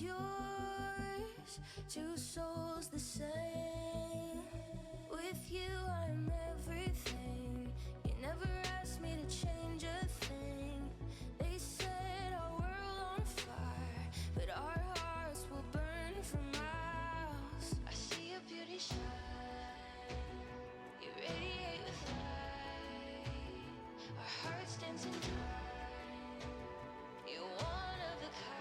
yours, two souls the same. With you I'm everything. You never asked me to change a thing. They set our world on fire, but our hearts will burn for miles. I see your beauty shine, you radiate with light. Our hearts dancing time, you're one of a kind.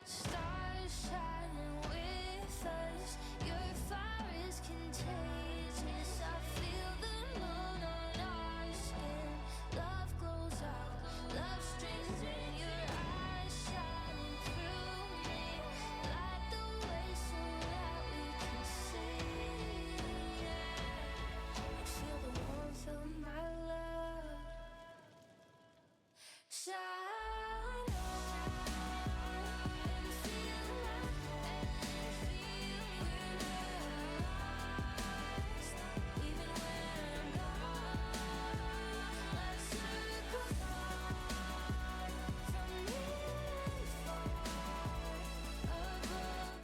Stars shining with us, your fire is contagious. I feel the moon on our skin. Love glows out, love streams in. Your eyes shining through me. Light the way so that we can see. And feel the warmth of my love. Shine on and feel we're lost. Even when I'm gone, let's circle far from near and far above the flower bed.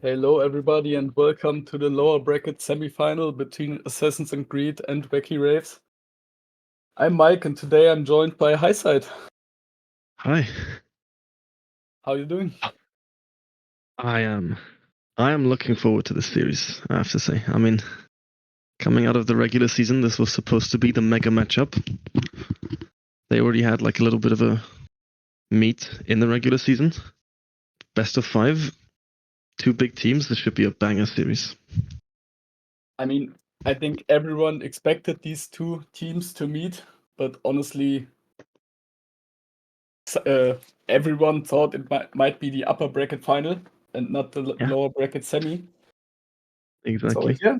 Hello, everybody, and welcome to the lower bracket semifinal between Assassin's Creed and Wacky Wraiths. I'm Mike, and today I'm joined by Highside. Hi. How are you doing? I am looking forward to this series, I have to say. I mean, coming out of the regular season, this was supposed to be the mega matchup. They already had like a little bit of a meet in the regular season. Best of 5, 2 big teams. This should be a banger series. I mean, I think everyone expected these two teams to meet, but honestly, everyone thought it might be the upper bracket final and not the Yeah. lower bracket semi. Exactly. So, yeah,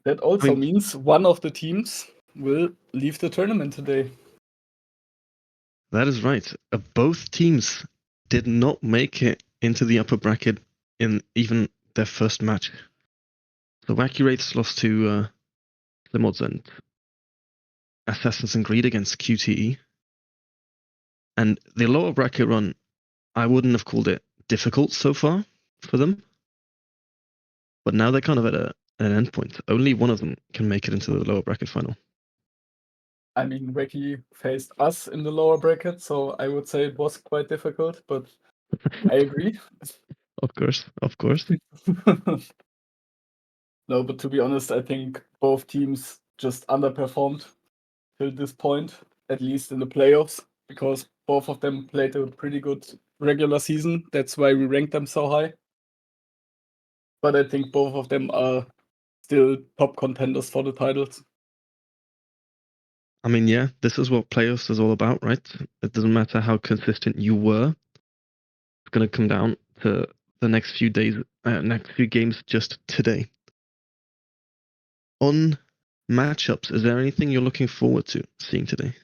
that also means one of the teams will leave the tournament today. That is right. Both teams did not make it into the upper bracket in even their first match. The Wacky Wraiths lost to Limod's and Assassin's Creed against QTE. And the lower bracket run, I wouldn't have called it difficult so far for them. But now they're kind of at an end point. Only one of them can make it into the lower bracket final. I mean, Wacky faced us in the lower bracket, so I would say it was quite difficult, but I agree. Of course. No, but to be honest, I think both teams just underperformed till this point, at least in the playoffs, because both of them played a pretty good regular season. That's why we ranked them so high. But I think both of them are still top contenders for the titles. I mean, yeah, this is what playoffs is all about, right? It doesn't matter how consistent you were. It's going to come down to the next few days, next few games just today. On matchups, is there anything you're looking forward to seeing today?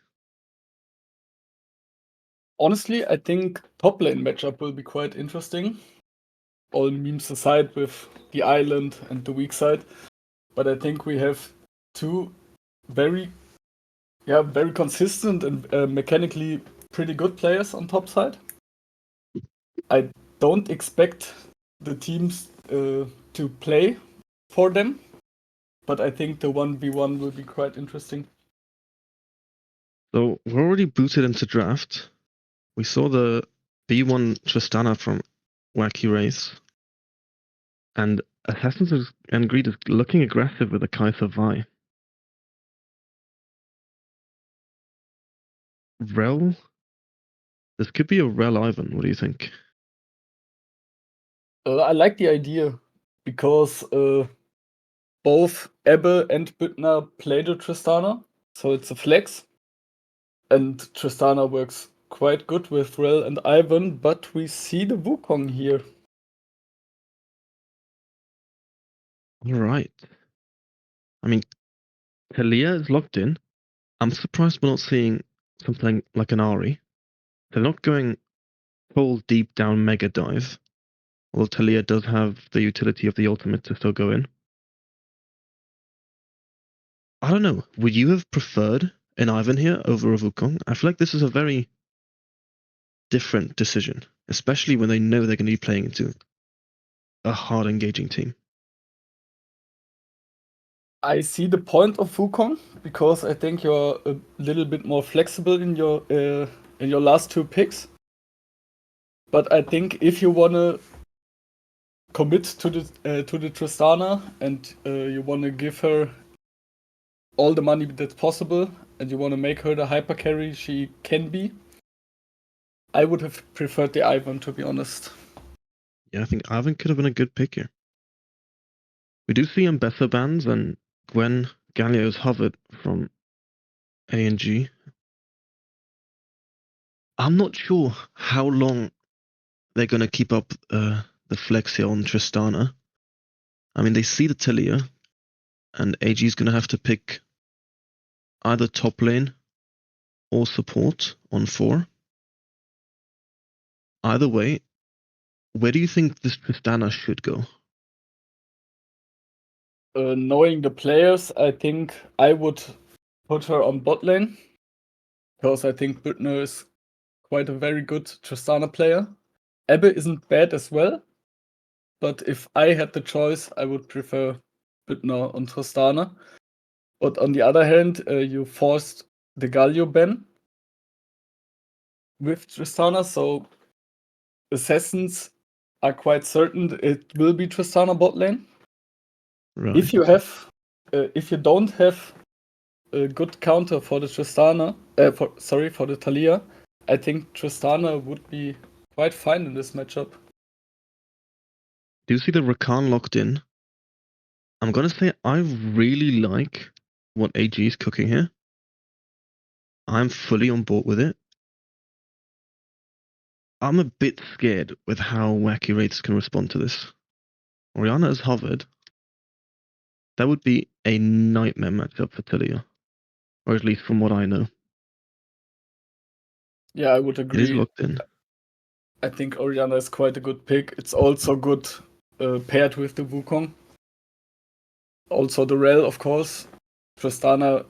Honestly, I think top lane matchup will be quite interesting. All memes aside with the island and the weak side. But I think we have two very consistent and mechanically pretty good players on top side. I don't expect the teams to play for them, but I think the 1v1 will be quite interesting. So we're already booted into draft. We saw the B1 Tristana from Wacky Wraiths. And Assassin's Creed is looking aggressive with a Kaiser Vi. Rel? This could be a Rel Ivan. What do you think? I like the idea because both Ebbe and Büttner played the Tristana, so it's a flex. And Tristana works quite good with Rel and Ivan, but we see the Wukong here. All right. I mean, Talia is locked in. I'm surprised we're not seeing something like an Ari. they're not going full deep down mega dive. Although Talia does have the utility of the ultimate to still go in. I don't know. Would you have preferred an Ivan here over a Wukong? I feel like this is a very different decision, especially when they know they're going to be playing into a hard engaging team. I see the point of Wukong because I think you're a little bit more flexible in your last two picks. But I think if you wanna commit to the Tristana and you wanna give her all the money that's possible and you wanna make her the hyper carry she can be, I would have preferred the Ivan, to be honest. Yeah, I think Ivan could have been a good pick here. We do see Mbessa bans and Gwen Galio's hovered from A&G. I'm not sure how long they're going to keep up the flex here on Tristana. I mean, they see the Talia, and AG is going to have to pick either top lane or support on 4. Either way, where do you think this Tristana should go? Knowing the players, I think I would put her on bot lane because I think Büttner is quite a very good Tristana player. Ebbe isn't bad as well, but if I had the choice, I would prefer Büttner on Tristana. But on the other hand, you forced the Galio ban with Tristana, so assassins are quite certain it will be Tristana bot lane. Right. If you don't have a good counter for the Tristana, for the Talia, I think Tristana would be quite fine in this matchup. Do you see the Rakan locked in? I'm going to say I really like what AG is cooking here. I'm fully on board with it. I'm a bit scared with how Wacky Wraiths can respond to this. Orianna has hovered. That would be a nightmare matchup for Talia. Or at least from what I know. Yeah, I would It is agree. locked in. I think Orianna is quite a good pick. It's also good paired with the Wukong. Also the Rel, of course. Tristana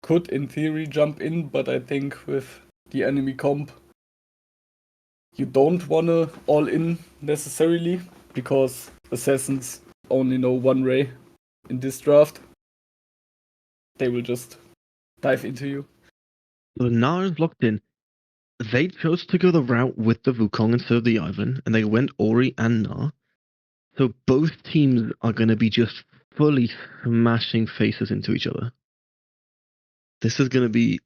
could, in theory, jump in, but I think with the enemy comp, you don't want to all in necessarily, because assassins only know one Ray in this draft. They will just dive into you. So Nara is locked in. They chose to go the route with the Wukong instead of the Ivan, and they went Ori and Na. So both teams are going to be just fully smashing faces into each other. This is going to be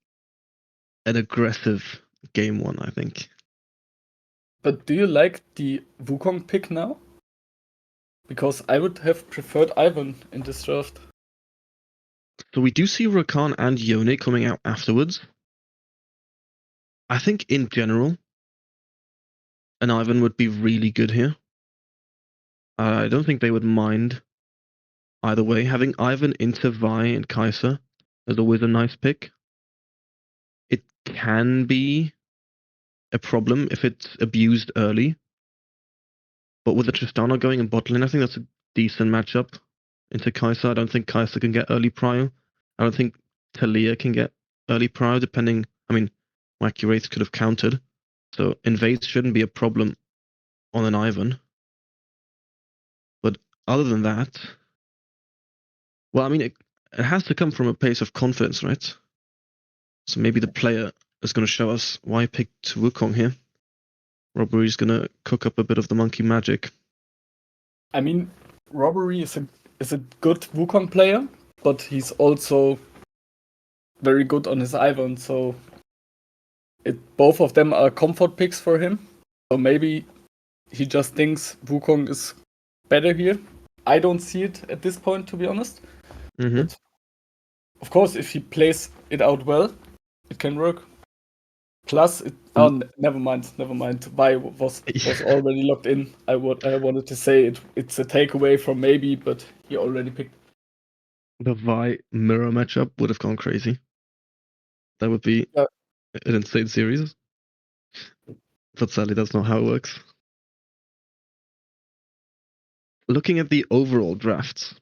an aggressive game 1, I think. But do you like the Wukong pick now? Because I would have preferred Ivan in this draft. So we do see Rakan and Yone coming out afterwards. I think in general, an Ivan would be really good here. I don't think they would mind either way. Having Ivan into Vi and Kai'Sa is always a nice pick. It can be a problem if it's abused early. But with the Tristana going in bot lane, I think that's a decent matchup into Kai'Sa. I don't think Kai'Sa can get early prio. I don't think Talia can get early prio, depending. I mean, Wacky Wraiths could have countered. So invades shouldn't be a problem on an Ivan. But other than that, well, I mean, it has to come from a place of confidence, right? So maybe the player is going to show us why he picked Wukong here. Robbery is going to cook up a bit of the monkey magic. I mean, Robbery is a good Wukong player, but he's also very good on his Ivan, so both of them are comfort picks for him. So maybe he just thinks Wukong is better here. I don't see it at this point, to be honest. Mm-hmm. But of course, if he plays it out well, it can work. Plus, never mind. Vi was already locked in. I wanted to say it's a takeaway from maybe, but he already picked. The Vi mirror matchup would have gone crazy. That would be an insane series. but sadly that's not how it works. Looking at the overall drafts,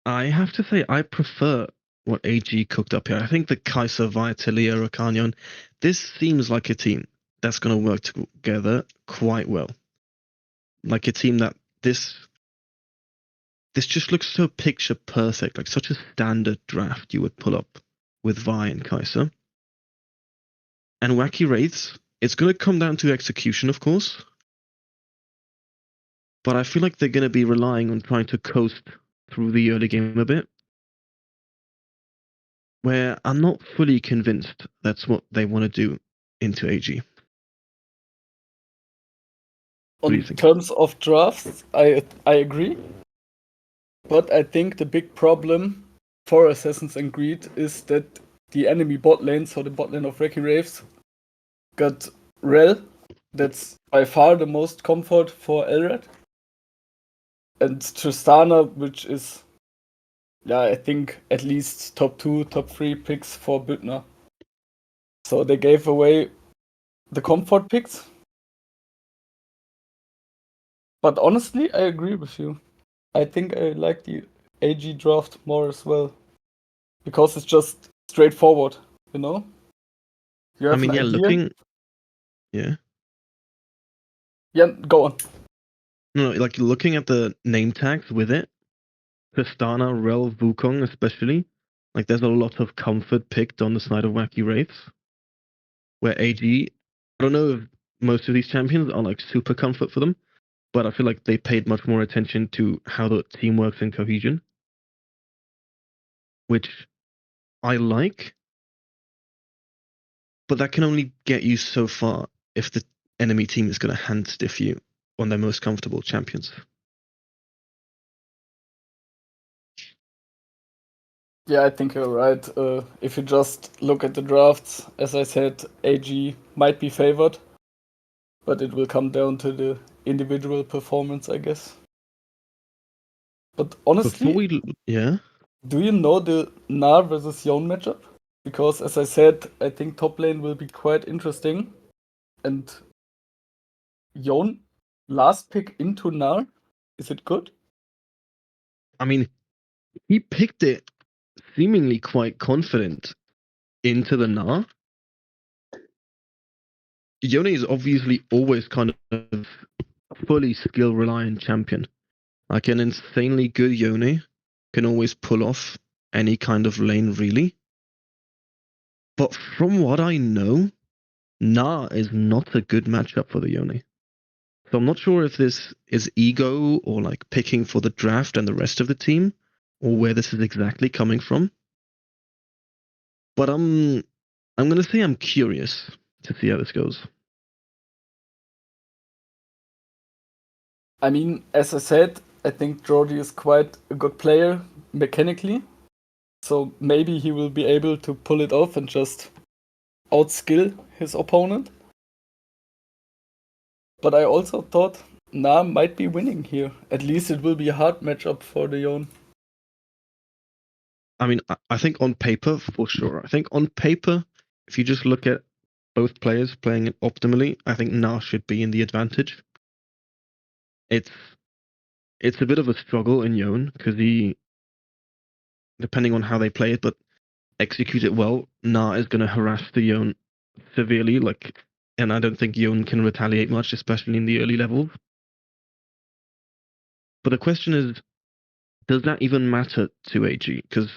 I have to say I prefer what AG cooked up here. I think the Kaiser, Viatilia, Rakanyon, this seems like a team that's going to work together quite well. Like a team that this just looks so picture perfect, like such a standard draft you would pull up with Vi and Kaiser. And Wacky Wraiths, it's going to come down to execution, of course. But I feel like they're going to be relying on trying to coast through the early game a bit, where I'm not fully convinced that's what they want to do into AG. What do you On think? terms of drafts, I agree. But I think the big problem for Assassin's Creed is that the enemy bot lane, so the bot lane of Wacky Wraiths, got Rel. That's by far the most comfort for Elrad. And Tristana, which is, yeah, I think at least top 2, top 3 picks for Büttner. So they gave away the comfort picks. But honestly, I agree with you. I think I like the AG draft more as well. Because it's just straightforward, you know? You have an idea. Yeah. Yeah, go on. No, like looking at the name tags with it, Tristana, Rel, Wukong especially, like there's a lot of comfort picked on the side of Wacky Wraiths. Where AG, I don't know if most of these champions are like super comfort for them, but I feel like they paid much more attention to how the team works and cohesion, which I like, but that can only get you so far if the enemy team is going to hand stiff you on their most comfortable champions. Yeah, I think you're right. If you just look at the drafts, as I said, AG might be favored, but it will come down to the individual performance, I guess. But honestly, Yeah, do you know the Gnar versus Yone matchup? Because as I said, I think top lane will be quite interesting. And Yone, last pick into Gnar, is it good? I mean, he picked it seemingly quite confident into the Gnar. Yone is obviously always kind of a fully skill reliant champion. Like an insanely good Yone can always pull off any kind of lane, really. But from what I know, Gnar is not a good matchup for the Yone. So I'm not sure if this is ego or like picking for the draft and the rest of the team, or where this is exactly coming from. But I'm gonna say I'm curious to see how this goes. I mean, as I said, I think Jordi is quite a good player mechanically. So maybe he will be able to pull it off and just outskill his opponent. But I also thought Gnar might be winning here. At least it will be a hard matchup for the Yone. I mean, I think on paper, for sure. I think on paper, if you just look at both players playing it optimally, I think Gnar should be in the advantage. It's a bit of a struggle in Yone because he, depending on how they play it, but execute it well, Gnar is going to harass the Yone severely. Like, and I don't think Yone can retaliate much, especially in the early levels. But the question is, does that even matter to AG? Because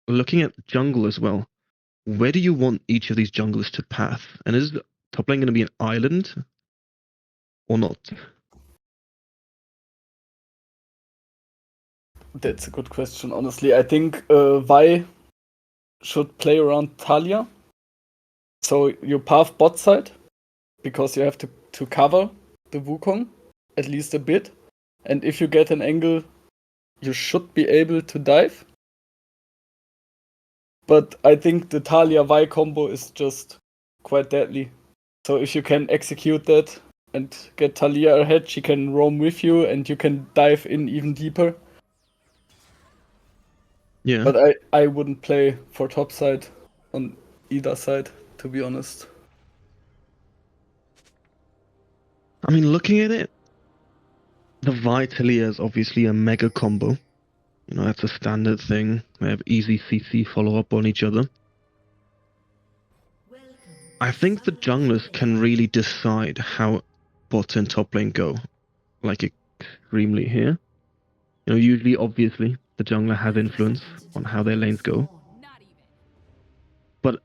looking at jungle as well, where do you want each of these junglers to path? And is top lane going to be an island or not? That's a good question, honestly. I think Vi should play around Talia. So you path bot side, because you have to cover the Wukong, at least a bit. And if you get an angle, you should be able to dive. But I think the Talia Vi combo is just quite deadly. So if you can execute that and get Talia ahead, she can roam with you and you can dive in even deeper. Yeah. But I wouldn't play for top side on either side, to be honest. I mean, looking at it, the Vitalia is obviously a mega combo. You know, that's a standard thing. They have easy CC follow-up on each other. I think the junglers can really decide how bot and top lane go, like extremely here. You know, usually, obviously, the jungler has influence on how their lanes go. But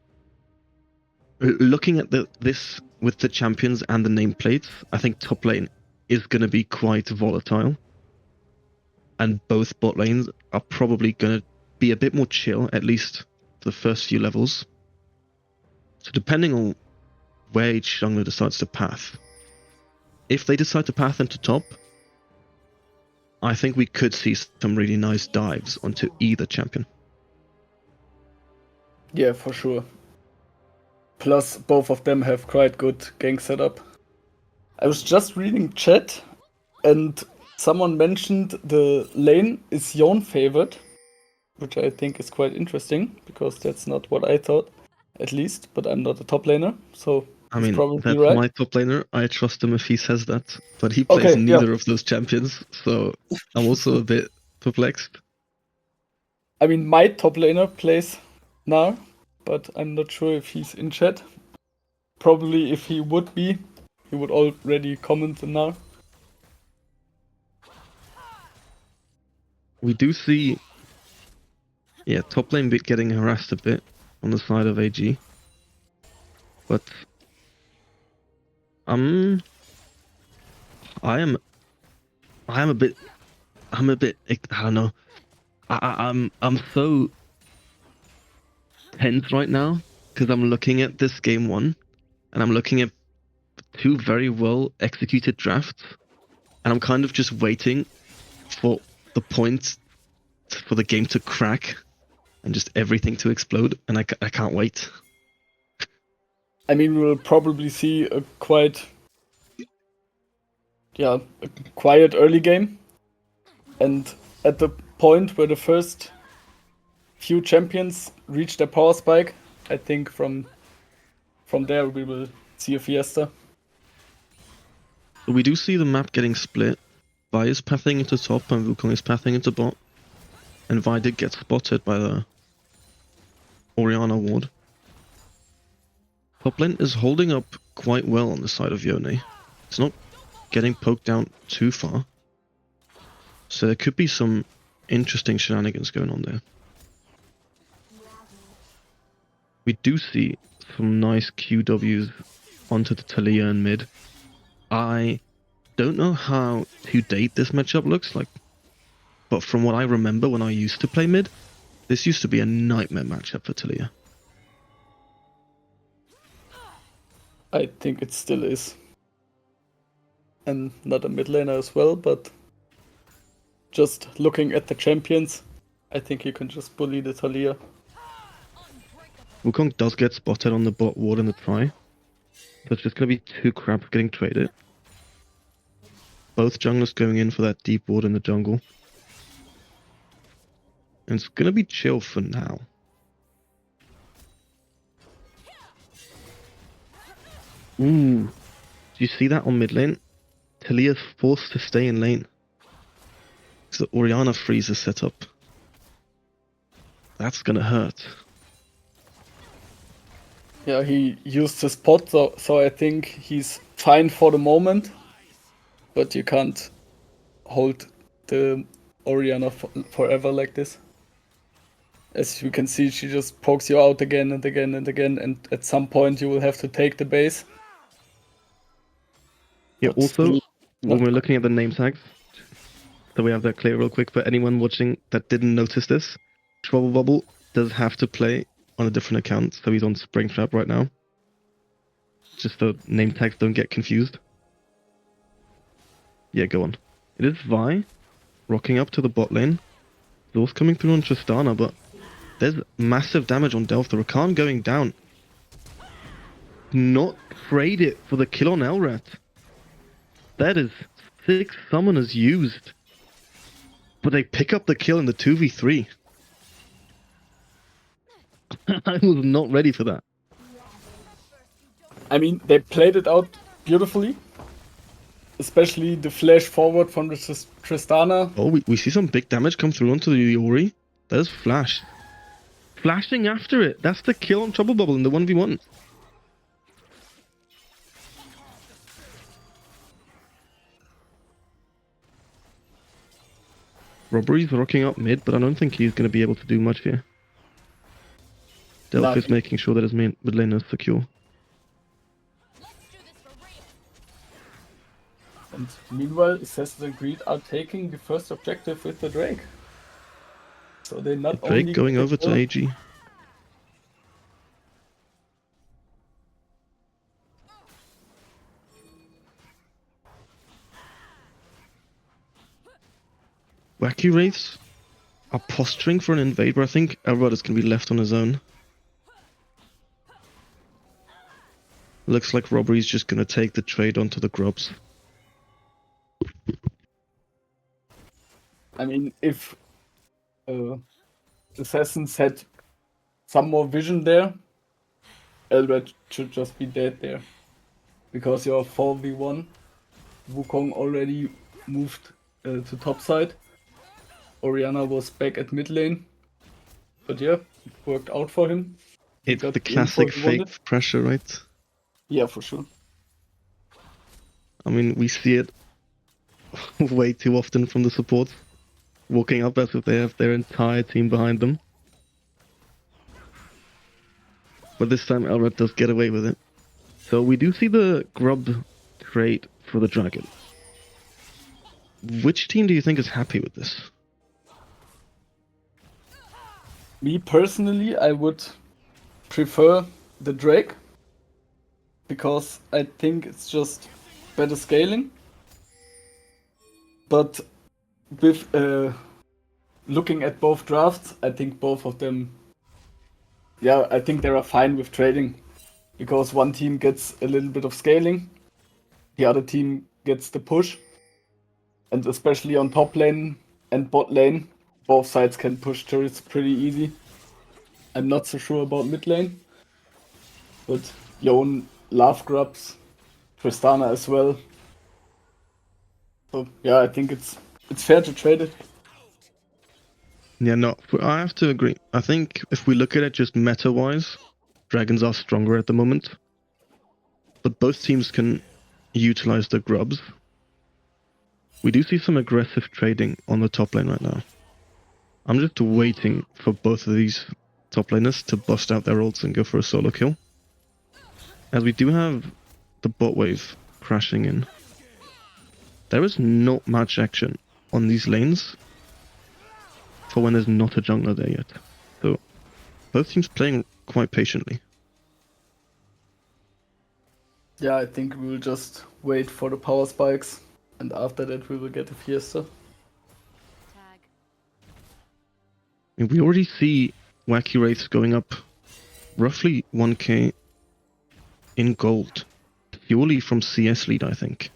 looking at this with the champions and the nameplates, I think top lane is going to be quite volatile. And both bot lanes are probably going to be a bit more chill, at least for the first few levels. So depending on where each jungler decides to path, if they decide to path into top, I think we could see some really nice dives onto either champion. Yeah, for sure. Plus, both of them have quite good gank setup. I was just reading chat, and someone mentioned the lane is Yon favored, which I think is quite interesting, because that's not what I thought, at least, but I'm not a top laner, so I he's mean, probably that's right. my top laner. I trust him if he says that, but he plays Okay, neither of those champions, so I'm also a bit perplexed. I mean, my top laner plays now, but I'm not sure if he's in chat. Probably if he would be, he would already comment now. We do see, yeah, top lane bit getting harassed a bit on the side of AG, but I am a bit, I don't know. I'm so tense right now because I'm looking at this game one, and I'm looking at two very well executed drafts, and I'm kind of just waiting for the point for the game to crack and just everything to explode, and I can't wait. I mean, we'll probably see a quite, a quiet early game. And at the point where the first few champions reach their power spike, I think from there we will see a fiesta. So we do see the map getting split. Vi is pathing into top and Wukong is pathing into bot. And Vi did get spotted by the Orianna ward. Top lane is holding up quite well on the side of Yone. It's not getting poked down too far. So there could be some interesting shenanigans going on there. We do see some nice QWs onto the Talia and mid. I don't know how to date this matchup looks like, but from what I remember when I used to play mid, this used to be a nightmare matchup for Talia. I think it still is. And not a mid laner as well, but just looking at the champions, I think you can just bully the Talia. Wukong does get spotted on the bot ward in the try. So it's just going to be two crabs getting traded. Both junglers going in for that deep ward in the jungle. And it's going to be chill for now. Ooh. Do you see that on mid lane? Talia's forced to stay in lane. So the Orianna freeze is set up. That's going to hurt. Yeah, he used his pot, so I think he's fine for the moment. But you can't hold the Orianna forever like this. As you can see, she just pokes you out again and again and again, and at some point you will have to take the base. Yeah, But also, still when not we're looking at the name tags, so we have that clear real quick for anyone watching that didn't notice this, Trouble Bubble does have to play on a different account, so he's on Springtrap right now. Just so name tags don't get confused. Yeah, go on. It is Vi rocking up to the bot lane. Zor's coming through on Tristana, but there's massive damage on Delph. The Rakan going down. Not trade it for the kill on Elrat. That is 6 summoners used. But they pick up the kill in the 2v3. I was not ready for that. I mean, they played it out beautifully. especially the flash forward from the Tristana. Oh, we see some big damage come through onto the Ori. There's Flash. Flashing after it. That's the kill on Trouble Bubble in the 1v1. Robbery's rocking up mid, but I don't think he's going to be able to do much here. Delph is making sure that his mid lane is secure. And meanwhile, Assassin's and Creed are taking the first objective with the Drake. So they not Drake only going over to AG. Wacky Wraiths are posturing for an invade, but I think Elrod is going to be left on his own. Looks like Robbery's just going to take the trade onto the Grubs. I mean, if Assassins had some more vision there, Elrod should just be dead there. Because you're 4v1. Wukong already moved to top side. Orianna was back at mid lane. But yeah, it worked out for him. It's the classic fake pressure, right? Yeah, for sure. I mean, we see it way too often from the support. Walking up as if they have their entire team behind them. But this time Elrod does get away with it. So we do see the Grub trade for the Dragon. Which team do you think is happy with this? Me personally, I would prefer the Drake. Because I think it's just better scaling. But with looking at both drafts, I think both of them, yeah, I think they are fine with trading. Because one team gets a little bit of scaling, the other team gets the push. And especially on top lane and bot lane, both sides can push turrets pretty easy. I'm not so sure about mid lane. But Yone love grubs, Tristana as well. So yeah, I think it's fair to trade it. Yeah, no, I have to agree. I think if we look at it just meta-wise, Dragons are stronger at the moment. But both teams can utilize the grubs. We do see some aggressive trading on the top lane right now. I'm just waiting for both of these top laners to bust out their ults and go for a solo kill. As we do have the bot wave crashing in. There is not much action on these lanes for when there's not a jungler there yet. So both teams playing quite patiently. Yeah, I think we will just wait for the power spikes, and after that we will get a Fiesta. And we already see Wacky Wraiths going up roughly 1k in gold, purely from CS lead, I think.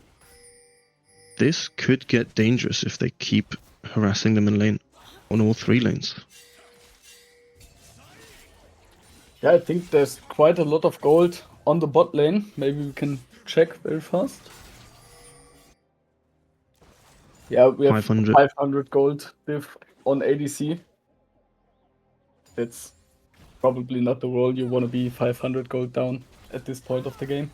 This could get dangerous if they keep harassing them in lane, on all three lanes. Yeah, I think there's quite a lot of gold on the bot lane. Maybe we can check very fast. Yeah, we have 500 gold diff on ADC. It's probably not the role you want to be 500 gold down at this point of the game.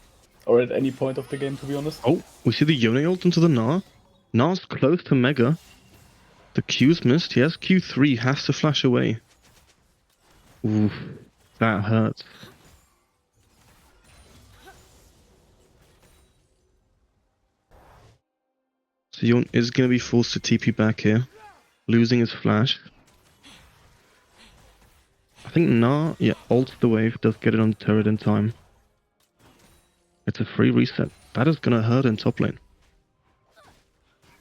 Or at any point of the game, to be honest. Oh, we see the Yone ult into the Gnar. Gnar's close to Mega. The Q's missed. Yes, Q3 has to flash away. Oof, that hurts. So Yone is going to be forced to TP back here, losing his flash. I think Gnar, yeah, ults the wave, does get it on the turret in time. It's a free reset. That is going to hurt in top lane.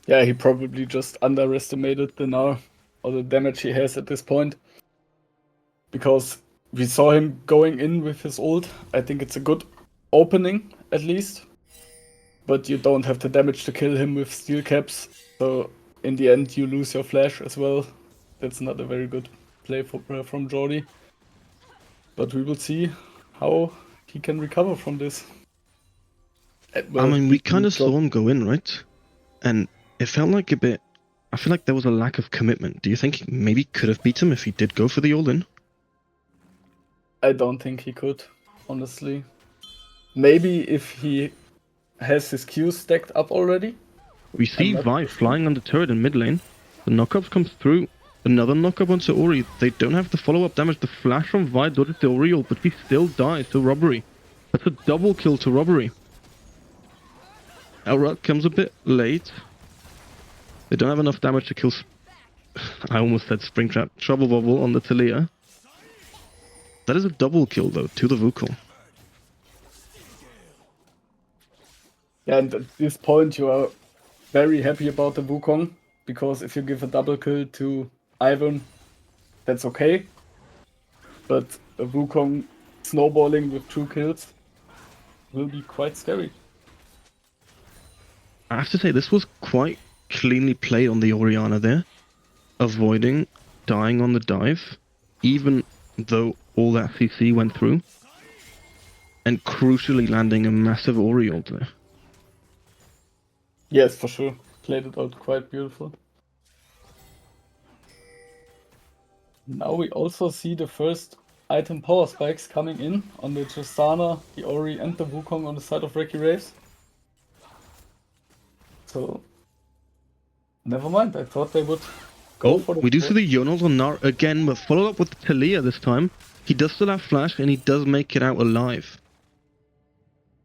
Yeah, he probably just underestimated the Gnar, or the damage he has at this point. Because we saw him going in with his ult. I think it's a good opening, at least. But you don't have the damage to kill him with steel caps. So in the end you lose your flash as well. That's not a very good play from Jordi. But we will see how he can recover from this. I mean, we kind of Drop- saw him go in, right? And it felt like a bit. I feel like there was a lack of commitment. Do you think he maybe could have beat him if he did go for the all-in? I don't think he could, honestly. Maybe if he has his Qs stacked up already. We see not Vi sure. flying on the turret in mid lane. The knockup comes through. Another knockup onto Ori. They don't have the follow-up damage. The flash from Vi dodges the Ori ult, but he still dies to Robbery. That's a double kill to Robbery. Elrod comes a bit late. They don't have enough damage to kill... I almost said Springtrap. Trouble Bubble on the Talia. That is a double kill, though, to the Wukong. Yeah, and at this point you are very happy about the Wukong, because if you give a double kill to Ivan, that's okay. But a Wukong snowballing with 2 kills will be quite scary. I have to say, this was quite cleanly played on the Orianna there. Avoiding dying on the dive, even though all that CC went through. And crucially landing a massive Ori ult there. Yes, for sure. Played it out quite beautiful. Now we also see the first item power spikes coming in on the Tristana, the Ori and the Wukong on the side of Wacky Wraiths. So, never mind, I thought they would go for the... We do see the Yonels on Nar again, but follow up with Talia this time. He does still have flash and he does make it out alive.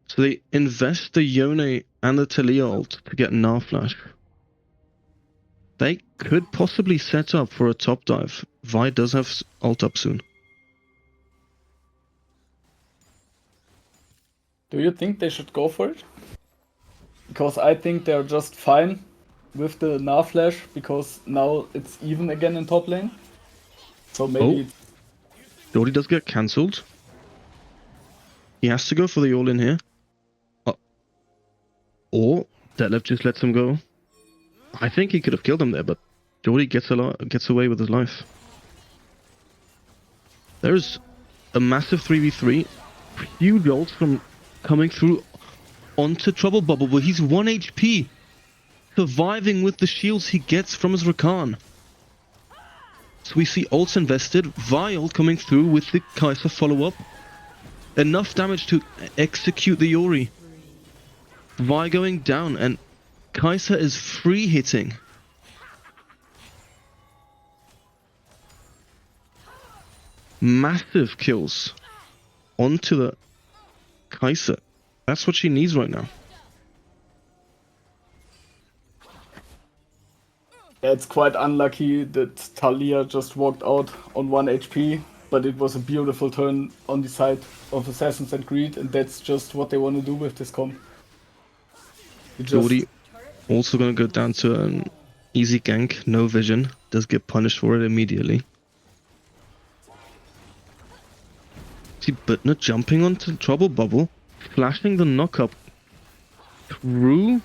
So they invest the Yone and the Talia ult to get Nar flash. They could possibly set up for a top dive. Vi does have ult up soon. Do you think they should go for it? Because I think they're just fine with the Gnar flash, because now it's even again in top lane. So maybe it's... Dory does get cancelled. He has to go for the all-in here. Or Detlef just lets him go. I think he could have killed him there, but Dory gets away with his life. There's a massive 3v3. Huge ult from coming through onto Trouble Bubble, but he's 1 HP. Surviving with the shields he gets from his Rakan. So we see ults invested. Vi ult coming through with the Kai'Sa follow-up. Enough damage to execute the Ori. Vi going down, and Kai'Sa is free hitting. Massive kills onto the Kai'Sa. That's what she needs right now. Yeah, it's quite unlucky that Talia just walked out on 1 HP, but it was a beautiful turn on the side of Assassins and Greed, and that's just what they want to do with this comp. Dory also gonna go down to an easy gank, no vision, does get punished for it immediately. See Butner jumping onto Trouble Bubble, flashing the knockup through.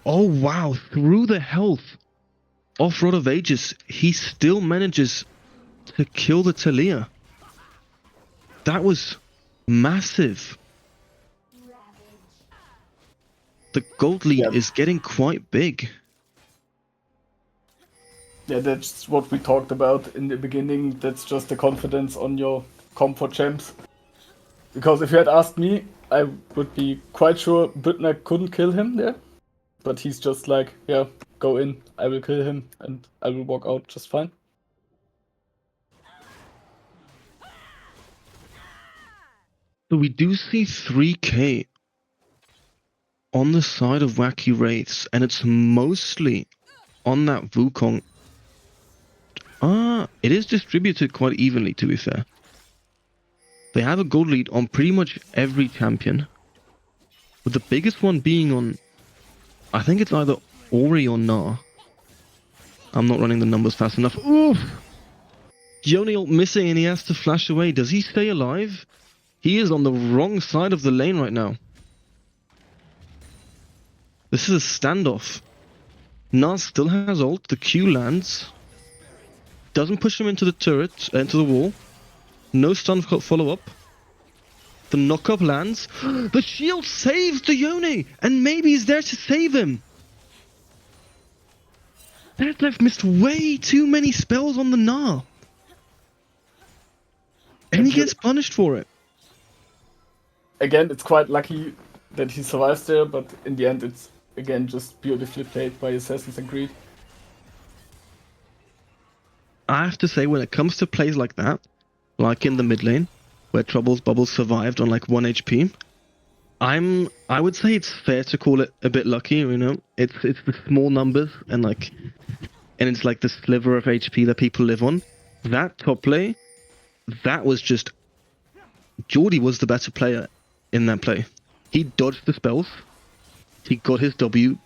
Oh wow, through the health of Rod of Ages, he still manages to kill the Talia. That was massive. The gold lead is getting quite big. Yeah, that's what we talked about in the beginning. That's just the confidence on your comp for champs. Because if you had asked me, I would be quite sure Butner couldn't kill him there. But he's just like, yeah, go in, I will kill him, and I will walk out just fine. So we do see 3k on the side of Wacky Wraiths, and it's mostly on that Wukong. It is distributed quite evenly, to be fair. They have a gold lead on pretty much every champion, with the biggest one being on, I think it's either Ori or Gnar. I'm not running the numbers fast enough. Oof! Yone ult missing and he has to flash away. Does he stay alive? He is on the wrong side of the lane right now. This is a standoff. Gnar still has ult. The Q lands. Doesn't push him into the turret, into the wall. No stun follow-up. The knock-up lands. The shield saves the Yone, and maybe he's there to save him. Detlef missed way too many spells on the Gnar. And he gets punished for it. Again, it's quite lucky that he survives there, but in the end it's, again, just beautifully played by Assassins and Greed. I have to say, when it comes to plays like that, like in the mid lane, where Trouble's Bubble survived on like 1 HP, I would say it's fair to call it a bit lucky, you know? It's the small numbers and it's like the sliver of HP that people live on. That top play, that was just... Geordie was the better player in that play. He dodged the spells, he got his W,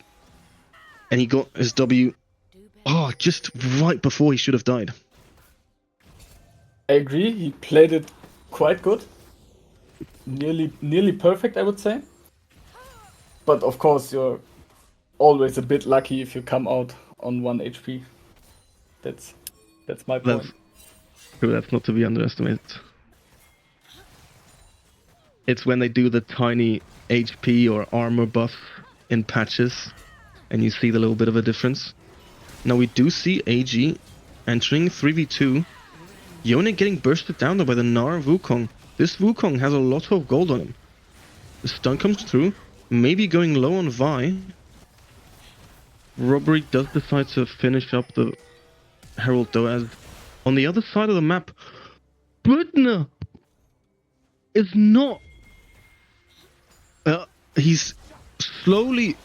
and he got his W just right before he should have died. I agree, he played it quite good. Nearly perfect, I would say. But of course, you're always a bit lucky if you come out on 1 HP. That's my point. That's not to be underestimated. It's when they do the tiny HP or armor buff in patches, and you see the little bit of a difference. Now we do see AG entering 3v2. Yone getting bursted down though by the Gnar Wukong. This Wukong has a lot of gold on him. The stun comes through, maybe going low on Vi. Robbery does decide to finish up the Herald though, as on the other side of the map, Budna is not... he's slowly...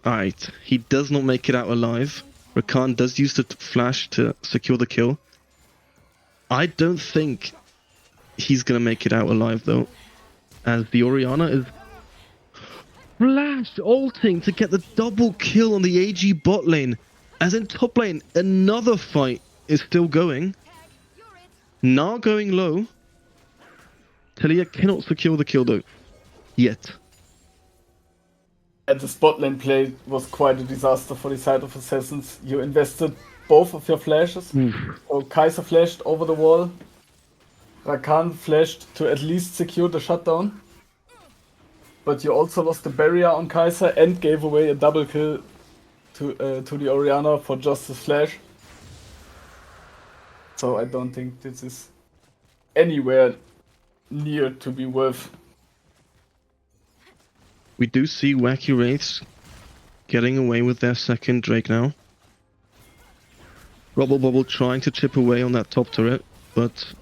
Alright, he does not make it out alive. Rakan does use the flash to secure the kill. I don't think he's gonna make it out alive though, as the Orianna is flash ulting to get the double kill on the AG bot lane. As in top lane, another fight is still going. Gnar going low. Talia cannot secure the kill though, yet. And the spot lane play was quite a disaster for the side of Assassins. You invested both of your flashes. So Kai'Sa flashed over the wall. Rakan flashed to at least secure the shutdown. But you also lost the barrier on Kai'Sa and gave away a double kill to the Orianna for just his flash. So I don't think this is anywhere near to be worth. We do see Wacky Wraiths getting away with their second Drake now. Rubble Bubble trying to chip away on that top turret, but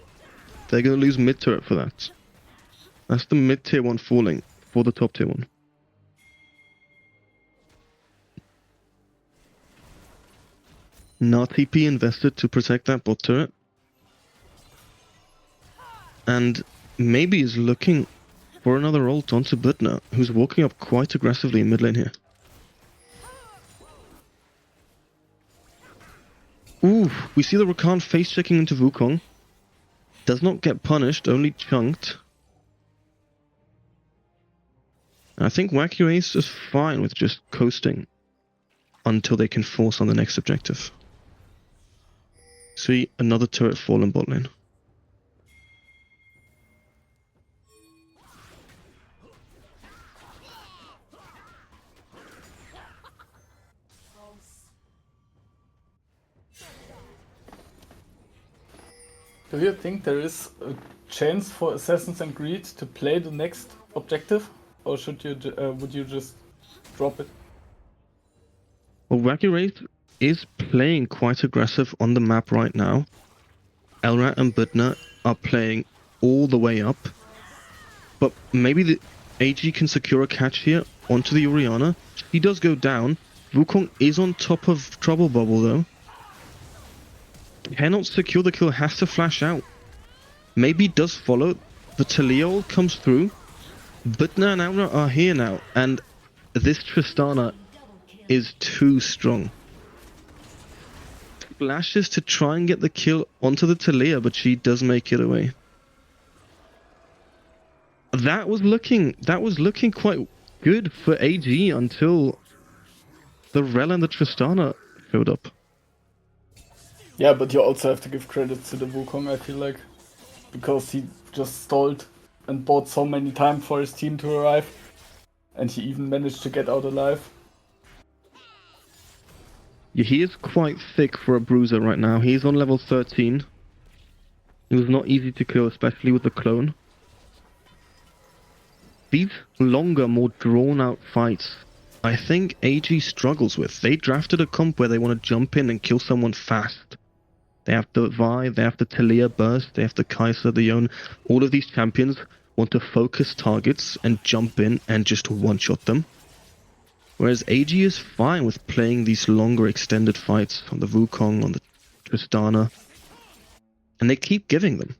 they're going to lose mid turret for that. That's the mid tier 1 falling for the top tier 1. Gnar TP invested to protect that bot turret. And maybe is looking for another ult onto Budna, who's walking up quite aggressively in mid lane here. Ooh, we see the Rakan face checking into Wukong. Does not get punished, only chunked. I think Wacky Ace is fine with just coasting until they can force on the next objective. See another turret fall in bot lane. Do you think there is a chance for Assassins and Greed to play the next objective? Or should you would you just drop it? Well, Wacky Wraith is playing quite aggressive on the map right now. Elrat and Budna are playing all the way up. But maybe the AG can secure a catch here onto the Orianna. He does go down. Wukong is on top of Trouble Bubble though. Cannot secure the kill, has to flash out. Maybe does follow. The Talia ult comes through. Budna and Elrat are here now, and this Tristana is too strong. Flashes to try and get the kill onto the Talia, but she does make it away. That was looking quite good for AG until the Rel and the Tristana showed up. Yeah, but you also have to give credit to the Wukong, I feel like. Because he just stalled and bought so many time for his team to arrive. And he even managed to get out alive. Yeah, he is quite thick for a bruiser right now. He's on level 13. He was not easy to kill, especially with the clone. These longer, more drawn-out fights, I think AG struggles with. They drafted a comp where they want to jump in and kill someone fast. They have the Vi, they have the Talia burst, they have the Kai'Sa, the Yone. All of these champions want to focus targets and jump in and just one-shot them. Whereas AG is fine with playing these longer extended fights on the Wukong, on the Tristana. And they keep giving them.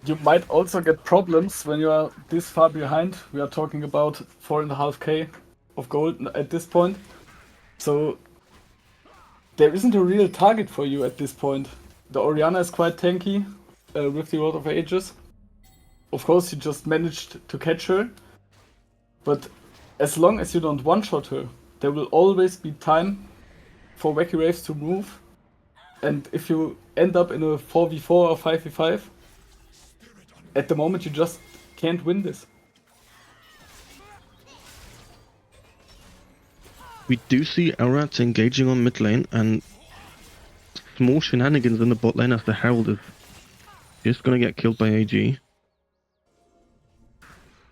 You might also get problems when you are this far behind. We are talking about 4.5k of gold at this point. So there isn't a real target for you at this point. The Orianna is quite tanky with the Rod of Ages. Of course, you just managed to catch her. But as long as you don't one-shot her, there will always be time for Wacky Wraiths to move. And if you end up in a 4v4 or 5v5, at the moment you just can't win this. We do see Elrat engaging on mid lane and small shenanigans in the bot lane as the Herald is just gonna get killed by AG.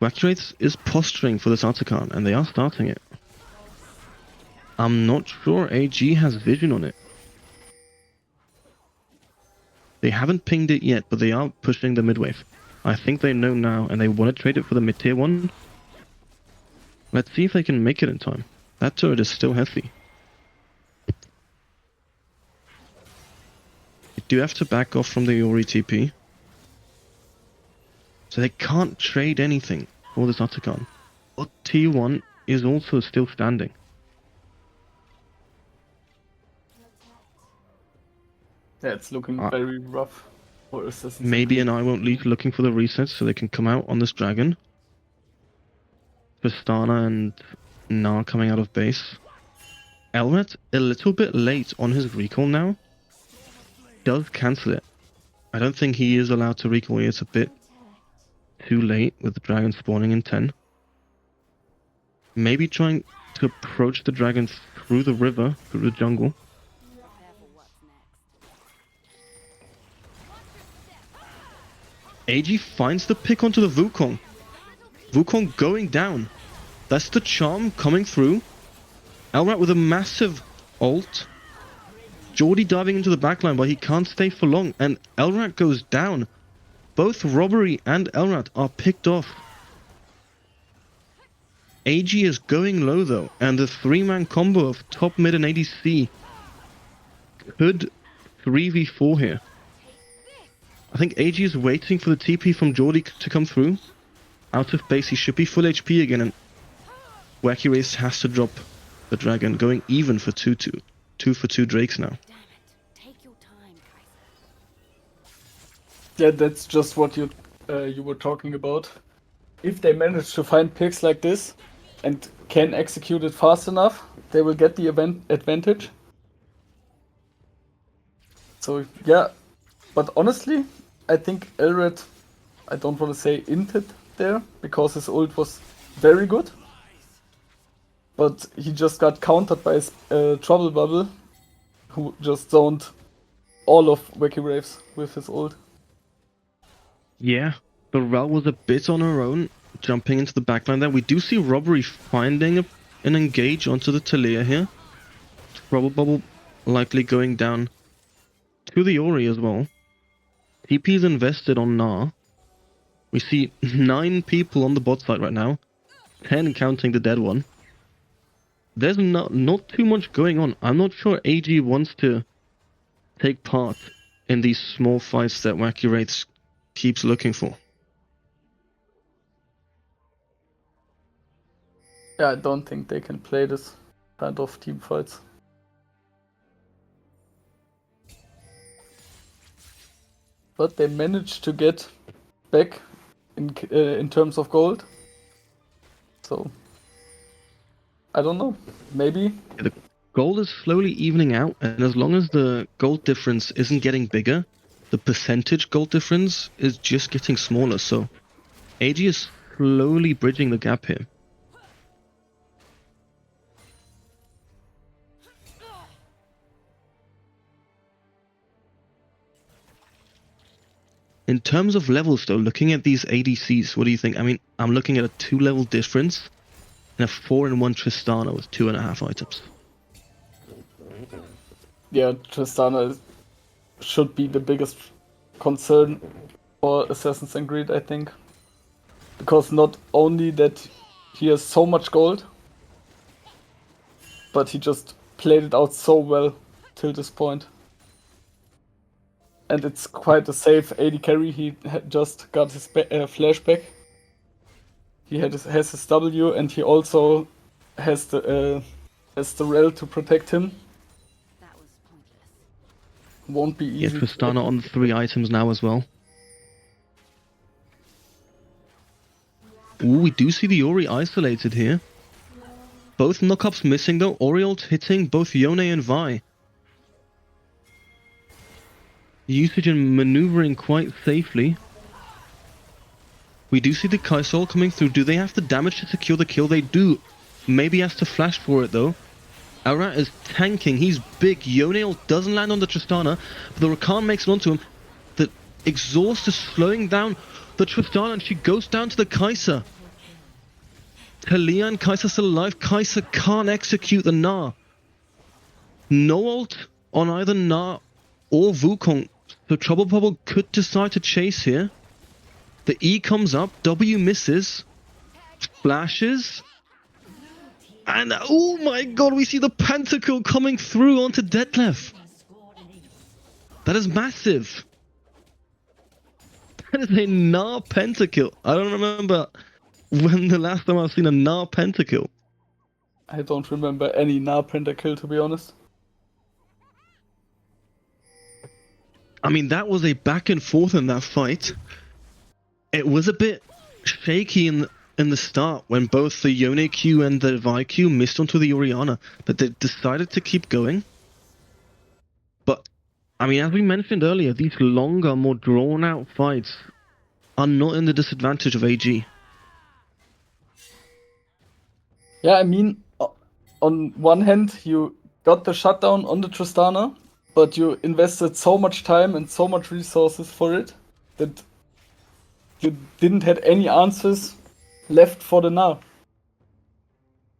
Wacky Wraiths is posturing for this Artican and they are starting it. I'm not sure AG has vision on it. They haven't pinged it yet, but they are pushing the mid wave. I think they know now and they want to trade it for the mid tier one. Let's see if they can make it in time. That turret is still healthy. You do have to back off from the Yori TP. So they can't trade anything for this Artican. But T1 is also still standing. Yeah, it's looking very rough for SNC. Maybe an I won't leave looking for the resets so they can come out on this dragon. Tristana and Gnar coming out of base. Elrat a little bit late on his recall now. Does cancel it. I don't think he is allowed to recall. It's a bit too late with the dragon spawning in 10. Maybe trying to approach the dragon through the river, through the jungle. AG finds the pick onto the Wukong. Wukong going down. That's the charm coming through. Elrat with a massive ult. Geordie diving into the backline, but he can't stay for long. And Elrat goes down. Both Robbery and Elrat are picked off. AG is going low though. And the 3-man combo of top, mid and ADC could 3v4 here. I think AG is waiting for the TP from Geordie to come through. Out of base, he should be full HP again, and Wacky Wraiths has to drop the dragon, going even for 2-2. 2 for 2 Drakes now. Yeah, that's just what you were talking about. If they manage to find picks like this and can execute it fast enough, they will get the advantage. So yeah, but honestly, I think Elrat, I don't want to say inted there, because his ult was very good. But he just got countered by his Trouble Bubble, who just zoned all of Wacky Wraiths with his ult. Yeah, the Rel was a bit on her own, jumping into the backline there. We do see Robbery finding an engage onto the Talia here. Trouble Bubble likely going down to the Ori as well. TP is invested on Gnar. We see 9 people on the bot side right now, 10 counting the dead one. There's not too much going on. I'm not sure AG wants to take part in these small fights that Wacky Wraiths keeps looking for. Yeah, I don't think they can play this kind of team fights. But they managed to get back in terms of gold. So I don't know. Maybe. The gold is slowly evening out, and as long as the gold difference isn't getting bigger, the percentage gold difference is just getting smaller. So AG is slowly bridging the gap here. In terms of levels though, looking at these ADCs, what do you think? I mean, I'm looking at a 2-level difference and a 4-in-1 Tristana with 2.5 items. Yeah, Tristana should be the biggest concern for Assassin's Creed, I think. Because not only that he has so much gold, but he just played it out so well till this point. And it's quite a safe AD carry. He just got his flashback. He has his W, and he also has the rel to protect him. That was pointless. Won't be Yeah, easy. Tristana on 3 items now as well. Ooh, we do see the Ori isolated here. Both knockups missing though. Ori ult hitting both Yone and Vi. Usage and maneuvering quite safely. We do see the Kaisol coming through. Do they have the damage to secure the kill? They do. Maybe has to flash for it though. Arat is tanking. He's big. Yone ult doesn't land on the Tristana, but the Rakan makes it onto him. The exhaust is slowing down the Tristana, and she goes down to the Kai'Sa. Talia and Kai'Sa still alive. Kai'Sa can't execute the Gnar. No ult on either Gnar or Wukong. So Trouble Bubble could decide to chase here. The E comes up. W misses. Flashes. And oh my god, we see the Pentakill coming through onto Detlef. That is massive. That is a Gnar Pentakill. I don't remember when the last time I've seen a Gnar Pentakill. I don't remember any Gnar Pentakill, to be honest. I mean, that was a back and forth in that fight. It was a bit shaky in the start when both the Yone Q and the Vi Q missed onto the Orianna, but they decided to keep going. But, I mean, as we mentioned earlier, these longer, more drawn-out fights are not in the disadvantage of AG. Yeah, I mean, on one hand, you got the shutdown on the Tristana, but you invested so much time and so much resources for it that you didn't have any answers left for the Gnar.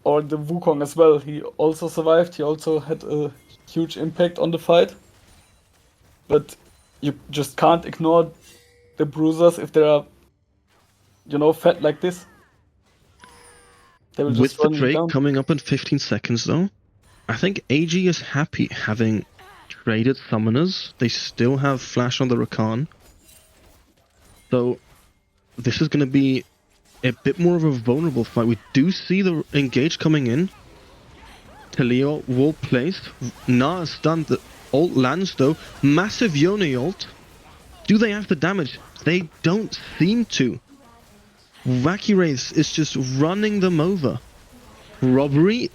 Or the Wukong as well. He also survived. He also had a huge impact on the fight. But you just can't ignore the bruisers if they are, fat like this. They will With just the run you Drake down. coming up in 15 seconds though, I think AG is happy having traded summoners. They still have flash on the Rakan. So this is going to be a bit more of a vulnerable fight. We do see the engage coming in. Talio wall placed. Gnar is stunned. The ult lands though. Massive Yone ult. Do they have the damage? They don't seem to. Wacky Wraiths is just running them over. Robbery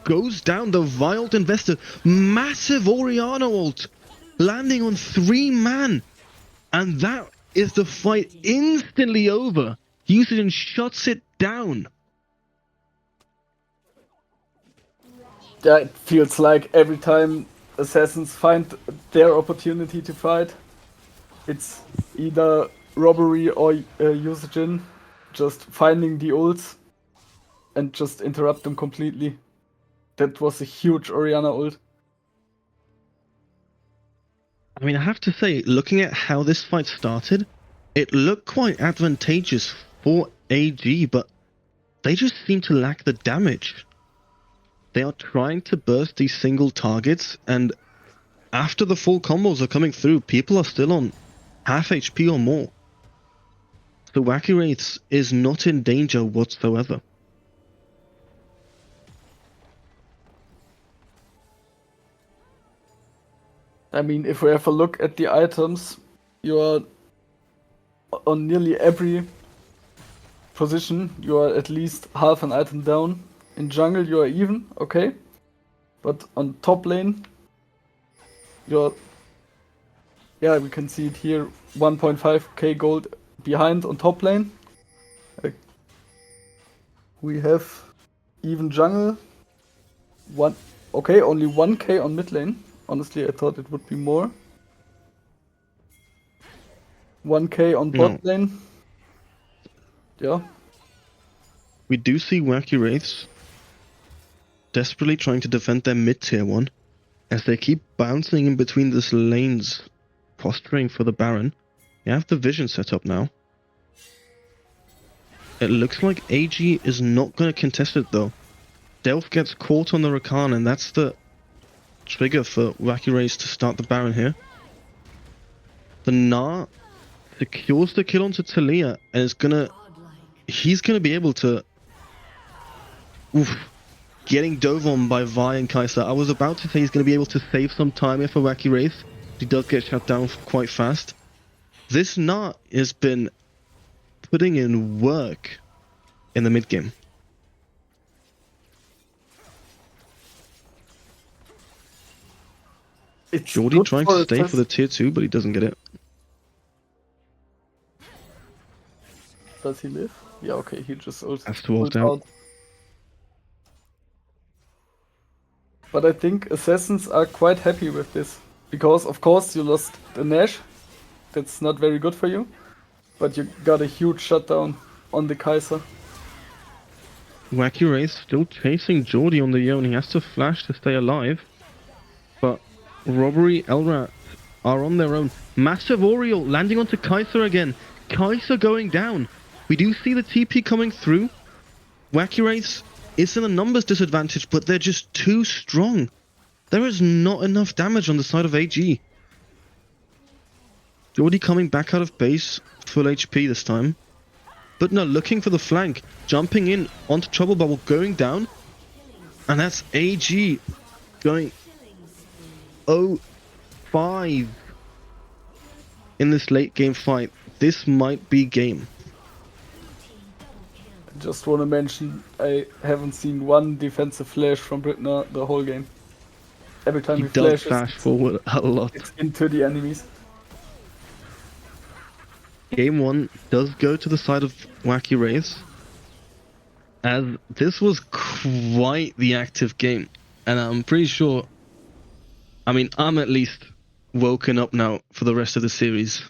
goes down. The Vialt investor. Massive Orianna ult. Landing on 3 man. And that is the fight instantly over. Usage shuts it down. Yeah, it feels like every time assassins find their opportunity to fight, it's either robbery or Usage just finding the ults and just interrupt them completely. That was a huge Orianna ult. I mean, I have to say, looking at how this fight started, it looked quite advantageous for AG, but they just seem to lack the damage. They are trying to burst these single targets, and after the full combos are coming through, people are still on half HP or more. So Wacky Wraiths is not in danger whatsoever. I mean, if we have a look at the items, you are on nearly every position, you are at least half an item down. In jungle, you are even, okay? But on top lane, you're Yeah, we can see it here. 1.5k gold behind on top lane. We have even jungle. Okay, only 1k on mid lane. Honestly, I thought it would be more. 1k on bot No. lane. Yeah. We do see Wacky Wraiths desperately trying to defend their mid tier 1 as they keep bouncing in between these lanes, posturing for the Baron. You have the vision set up now. It looks like AG is not going to contest it though. Delph gets caught on the Rakan, and that's the trigger for Wacky Wraiths to start the Baron here. The Gnar secures the kill onto Talia and he's gonna be able to getting dove on by Vi and Kai'Sa. I was about to say he's gonna be able to save some time here for Wacky Wraith. He does get shut down quite fast. This Gnar has been putting in work in the mid game. Jordy trying to stay for the tier 2, but he doesn't get it. Does he live? Yeah, okay, he just also Has to ult out. But I think assassins are quite happy with this. Because of course you lost the Nash. That's not very good for you. But you got a huge shutdown on the Kai'Sa. Wacky Wraith still chasing Jordy on the Yone. He has to flash to stay alive. But Robbery Elrat are on their own. Massive Oriole landing onto Kai'Sa again. Kai'Sa going down. We do see the TP coming through. Wacky Wraiths is in a numbers disadvantage, but they're just too strong. There is not enough damage on the side of AG. Jordy coming back out of base, full HP this time. But no, looking for the flank, jumping in onto Trouble Bubble, going down. And that's AG going 0-5 in this late game fight. This might be game. I just want to mention I haven't seen one defensive flash from Britner the whole game. Every time he does flashes, flash forward a lot. it's into the enemies. Game 1 does go to the side of Wacky Wraiths, as this was quite the active game, and I'm pretty sure, I mean, I'm at least woken up now for the rest of the series.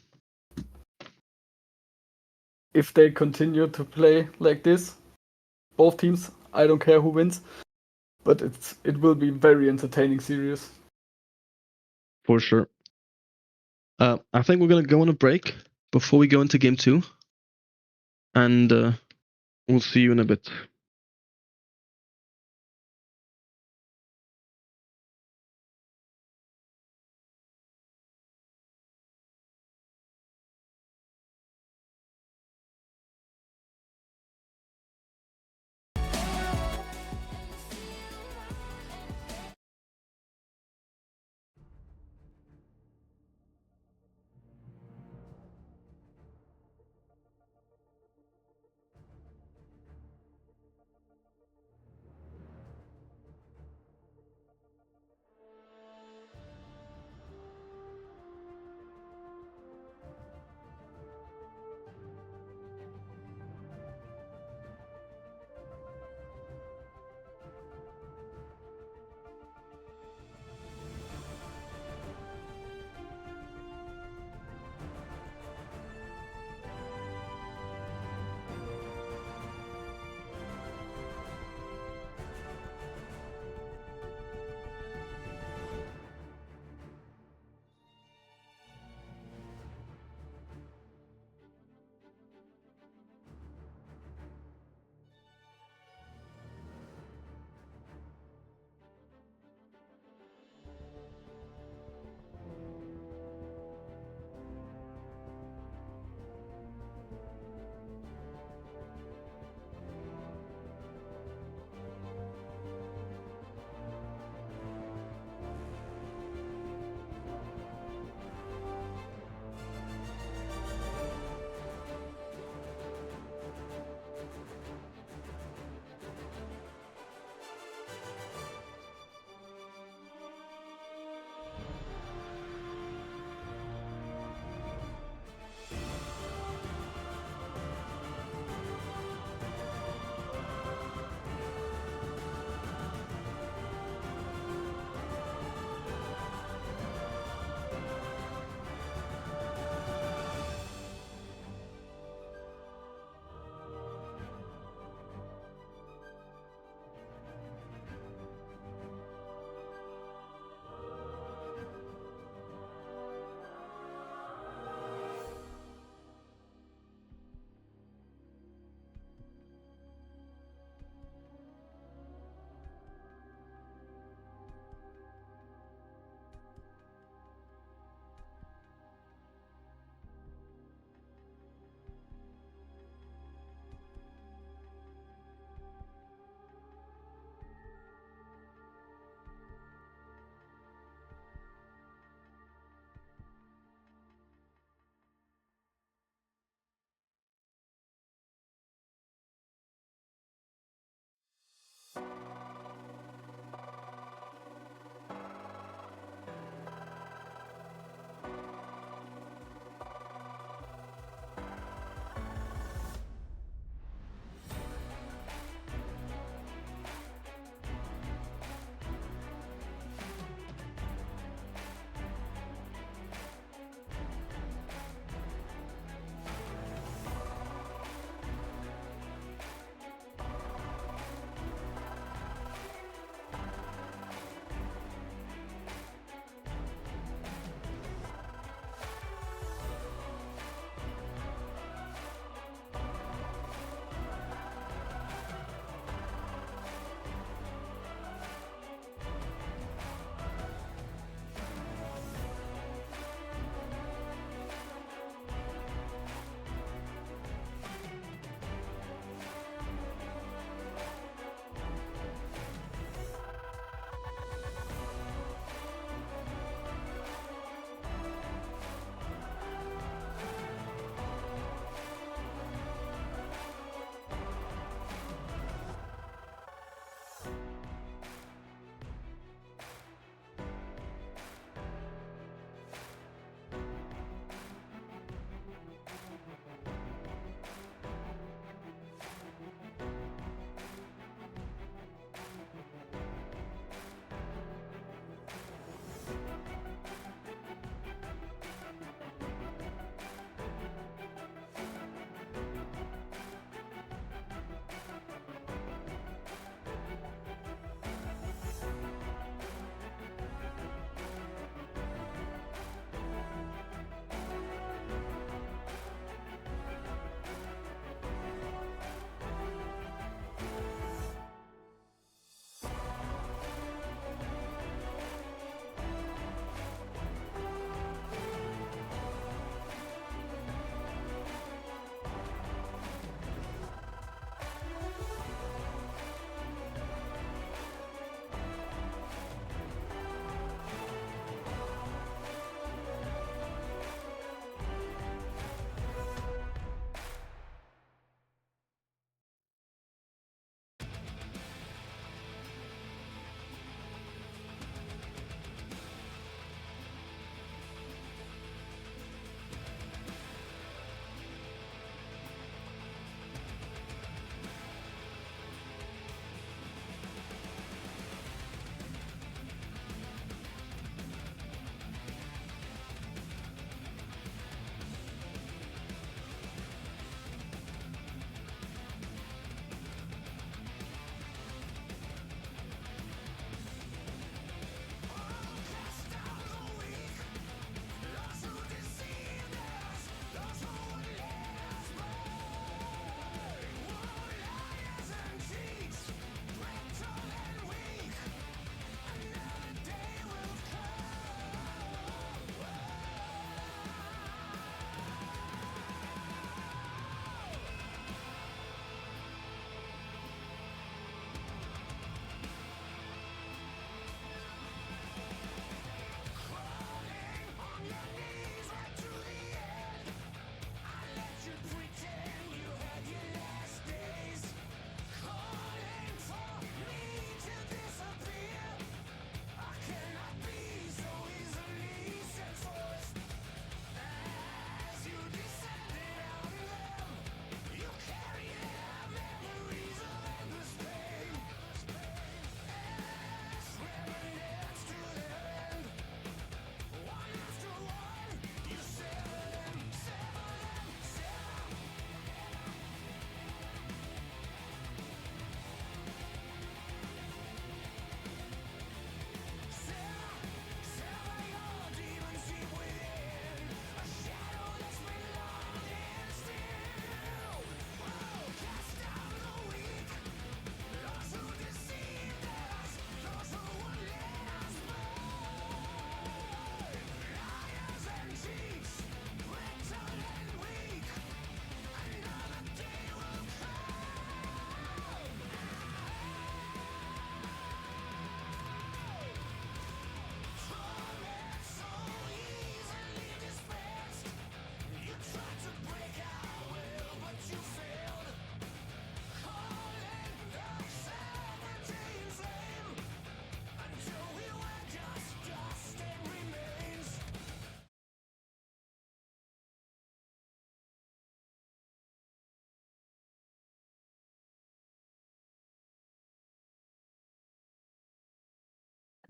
If they continue to play like this, both teams, I don't care who wins, but it will be very entertaining series. For sure. I think we're going to go on a break before we go into game 2, and we'll see you in a bit.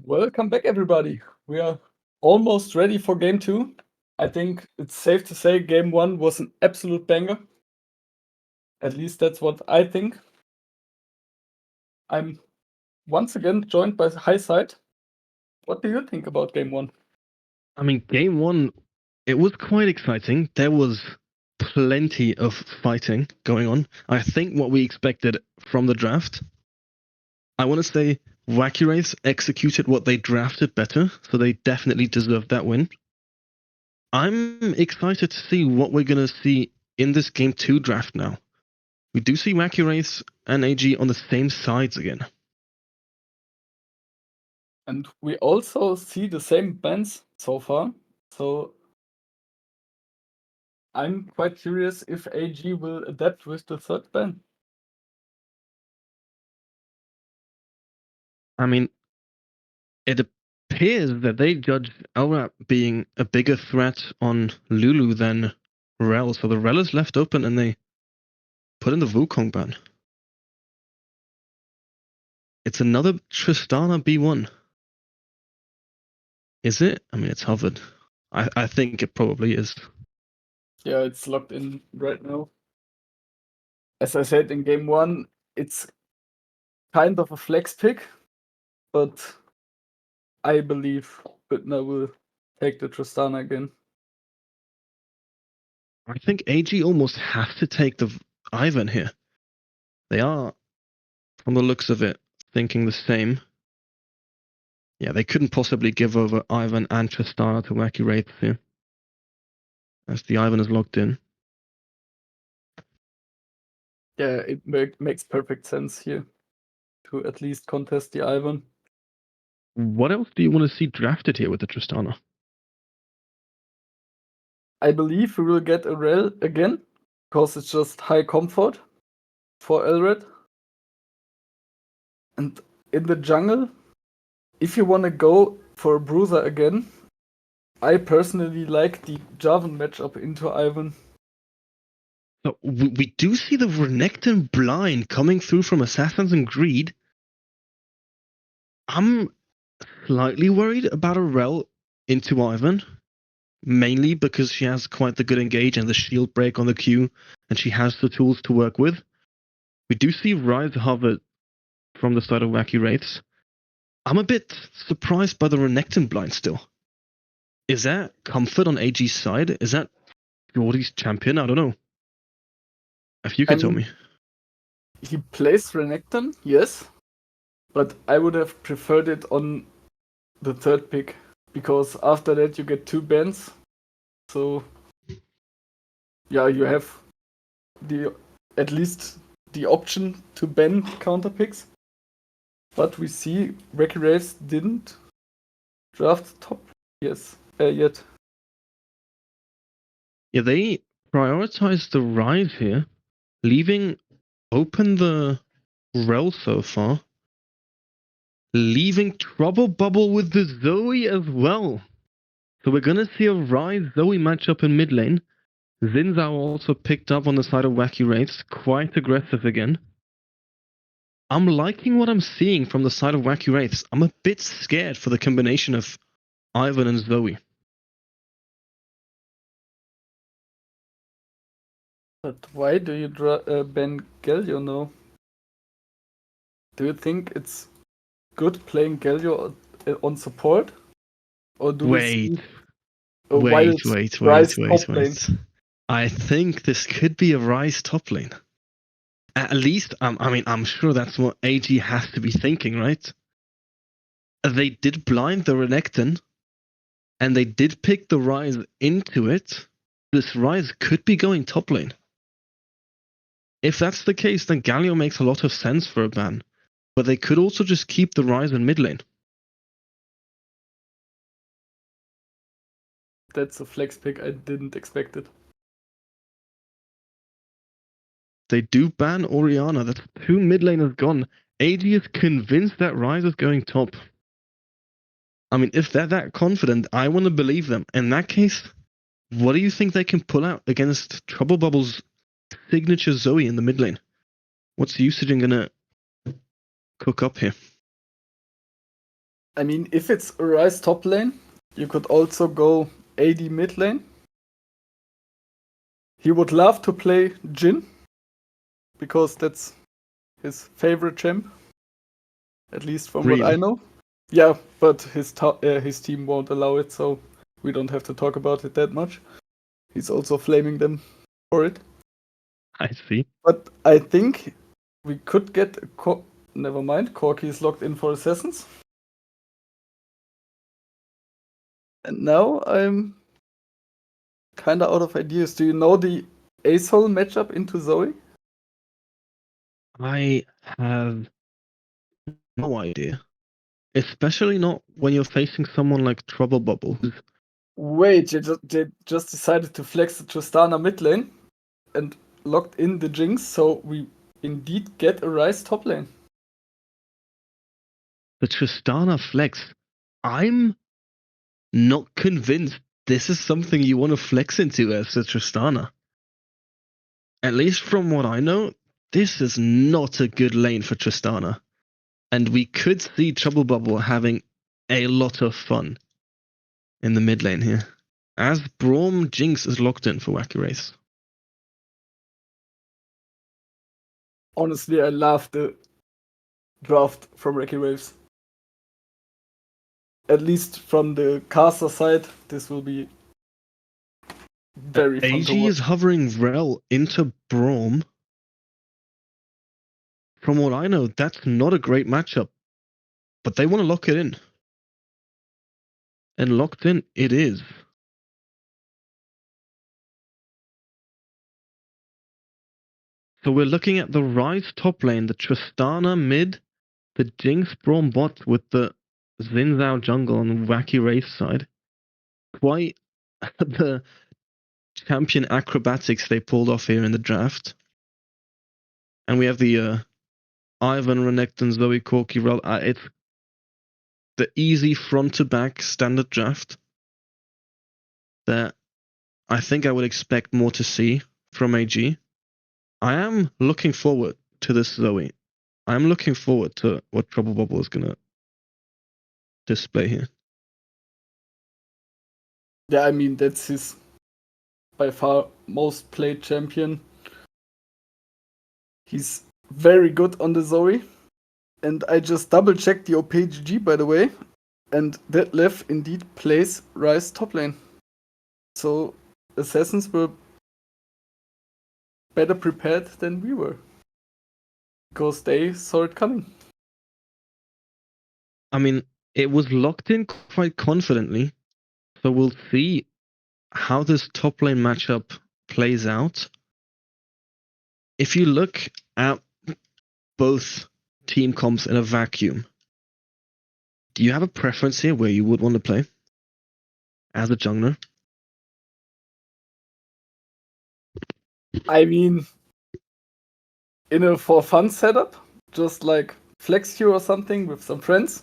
Welcome back, everybody. We are almost ready for game 2. I think it's safe to say game 1 was an absolute banger. At least that's what I think. I'm once again joined by Highside. What do you think about game 1? I mean, game 1, it was quite exciting. There was plenty of fighting going on. I think what we expected from the draft. I want to say Wacky Wraiths executed what they drafted better, so they definitely deserved that win. I'm excited to see what we're going to see in this game 2 draft now. We do see Wacky Wraiths and AG on the same sides again. And we also see the same bans so far. So I'm quite curious if AG will adapt with the third ban. I mean, it appears that they judge Elrap being a bigger threat on Lulu than Rel, so the Rel is left open and they put in the Wukong ban. It's another Tristana B1. Is it? I mean, it's hovered. I think it probably is. Yeah, it's locked in right now. As I said in game 1, it's kind of a flex pick, but I believe Bittner will take the Tristana again. I think AG almost has to take the Ivan here. They are, from the looks of it, thinking the same. Yeah, they couldn't possibly give over Ivan and Tristana to Wacky Wraiths here, as the Ivan is locked in. Yeah, it makes perfect sense here to at least contest the Ivan. What else do you want to see drafted here with the Tristana? I believe we will get a Rel again, because it's just high comfort for Elred. And in the jungle, if you want to go for a Bruiser again, I personally like the Jarvan matchup into Ivan. So we do see the Renekton blind coming through from Assassins and Greed. I'm slightly worried about a Rel into Ivan, mainly because she has quite the good engage and the shield break on the Q, and she has the tools to work with. We do see Rise hover from the side of Wacky Wraiths. I'm a bit surprised by the Renekton blind still. Is that comfort on AG's side? Is that Jordy's champion? I don't know. If you can tell me. He plays Renekton, yes, but I would have preferred it on the third pick, because after that you get 2 bans. So yeah, you have at least the option to ban counter picks. But we see Wacky Wraiths didn't draft top yet. Yeah, they prioritized the Rise here, leaving open the Rel so far, leaving Trouble Bubble with the Zoe as well. So we're gonna see a Rise Zoe matchup in mid lane. Xin Zhao also picked up on the side of Wacky Wraiths, quite aggressive again. I'm liking what I'm seeing from the side of Wacky Wraiths. I'm a bit scared for the combination of Ivan and Zoe. But why do you ban Galio now? Do you think it's good playing Galio on support? Or do we see a wild Rise top lane? I think this could be a Rise top lane. At least, I'm sure that's what AG has to be thinking, right? They did blind the Renekton, and they did pick the Rise into it. This Rise could be going top lane. If that's the case, then Galio makes a lot of sense for a ban. But they could also just keep the Rise in mid lane. That's a flex pick. I didn't expect it. They do ban Orianna. That's 2 mid laners gone. AG is convinced that Rise is going top. I mean, if they're that confident, I want to believe them. In that case, what do you think they can pull out against Trouble Bubble's signature Zoe in the mid lane? What's Usage gonna cook up here? I mean, if it's a Ryze top lane, you could also go AD mid lane. He would love to play Jhin, because that's his favorite champ, at least from what I Really? know. Yeah, but his team won't allow it, so we don't have to talk about it that much. He's also flaming them for it. I see. But I think we could get never mind, Corki is locked in for Assassins. And now I'm kinda out of ideas. Do you know the Asol matchup into Zoe? I have no idea. Especially not when you're facing someone like Trouble Bubble, who's Wait, they just decided to flex the Tristana mid lane and locked in the Jinx, so we indeed get a Ryze top lane. the Tristana flex. I'm not convinced this is something you want to flex into as a Tristana. At least from what I know, this is not a good lane for Tristana. And we could see Trouble Bubble having a lot of fun in the mid lane here. As Braum Jinx is locked in for Wacky Wraiths. Honestly, I love the draft from Wacky Wraiths. At least from the caster side, this will be very fun to AG watch. is hovering Rel into Braum. From what I know, that's not a great matchup. But they want to lock it in. And locked in it is. So we're looking at the Ryze top lane, the Tristana mid, the Jinx Braum bot with the Xin Zhao jungle on the Wacky Wraith side. Quite the champion acrobatics they pulled off here in the draft. And we have the Ivan, Renekton, Zoe, Corki, Rel. It's the easy front to back standard draft that I think I would expect more to see from AG. I am looking forward to this Zoe. I'm looking forward to what Trouble Bubble is going to display here. Yeah, I mean, that's his by far most played champion. He's very good on the Zoe. And I just double checked the OPGG, by the way. And Detlef indeed plays Ryze top lane. So Assassins were better prepared than we were. Because they saw it coming. I mean, it was locked in quite confidently. So we'll see how this top lane matchup plays out. If you look at both team comps in a vacuum, do you have a preference here where you would want to play as a jungler? I mean, in a for fun setup, just like Flex Queue or something with some friends.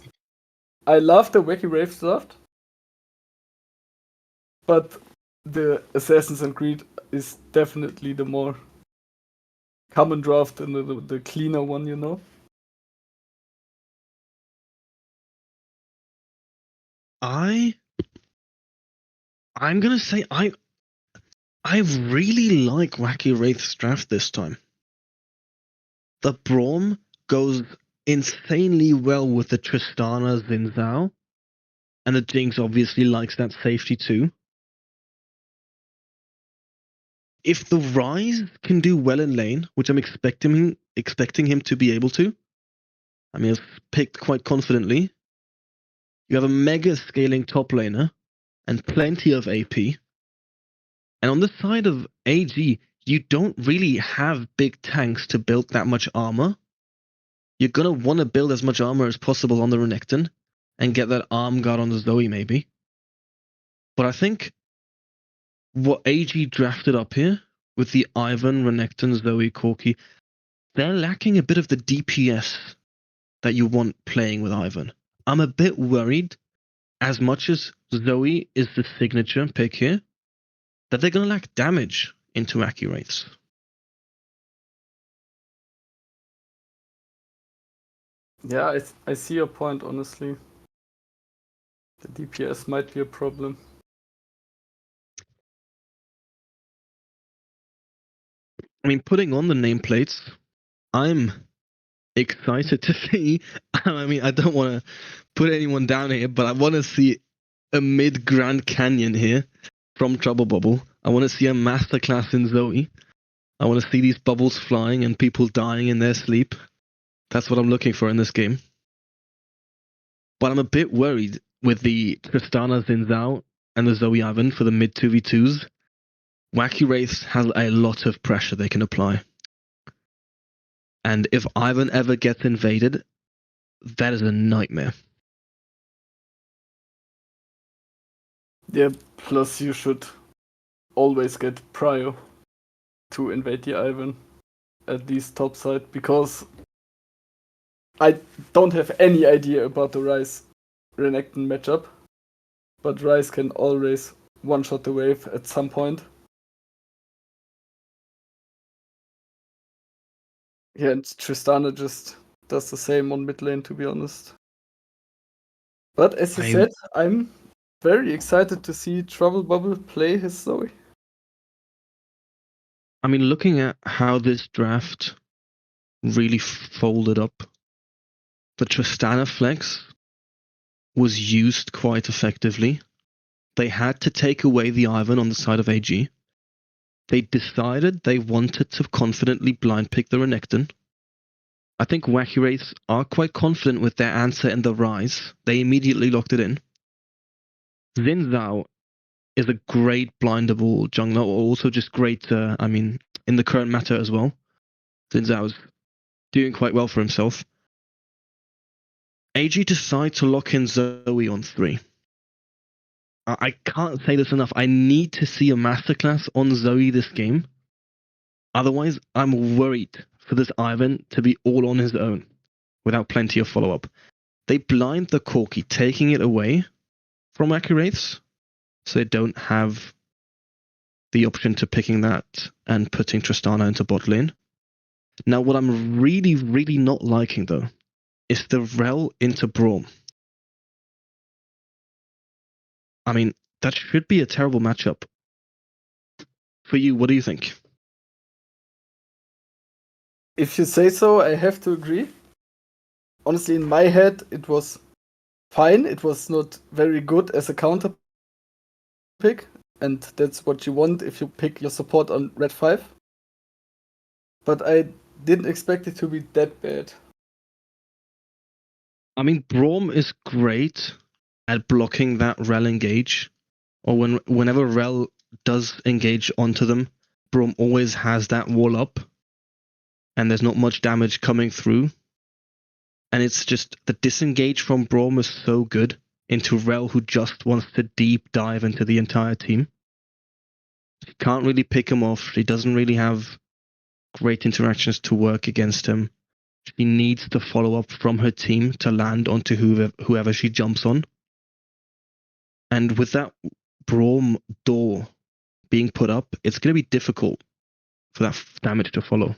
I love the Wacky Wraiths draft. But the Assassin's Creed is definitely the more common draft and the cleaner one, you know? I'm gonna say I really like Wacky Wraith's draft this time. The Braum goes insanely well with the Tristana Xin Zhao, and the Jinx obviously likes that safety too. If the Ryze can do well in lane, which I'm expecting him to be able to, I mean, I've picked quite confidently. You have a mega scaling top laner and plenty of AP. And on the side of AG, you don't really have big tanks to build that much armor. You're gonna want to build as much armor as possible on the Renekton and get that arm guard on the Zoe maybe. But I think what AG drafted up here with the Ivan, Renekton, Zoe, Corki, they're lacking a bit of the DPS that you want playing with Ivan. I'm a bit worried, as much as Zoe is the signature pick here, that they're going to lack damage into Wacky Wraiths. Yeah, I see your point, honestly. The DPS might be a problem. I mean, putting on the nameplates, I'm excited to see. I mean, I don't want to put anyone down here, but I want to see a mid Grand Canyon here from Trouble Bubble. I want to see a masterclass in Zoe. I want to see these bubbles flying and people dying in their sleep. That's what I'm looking for in this game. But I'm a bit worried with the Tristana Xin Zhao and the Zoe Ivan for the mid 2v2s. Wacky Wraiths has a lot of pressure they can apply. And if Ivan ever gets invaded, that is a nightmare. Yeah, plus you should always get Prio to invade the Ivan, at least topside, because I don't have any idea about the Ryze Renekton matchup, but Ryze can always one-shot the wave at some point. Yeah, and Tristana just does the same on mid lane, to be honest. But as you said, I'm very excited to see Trouble Bubble play his Zoe. I mean, looking at how this draft really folded up, the Tristana flex was used quite effectively. They had to take away the Ivan on the side of AG. They decided they wanted to confidently blind pick the Renekton. I think Wacky Wraiths are quite confident with their answer in the Rise. They immediately locked it in. Xin Zhao is a great blindable jungler, also just great, in the current meta as well. Xin Zhao is doing quite well for himself. AG decide to lock in Zoe on 3. I can't say this enough. I need to see a masterclass on Zoe this game. Otherwise, I'm worried for this Ivan to be all on his own without plenty of follow-up. They blind the Corki, taking it away from Wacky Wraiths, so they don't have the option to picking that and putting Tristana into bot lane. Now, what I'm really, really not liking, though, is the Rel into Braum. I mean, that should be a terrible matchup. For you, what do you think? If you say so, I have to agree. Honestly, in my head, it was fine. It was not very good as a counter pick, and that's what you want if you pick your support on red 5. But I didn't expect it to be that bad. I mean, Braum is great at blocking that Rel engage, or whenever Rel does engage onto them, Braum always has that wall up, and there's not much damage coming through. And it's just the disengage from Braum is so good into Rel, who just wants to deep dive into the entire team. She can't really pick him off. She doesn't really have great interactions to work against him. She needs to follow up from her team to land onto whoever she jumps on. And with that Braum door being put up, it's going to be difficult for that damage to follow.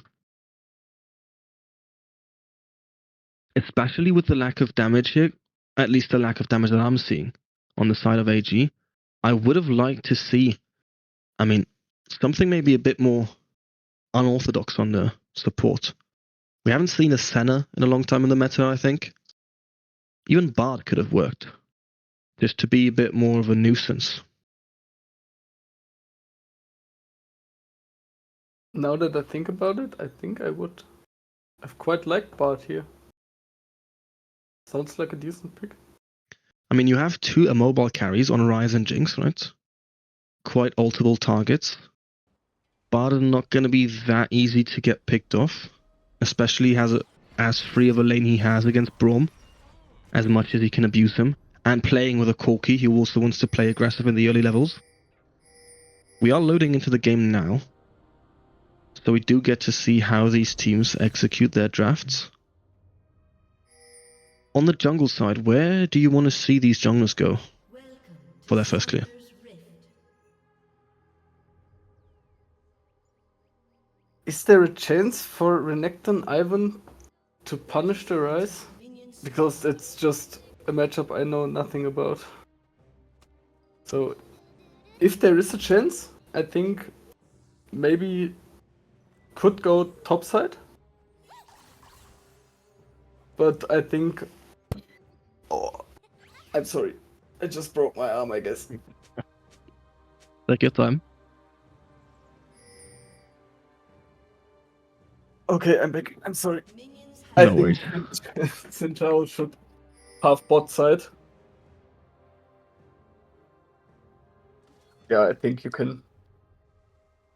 Especially with the lack of damage here, at least the lack of damage that I'm seeing on the side of AG. I would have liked to see, something maybe a bit more unorthodox on the support. We haven't seen a Senna in a long time in the meta, I think. Even Bard could have worked, just to be a bit more of a nuisance. Now that I think about it, I think I would have quite liked Bard here. Sounds like a decent pick. I mean, you have 2 immobile carries on Ryze and Jinx, right? Quite ultable targets. Bard is not going to be that easy to get picked off, especially as free of a lane he has against Braum, as much as he can abuse him. And playing with a Corki, he also wants to play aggressive in the early levels. We are loading into the game now, so we do get to see how these teams execute their drafts. On the jungle side, where do you want to see these junglers go for their first clear? Is there a chance for Renekton Ivan to punish the Ryze? Because it's just a matchup I know nothing about. So if there is a chance, I think maybe could go topside. But I think... Oh, I'm sorry. I just broke my arm, I guess. Take your time. Okay, I'm back. I'm sorry. No I worries. think Central should have bot side. Yeah, I think you can...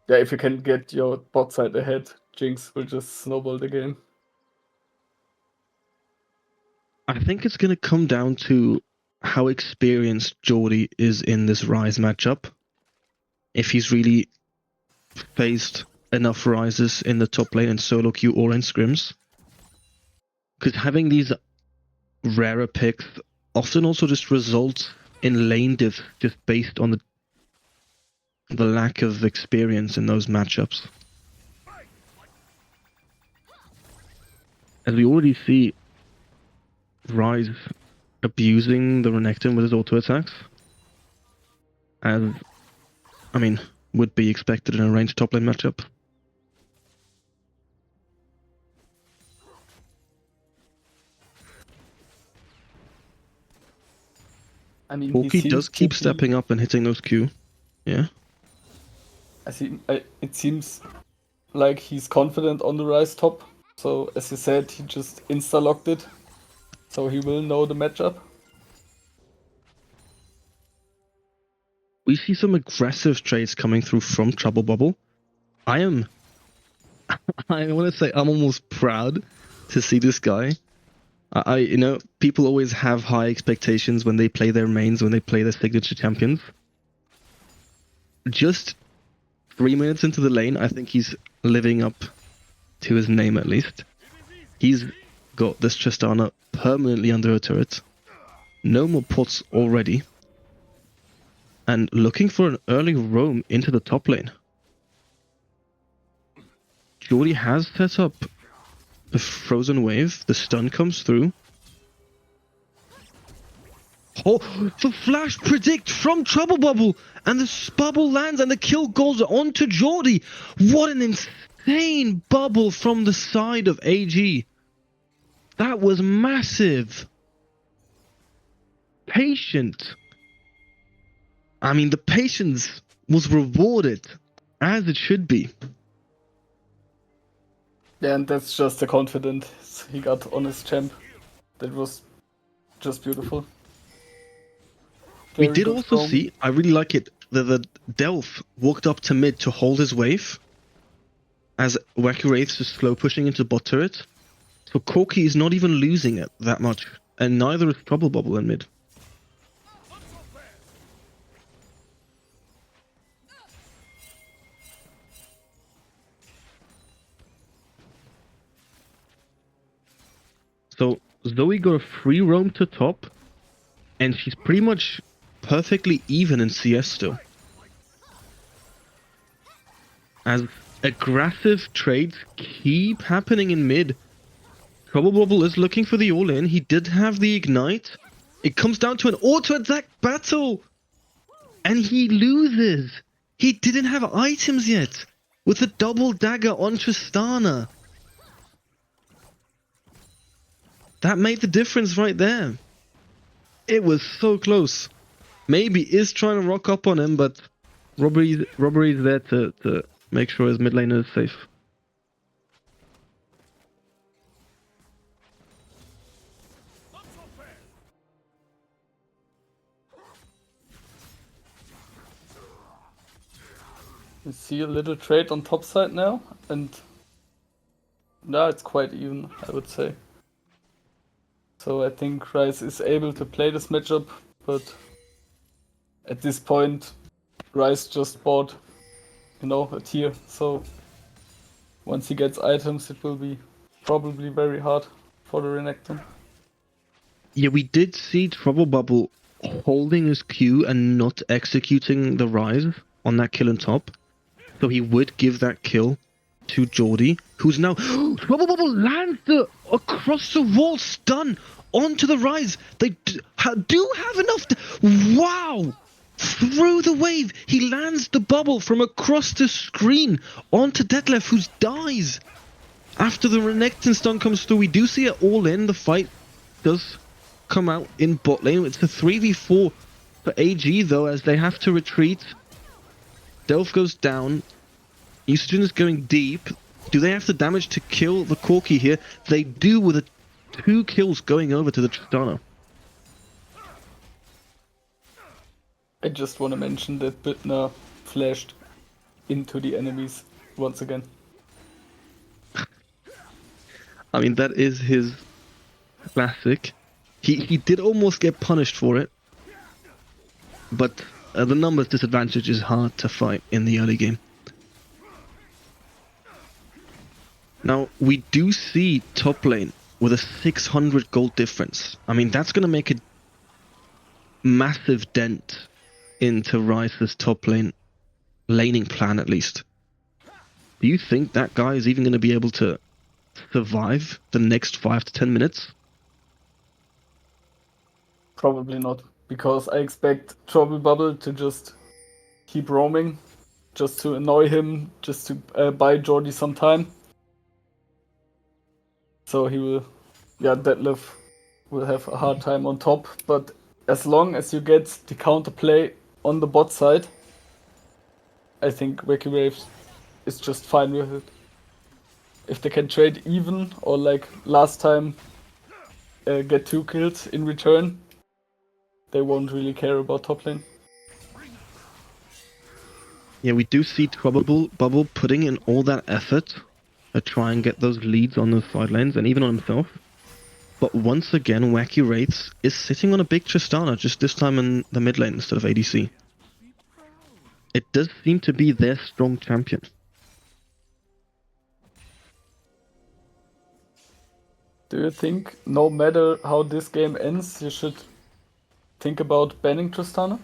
Yeah, if you can get your bot side ahead, Jinx will just snowball the game. I think it's going to come down to how experienced Geordie is in this Rise matchup. If he's really faced enough Rises in the top lane in solo queue or in scrims. Because having these rarer picks often also just results in lane diff just based on the lack of experience in those matchups. As we already see Rise abusing the Renekton with his auto attacks, as, I mean, would be expected in a ranged top lane matchup. I mean, Wacky does keep stepping up and hitting those Q. Yeah. It seems like he's confident on the Rise top. So, as you said, he just insta-locked it. So he will know the matchup. We see some aggressive trades coming through from Trouble Bubble. I want to say I'm almost proud to see this guy. You know, people always have high expectations when they play their mains, when they play their signature champions. Just 3 minutes into the lane, I think he's living up to his name at least. He's got this Tristana permanently under a turret. No more pots already. And looking for an early roam into the top lane. Geordie has set up the frozen wave. The stun comes through. Oh, the flash predict from Trouble Bubble! And the bubble lands and the kill goes on to Geordie. What an insane bubble from the side of AG. That was massive. Patient. I mean, the patience was rewarded, as it should be. Yeah, and that's just the confidence he got on his champ. That was just beautiful. We did also see, I really like it, that the Delph walked up to mid to hold his wave, as Wacky Wraiths is slow pushing into bot turret. So Corki is not even losing it that much, and neither is Trouble Bubble in mid. So Zoe got a free roam to top, and she's pretty much perfectly even in CS still. As aggressive trades keep happening in mid. Trouble Bubble is looking for the all-in. He did have the ignite. It comes down to an auto-attack battle. And he loses. He didn't have items yet. With a double dagger on Tristana. That made the difference right there. It was so close. Maybe is trying to rock up on him, but Robbery's there to make sure his mid laner is safe. You see a little trade on top side now, and now it's quite even, I would say. So I think Rise is able to play this matchup, but at this point, Rise just bought, you know, a tier. So once he gets items, it will be probably very hard for the Renekton. Yeah, we did see Trouble Bubble holding his Q and not executing the Rise on that kill on top. So he would give that kill to Geordie, who's now... Trouble Bubble lands the across the wall stun onto the Rise. They do have enough... Wow! through the wave. He lands the bubble from across the screen onto Detlef, who dies. After the Renekton stun comes through, we do see it all in. The fight does come out in bot lane. It's a 3v4 for AG, though, as they have to retreat. Delph goes down. Euston is going deep. Do they have the damage to kill the Corki here? They do, with 2 kills going over to the Tristana. I just want to mention that Bittner flashed into the enemies once again. I mean, that is his classic. He did almost get punished for it. But the numbers disadvantage is hard to fight in the early game. Now, we do see top lane with a 600 gold difference. I mean, that's going to make a massive dent into Rice's top lane laning plan, at least. Do you think that guy is even going to be able to survive the next 5 to 10 minutes? Probably not, because I expect Trouble Bubble to just keep roaming, just to annoy him, just to buy Jordy some time. So he will, Detlef will have a hard time on top, but as long as you get the counterplay on the bot side, I think Wacky Wraiths is just fine with it. If they can trade even, or like last time, get 2 kills in return, they won't really care about top lane. Yeah, we do see Trouble Bubble putting in all that effort to try and get those leads on the side lanes and even on himself. But once again, Wacky Wraiths is sitting on a big Tristana, just this time in the mid lane instead of ADC. It does seem to be their strong champion. Do you think, no matter how this game ends, you should think about banning Tristana?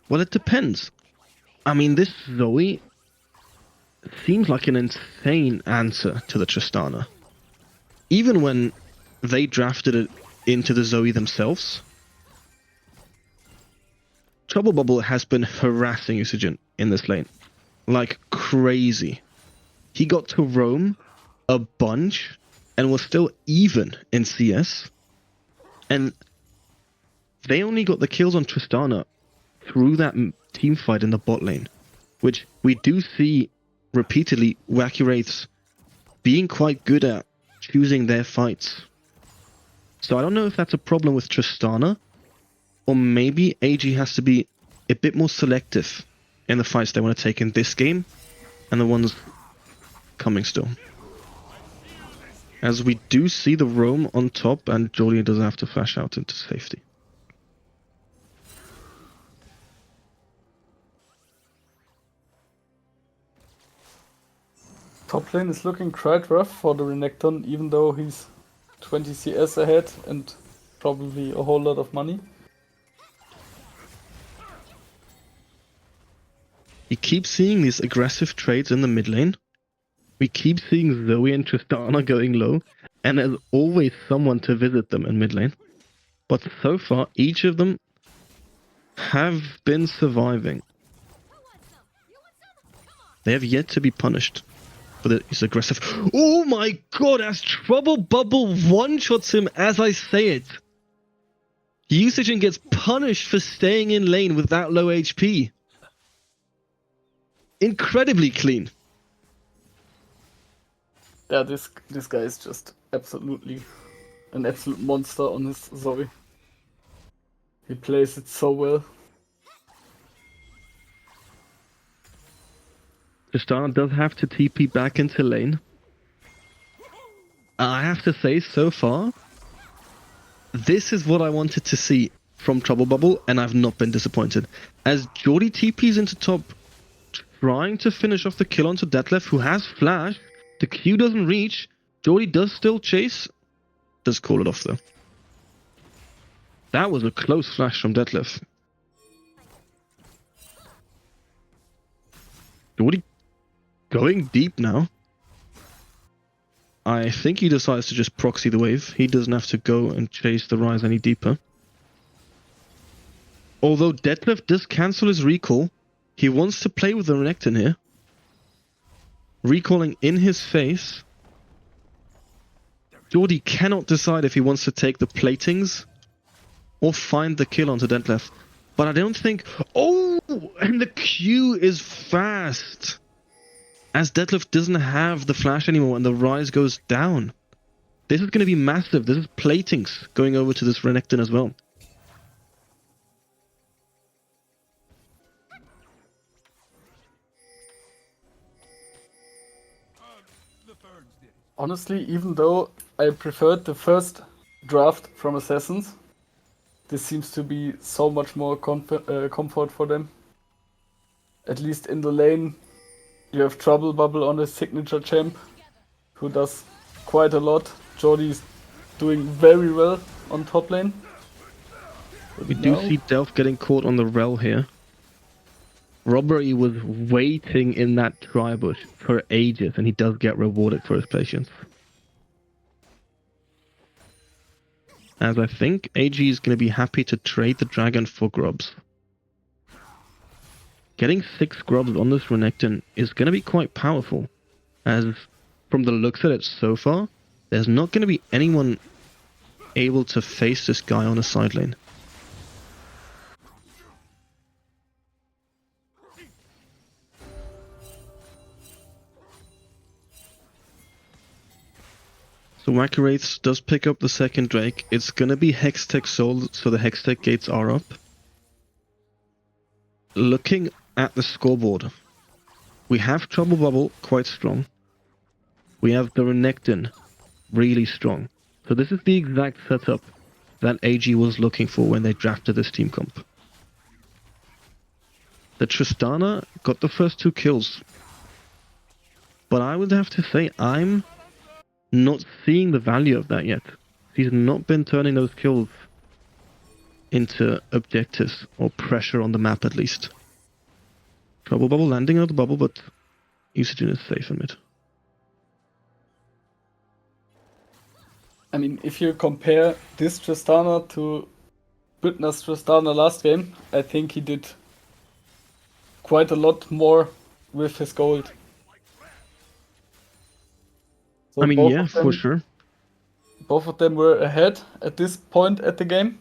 Well, it depends. I mean, this Zoe seems like an insane answer to the Tristana. Even when they drafted it into the Zoe themselves, Trouble Bubble has been harassing Usajin in this lane like crazy. He got to roam a bunch and was still even in CS. And they only got the kills on Tristana through that team fight in the bot lane, which we do see repeatedly Wacky Wraiths being quite good at choosing their fights. So I don't know if that's a problem with Tristana, or maybe AG has to be a bit more selective in the fights they want to take in this game and the ones coming still. As we do see the roam on top, and Julian does have to flash out into safety. Top lane is looking quite rough for the Renekton, even though he's 20 CS ahead and probably a whole lot of money. We keep seeing these aggressive trades in the mid lane. We keep seeing Zoe and Tristana going low, and there's always someone to visit them in mid lane. But so far, each of them have been surviving. They have yet to be punished for this aggressive... Oh my god, as Trouble Bubble one-shots him as I say it. Usage gets punished for staying in lane with that low HP. Incredibly clean. Yeah, this guy is just absolutely an absolute monster on his Zoe. He plays it so well. Tristana does have to TP back into lane. I have to say, so far, this is what I wanted to see from Trouble Bubble, and I've not been disappointed. As Jordy TPs into top, trying to finish off the kill onto Detlef, who has flash. The Q doesn't reach. Jordy does still chase. Does call it off though. That was a close flash from Detlef. Jordy going deep now. I think he decides to just proxy the wave. He doesn't have to go and chase the Rise any deeper. Although Detlef does cancel his recall, he wants to play with the Renekton here. Recalling in his face. Jordy cannot decide if he wants to take the platings or find the kill onto Detlef. But I don't think... Oh! And the Q is fast! As Detlef doesn't have the flash anymore and the rise goes down. This is going to be massive. This is platings going over to this Renekton as well. Honestly, even though I preferred the first draft from Assassins, this seems to be so much more comfort for them. At least in the lane, you have Trouble Bubble on his signature champ, who does quite a lot. Jordy's doing very well on top lane. But We do see Delph getting caught on the Rel here. Robbery was waiting in that tri-bush for ages, and he does get rewarded for his patience. As I think AG is going to be happy to trade the dragon for grubs. Getting 6 grubs on this Renekton is going to be quite powerful, as from the looks of it so far, there's not going to be anyone able to face this guy on a side lane. So Wacky Wraiths does pick up the second Drake. It's gonna be Hextech Soul, so the Hextech gates are up. Looking at the scoreboard, we have Trouble Bubble quite strong. We have the Renekton really strong. So this is the exact setup that AG was looking for when they drafted this team comp. The Tristana got the first 2 kills. But I would have to say, I'm not seeing the value of that yet. He's not been turning those kills into objectives or pressure on the map at least. Trouble Bubble landing out the bubble, but Usajin is safe in mid. I mean, if you compare this Tristana to Büttner's Tristana last game, I think he did quite a lot more with his gold. So I mean, yeah, for sure. Both of them were ahead at this point at the game,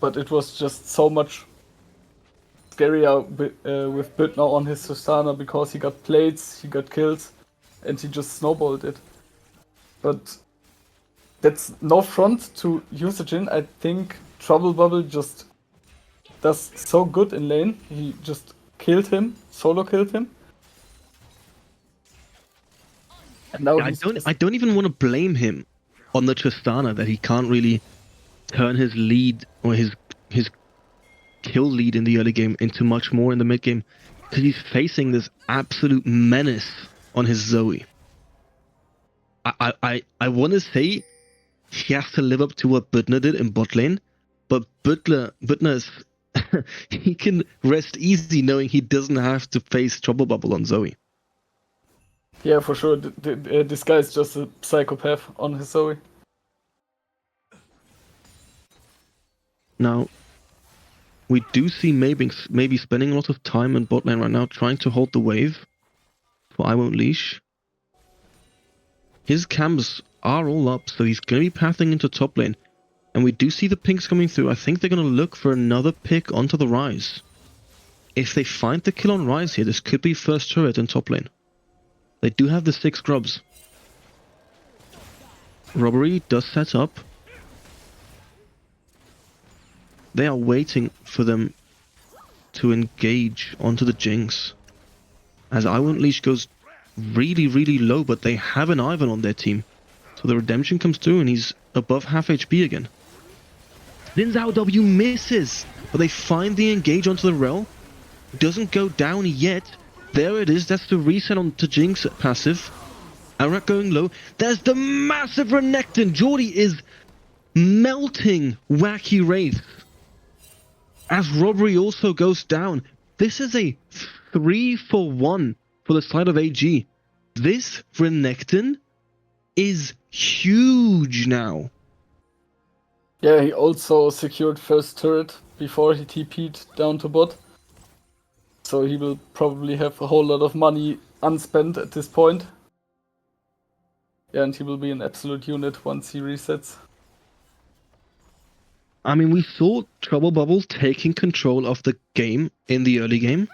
but it was just so much scarier with Büttner on his Tristana because he got plates, he got kills, and he just snowballed it. But that's no front to Usajin. I think Trouble Bubble just does so good in lane. He just killed him, solo killed him. And now I don't even want to blame him on the Tristana that he can't really turn his lead or his kill lead in the early game into much more in the mid game, because he's facing this absolute menace on his Zoe. I want to say he has to live up to what Büttner did in bot lane, but Büttner's he can rest easy knowing he doesn't have to face Trouble Bubble on Zoe. Yeah, for sure. This guy is just a psychopath on his Zoe. Now, we do see maybe spending a lot of time in bot lane right now trying to hold the wave for I Won't Leash. His cams are all up, so he's going to be pathing into top lane. And we do see the pinks coming through. I think they're going to look for another pick onto the Rise. If they find the kill on Rise here, this could be first turret in top lane. They do have the 6 grubs. Robbery does set up. They are waiting for them to engage onto the Jinx. As I Won't Leash goes really, really low, but they have an Ivan on their team. So the redemption comes through and he's above half HP again. Xin Zhao W misses, but they find the engage onto the Rel. Doesn't go down yet. There it is, that's the reset on to Jinx passive. Arak going low. There's the massive Renekton. Jordy is melting Wacky Wraiths. As Robbery also goes down. This is a 3-for-1 for the side of AG. This Renekton is huge now. Yeah, he also secured first turret before he TP'd down to bot. So he will probably have a whole lot of money unspent at this point. Yeah, and he will be an absolute unit once he resets. I mean, we saw Trouble Bubble taking control of the game in the early game,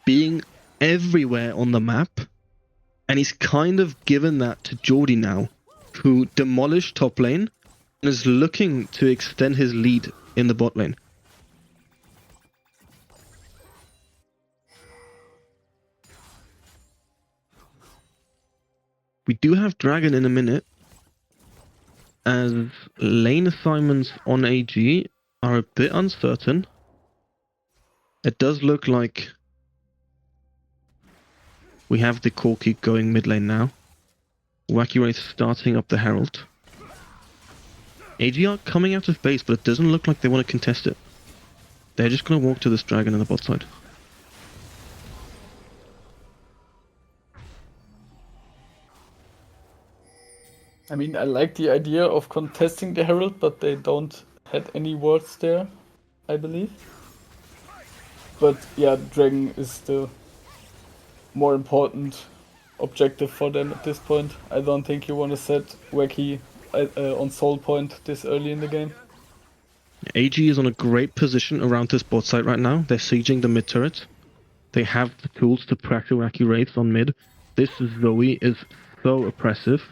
being everywhere on the map, and he's kind of given that to Geordie now, who demolished top lane and is looking to extend his lead in the bot lane. We do have Dragon in a minute, as lane assignments on AG are a bit uncertain. It does look like we have the Corki going mid lane now. Wacky Wraiths starting up the Herald. AG are coming out of base, but it doesn't look like they want to contest it. They're just going to walk to this Dragon on the bot side. I mean, I like the idea of contesting the Herald, but they don't have any wards there, I believe. But yeah, Dragon is the more important objective for them at this point. I don't think you want to set Wacky on soul point this early in the game. AG is on a great position around this bot side right now. They're sieging the mid turret. They have the tools to pressure Wacky Wraiths on mid. This Zoe is so oppressive.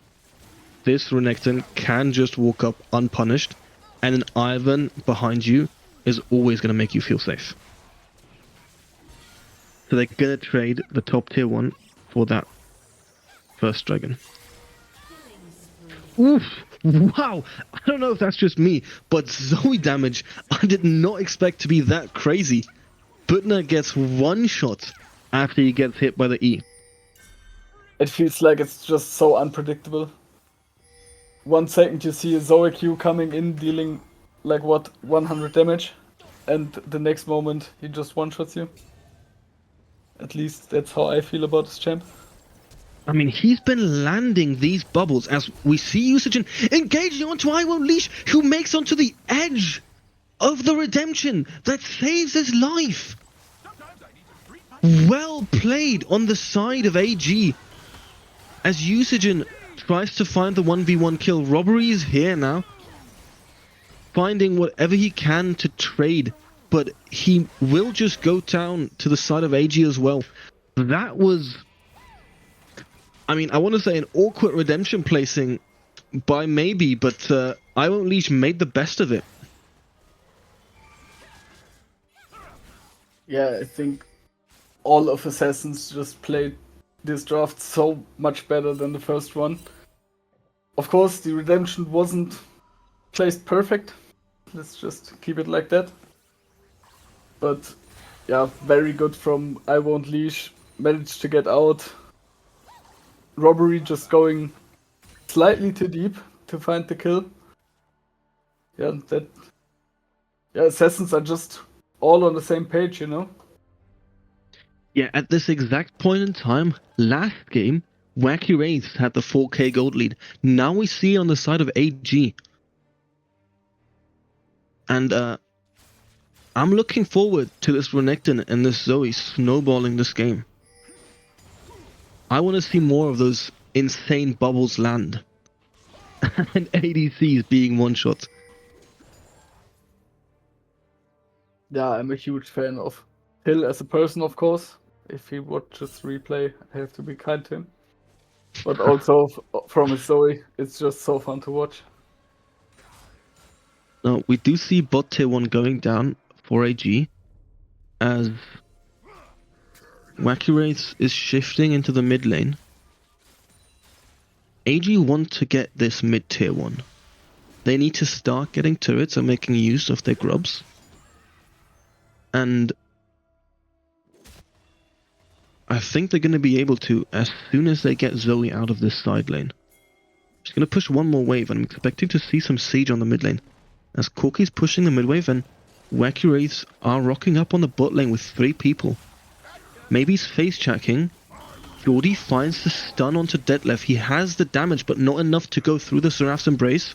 This Renekton can just walk up unpunished, and an Ivan behind you is always going to make you feel safe. So they're going to trade the top tier 1 for that first Dragon. Oof! Wow! I don't know if that's just me, but Zoe damage I did not expect to be that crazy. Butner gets one shot after he gets hit by the E. It feels like it's just so unpredictable. 1 second you see a Zoe Q coming in dealing like what, 100 damage, and the next moment he just one-shots you. At least that's how I feel about this champ. I mean, he's been landing these bubbles as we see usage and engaging onto I Won't Leash, who makes onto the edge of the redemption that saves his life. Well played on the side of AG as Usagen tries to find the 1v1 kill. Robbery is here now, finding whatever he can to trade, but he will just go down to the side of AG as well. That was, I mean, I want to say an awkward redemption placing by maybe, but I Won't Leash made the best of it. Yeah, I think all of Assassins just played this draft so much better than the first one. Of course, the redemption wasn't placed perfect. Let's just keep it like that. But yeah, very good from I Won't Leash. Managed to get out. Robbery just going slightly too deep to find the kill. Yeah, Assassins are just all on the same page, you know? Yeah, at this exact point in time, last game, Wacky Wraiths had the 4k gold lead. Now we see on the side of AG. And I'm looking forward to this Renekton and this Zoe snowballing this game. I want to see more of those insane bubbles land. And ADCs being one-shot. Yeah, I'm a huge fan of Hill as a person, of course. If he watches replay, I have to be kind to him. But also from his Zoe, it's just so fun to watch. Now, we do see bot tier 1 going down for AG, as Wacky Wraiths is shifting into the mid lane. AG want to get this mid tier 1. They need to start getting turrets and making use of their grubs. And I think they're going to be able to as soon as they get Zoe out of this side lane. She's going to push one more wave, and I'm expecting to see some siege on the mid lane. As Corki's pushing the mid wave, and Wacky Wraiths are rocking up on the bot lane with 3 people. Maybe he's face checking. Geordie finds the stun onto Detlef. He has the damage, but not enough to go through the Seraph's Embrace.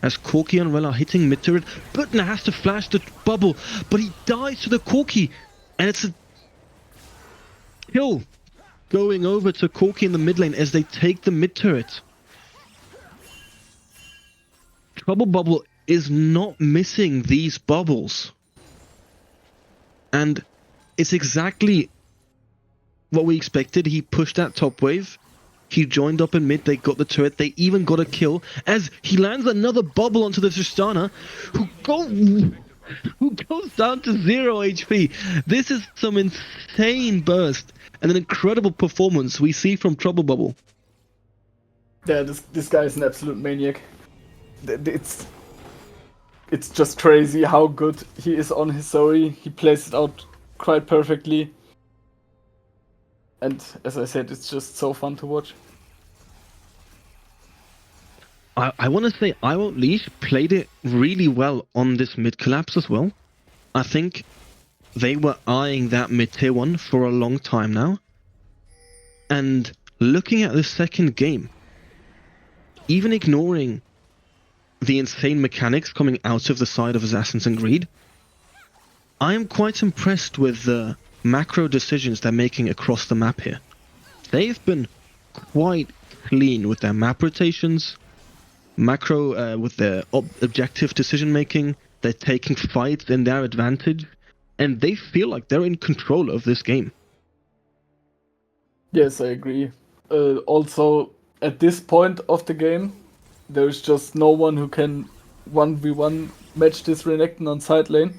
as Corki and Rel are hitting mid turret. Butner has to flash the bubble, but he dies to the Corki, and it's a kill going over to Corki in the mid lane as they take the mid turret. Trouble Bubble is not missing these bubbles. And it's exactly what we expected. He pushed that top wave. He joined up in mid. They got the turret. They even got a kill as he lands another bubble onto the Tristana, who goes down to 0 HP. This is some insane burst and an incredible performance we see from Trouble Bubble. Yeah, this guy is an absolute maniac. It's just crazy how good he is on his Zoe. He plays it out quite perfectly. And as I said, it's just so fun to watch. I want to say I Won't Leash played it really well on this mid collapse as well. I think they were eyeing that mid tier 1 for a long time now. And looking at the second game, even ignoring the insane mechanics coming out of the side of Assassins and Greed, I am quite impressed with the macro decisions they're making across the map here. They've been quite clean with their map rotations, macro with their objective decision making. They're taking fights in their advantage, and they feel like they're in control of this game. Yes, I agree. Also, at this point of the game, there's just no one who can 1v1 match this Renekton on side lane.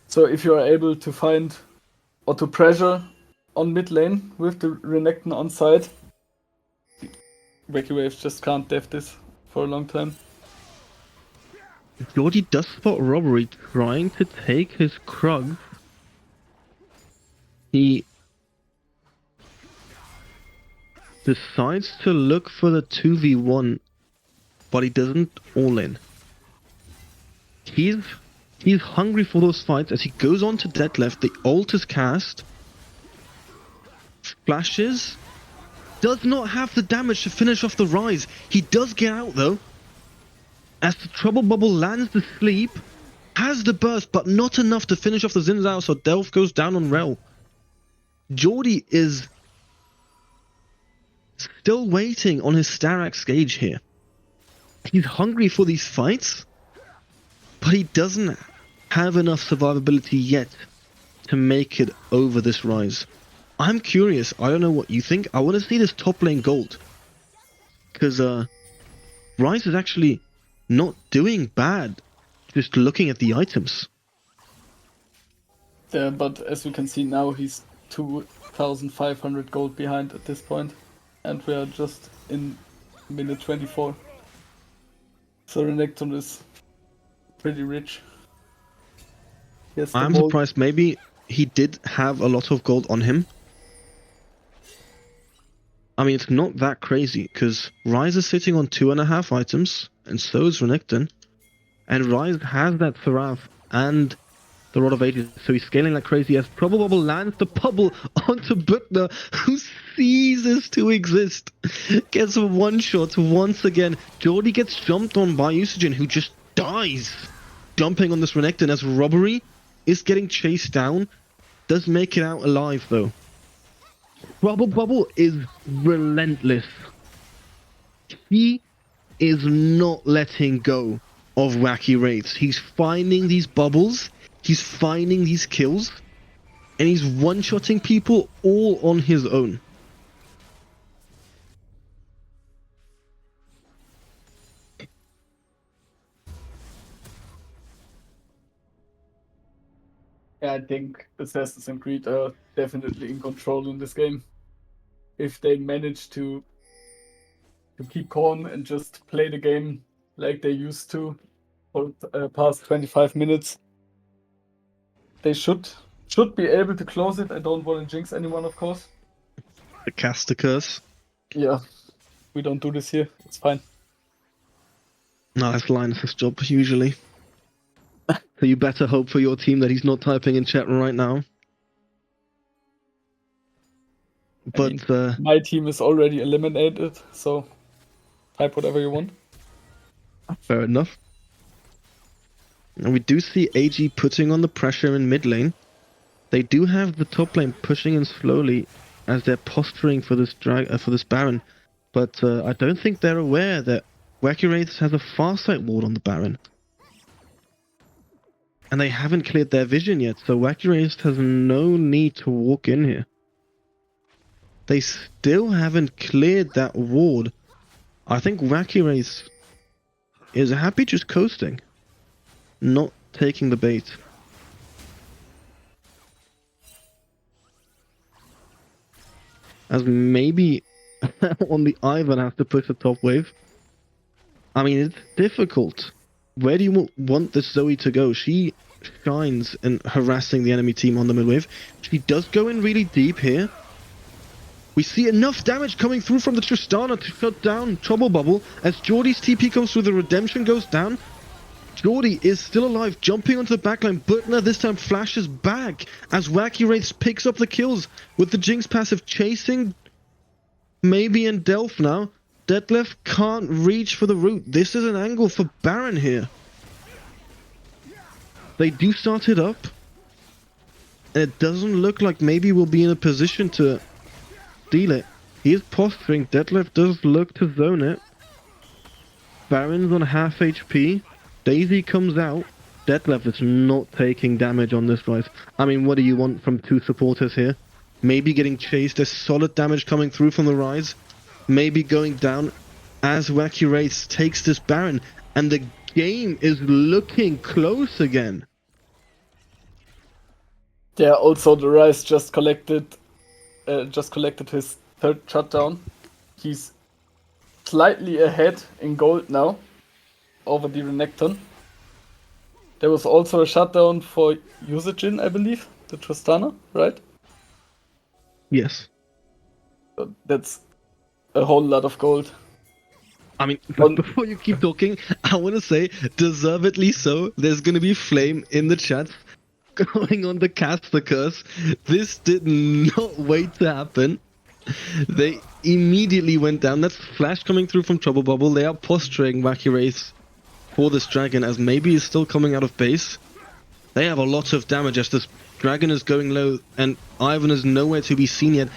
So if you are able to find or to pressure on mid lane with the Renekton on side, Wacky Waves just can't def this for a long time. Geordie does spot Robbery trying to take his Krug. He decides to look for the 2v1, but he doesn't all in. He's hungry for those fights as he goes on to Deadlift. The ult is cast. Flashes. Does not have the damage to finish off the rise. He does get out though. As the Trouble Bubble lands the sleep. Has the burst, but not enough to finish off the Xin Zhao, so Delph goes down on Rel. Geordie is still waiting on his Starax gauge here. He's hungry for these fights, but he doesn't have enough survivability yet to make it over this rise. I'm curious. I don't know what you think. I want to see this top lane gold. Because Rise is actually not doing bad, just looking at the items. Yeah, but as we can see now, he's 2,500 gold behind at this point. And we are just in minute 24. So Renekton is pretty rich. Yes, I'm surprised. Maybe he did have a lot of gold on him. I mean, it's not that crazy, because Rise is sitting on 2.5 items, and so is Renekton. And Rise has that Seraph and the Rod of Ages, so he's scaling like crazy as Trouble Bubble lands the bubble onto Butner, who ceases to exist. Gets a one-shot once again. Geordie gets jumped on by Usagen, who just dies. Jumping on this Renekton as Robbery is getting chased down. Does make it out alive, though. Trouble Bubble is relentless. He is not letting go of Wacky Wraiths. He's finding these bubbles, he's finding these kills, and he's one-shotting people all on his own. Yeah, I think Assassins and Creed are definitely in control in this game. If they manage to keep calm and just play the game like they used to for the past 25 minutes, they should be able to close it. I don't want to jinx anyone, of course. The caster curse. Yeah, we don't do this here. It's fine. No, that's Linus's job, usually. So you better hope for your team that he's not typing in chat right now. But I mean, my team is already eliminated, so type whatever you want. Fair enough. And we do see AG putting on the pressure in mid lane. They do have the top lane pushing in slowly as they're posturing for this Baron. But I don't think they're aware that Wacky Wraiths has a Farsight ward on the Baron. And they haven't cleared their vision yet, so Wacky Wraiths has no need to walk in here. They still haven't cleared that ward. I think Wacky Wraiths is happy just coasting, not taking the bait. As maybe on the Ivan have to push the top wave. I mean, it's difficult. Where do you want this Zoe to go? She shines in harassing the enemy team on the mid wave. She does go in really deep here. We see enough damage coming through from the Tristana to shut down Trouble Bubble. As Jordy's TP comes through, the Redemption goes down. Jordy is still alive, jumping onto the backline. Butner this time flashes back as Wacky Wraiths picks up the kills with the Jinx passive chasing maybe in Delph now. Detlef can't reach for the root. This is an angle for Baron here. They do start it up. And it doesn't look like maybe we'll be in a position to steal it. He is posturing. Detlef does look to zone it. Baron's on half HP. Daisy comes out. Detlef is not taking damage on this Rise. I mean, what do you want from two supporters here? Maybe getting chased. There's solid damage coming through from the Rise. Maybe going down as Wacky Wraiths takes this Baron. And the game is looking close again. Yeah, also the Rise just collected his third shutdown. He's slightly ahead in gold now over the Renekton. There was also a shutdown for Usajin, I believe, the Tristana, right? Yes. So that's a whole lot of gold. I mean, before you keep talking, I want to say, deservedly so, there's going to be flame in the chat going on the caster curse. This did not wait to happen. They immediately went down. That's flash coming through from Trouble Bubble. They are posturing Wacky Wraiths for this dragon as maybe is still coming out of base. They have a lot of damage as this dragon is going low and Ivan is nowhere to be seen yet.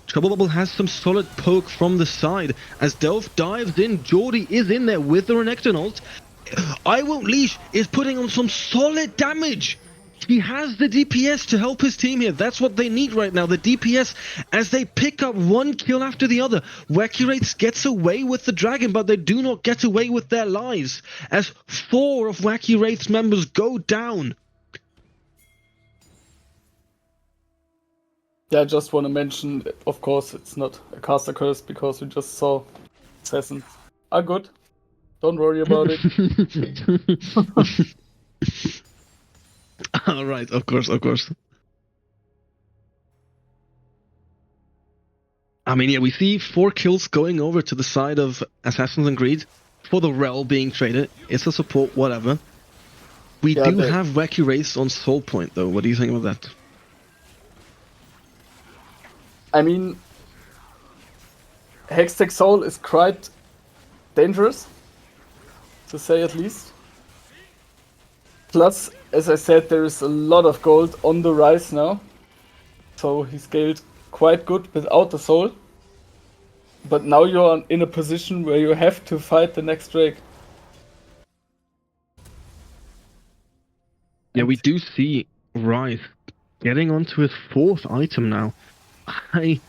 Trouble Bubble has some solid poke from the side as Delph dives in. Geordie is in there with the Renekton ult. I Won't Leash is putting on some solid damage. He has the DPS to help his team here. That's what they need right now, the DPS, as they pick up one kill after the other. Wacky Wraiths gets away with the dragon, but they do not get away with their lives, as 4 of Wacky Wraiths members go down. Yeah, I just want to mention, of course, it's not a caster curse because we just saw assassins are good. Don't worry about it. Alright, of course, of course. I mean, yeah, we see 4 kills going over to the side of Assassins and Greed for the Rel being traded. It's a support, whatever. We do have Wacky Wraiths on Soul Point, though. What do you think about that? I mean, Hextech Soul is quite dangerous, to say at least. Plus, as I said, there is a lot of gold on the Rise now. So he scaled quite good without the soul. But now you're in a position where you have to fight the next Drake. Yeah, we do see Rise getting onto his 4th item now. I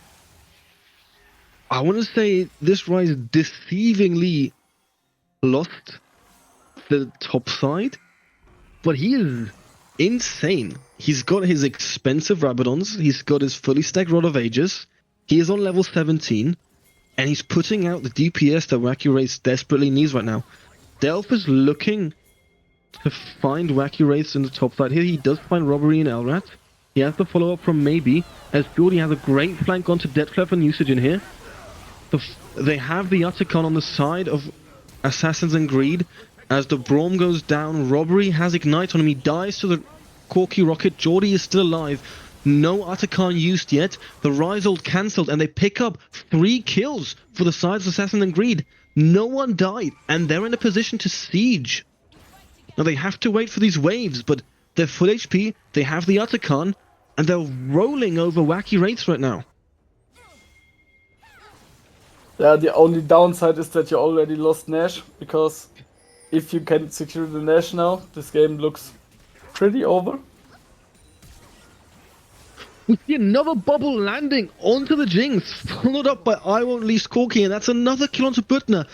want to say this Rise deceivingly lost the top side. But he is insane. He's got his expensive Rabadons. He's got his fully stacked Rod of Ages. He is on level 17. And he's putting out the DPS that Wacky Wraiths desperately needs right now. Delph is looking to find Wacky Wraiths in the top side. Here he does find Robbery and Elrat. He has the follow-up from Maybe. As Geordie has a great flank onto Deathclef and Usage in here. They have the Uttercon on the side of Assassins and Greed. As the Braum goes down, Robbery has Ignite on him. He dies to the Corky Rocket. Geordie is still alive. No Uttercon used yet. The Rise ult cancelled, and they pick up 3 kills for the sides of Assassin and Greed. No one died, and they're in a position to siege. Now they have to wait for these waves, but they're full HP, they have the Atakan, and they're rolling over Wacky Wraiths right now. Yeah, the only downside is that you already lost Nash, because if you can secure the Nash now, this game looks pretty over. We see another bubble landing onto the Jinx, followed up by I Won't Leave Corky, and that's another kill onto Butner.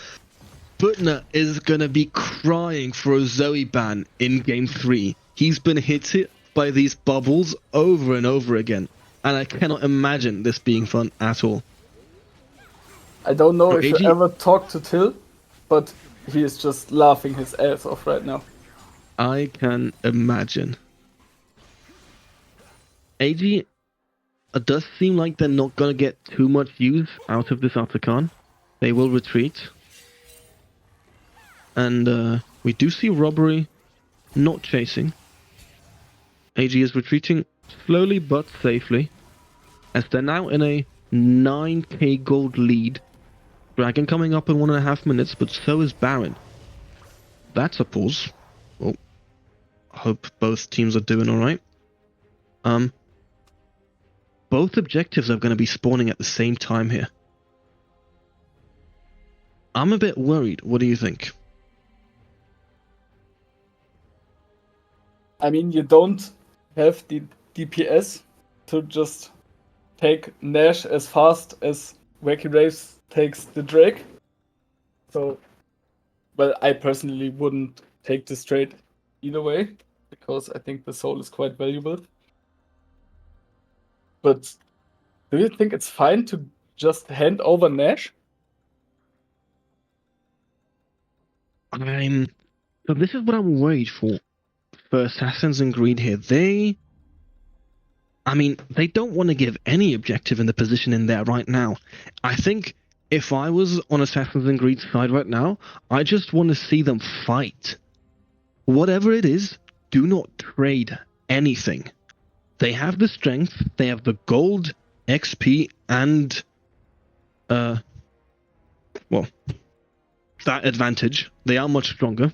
Butner is gonna be crying for a Zoe ban in game 3. He's been hit by these bubbles over and over again, and I cannot imagine this being fun at all. I don't know if AG? you ever talked to Till, but he is just laughing his ass off right now. I can imagine. AG, it does seem like they're not going to get too much use out of this Atakan. They will retreat. And we do see Robbery not chasing. AG is retreating slowly but safely, as they're now in a 9k gold lead. Dragon coming up in 1.5 minutes, but so is Baron. That's a pause. Well, I hope both teams are doing alright. Both objectives are going to be spawning at the same time here. I'm a bit worried. What do you think? I mean, you don't have the DPS to just take Nash as fast as Wacky Wraiths takes the Drake. So, well, I personally wouldn't take this trade either way, because I think the soul is quite valuable. But do you think it's fine to just hand over Nash? So this is what I'm worried for Assassins and Greed here. They don't want to give any objective in the position in there right now. I think if I was on Assassin's and Greed's side right now, I just want to see them fight. Whatever it is, do not trade anything. They have the strength, they have the gold, XP, and that advantage. They are much stronger.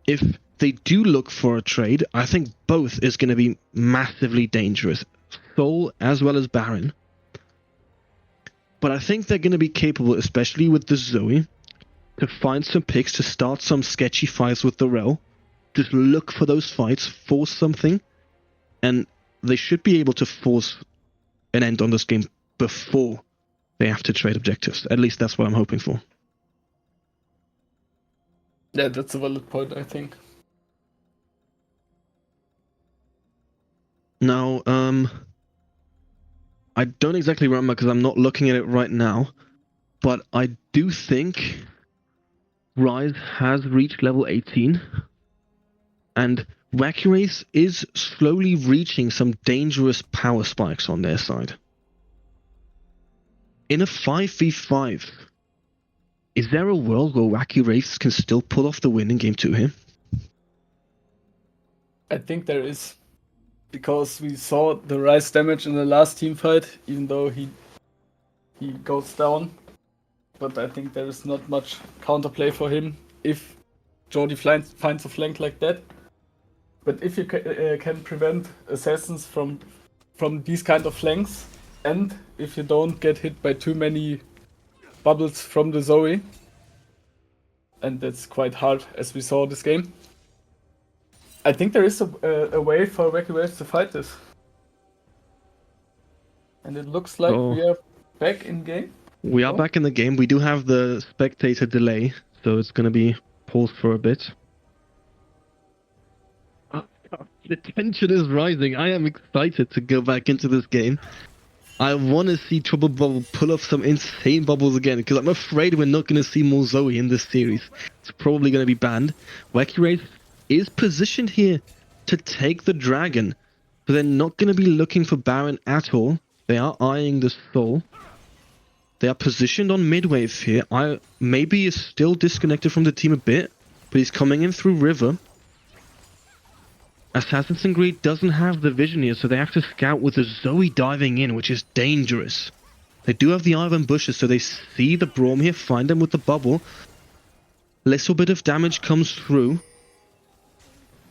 If they do look for a trade, I think both is going to be massively dangerous. Soul as well as Baron. But I think they're going to be capable, especially with the Zoe, to find some picks, to start some sketchy fights with the Rel. Just look for those fights, force something, and they should be able to force an end on this game before they have to trade objectives. At least that's what I'm hoping for. Yeah, that's a valid point, I think. Now, I don't exactly remember because I'm not looking at it right now, but I do think Rise has reached level 18, and Wacky Wraiths is slowly reaching some dangerous power spikes on their side. In a 5v5, is there a world where Wacky Wraiths can still pull off the win in game 2 here? I think there is, because we saw the Rise damage in the last team fight, even though he goes down. But I think there is not much counterplay for him if Jordy finds a flank like that. But if you can prevent assassins from these kind of flanks, and if you don't get hit by too many bubbles from the Zoe, and that's quite hard as we saw this game, I think there is a way for Wacky Wraiths to fight this. And it looks like we are back in game. We are back in the game. We do have the spectator delay, so it's going to be paused for a bit. The tension is rising. I am excited to go back into this game. I want to see Trouble Bubble pull off some insane bubbles again, because I'm afraid we're not going to see more Zoe in this series. It's probably going to be banned. Wacky Wraiths is positioned here to take the dragon, but they're not going to be looking for Baron at all. They are eyeing the soul. They are positioned on mid-wave here. Maybe is still disconnected from the team a bit, but he's coming in through River. Assassin's and Greed doesn't have the vision here, so they have to scout with the Zoe diving in, which is dangerous. They do have the Iron bushes, so they see the Braum here, find them with the bubble. Little bit of damage comes through.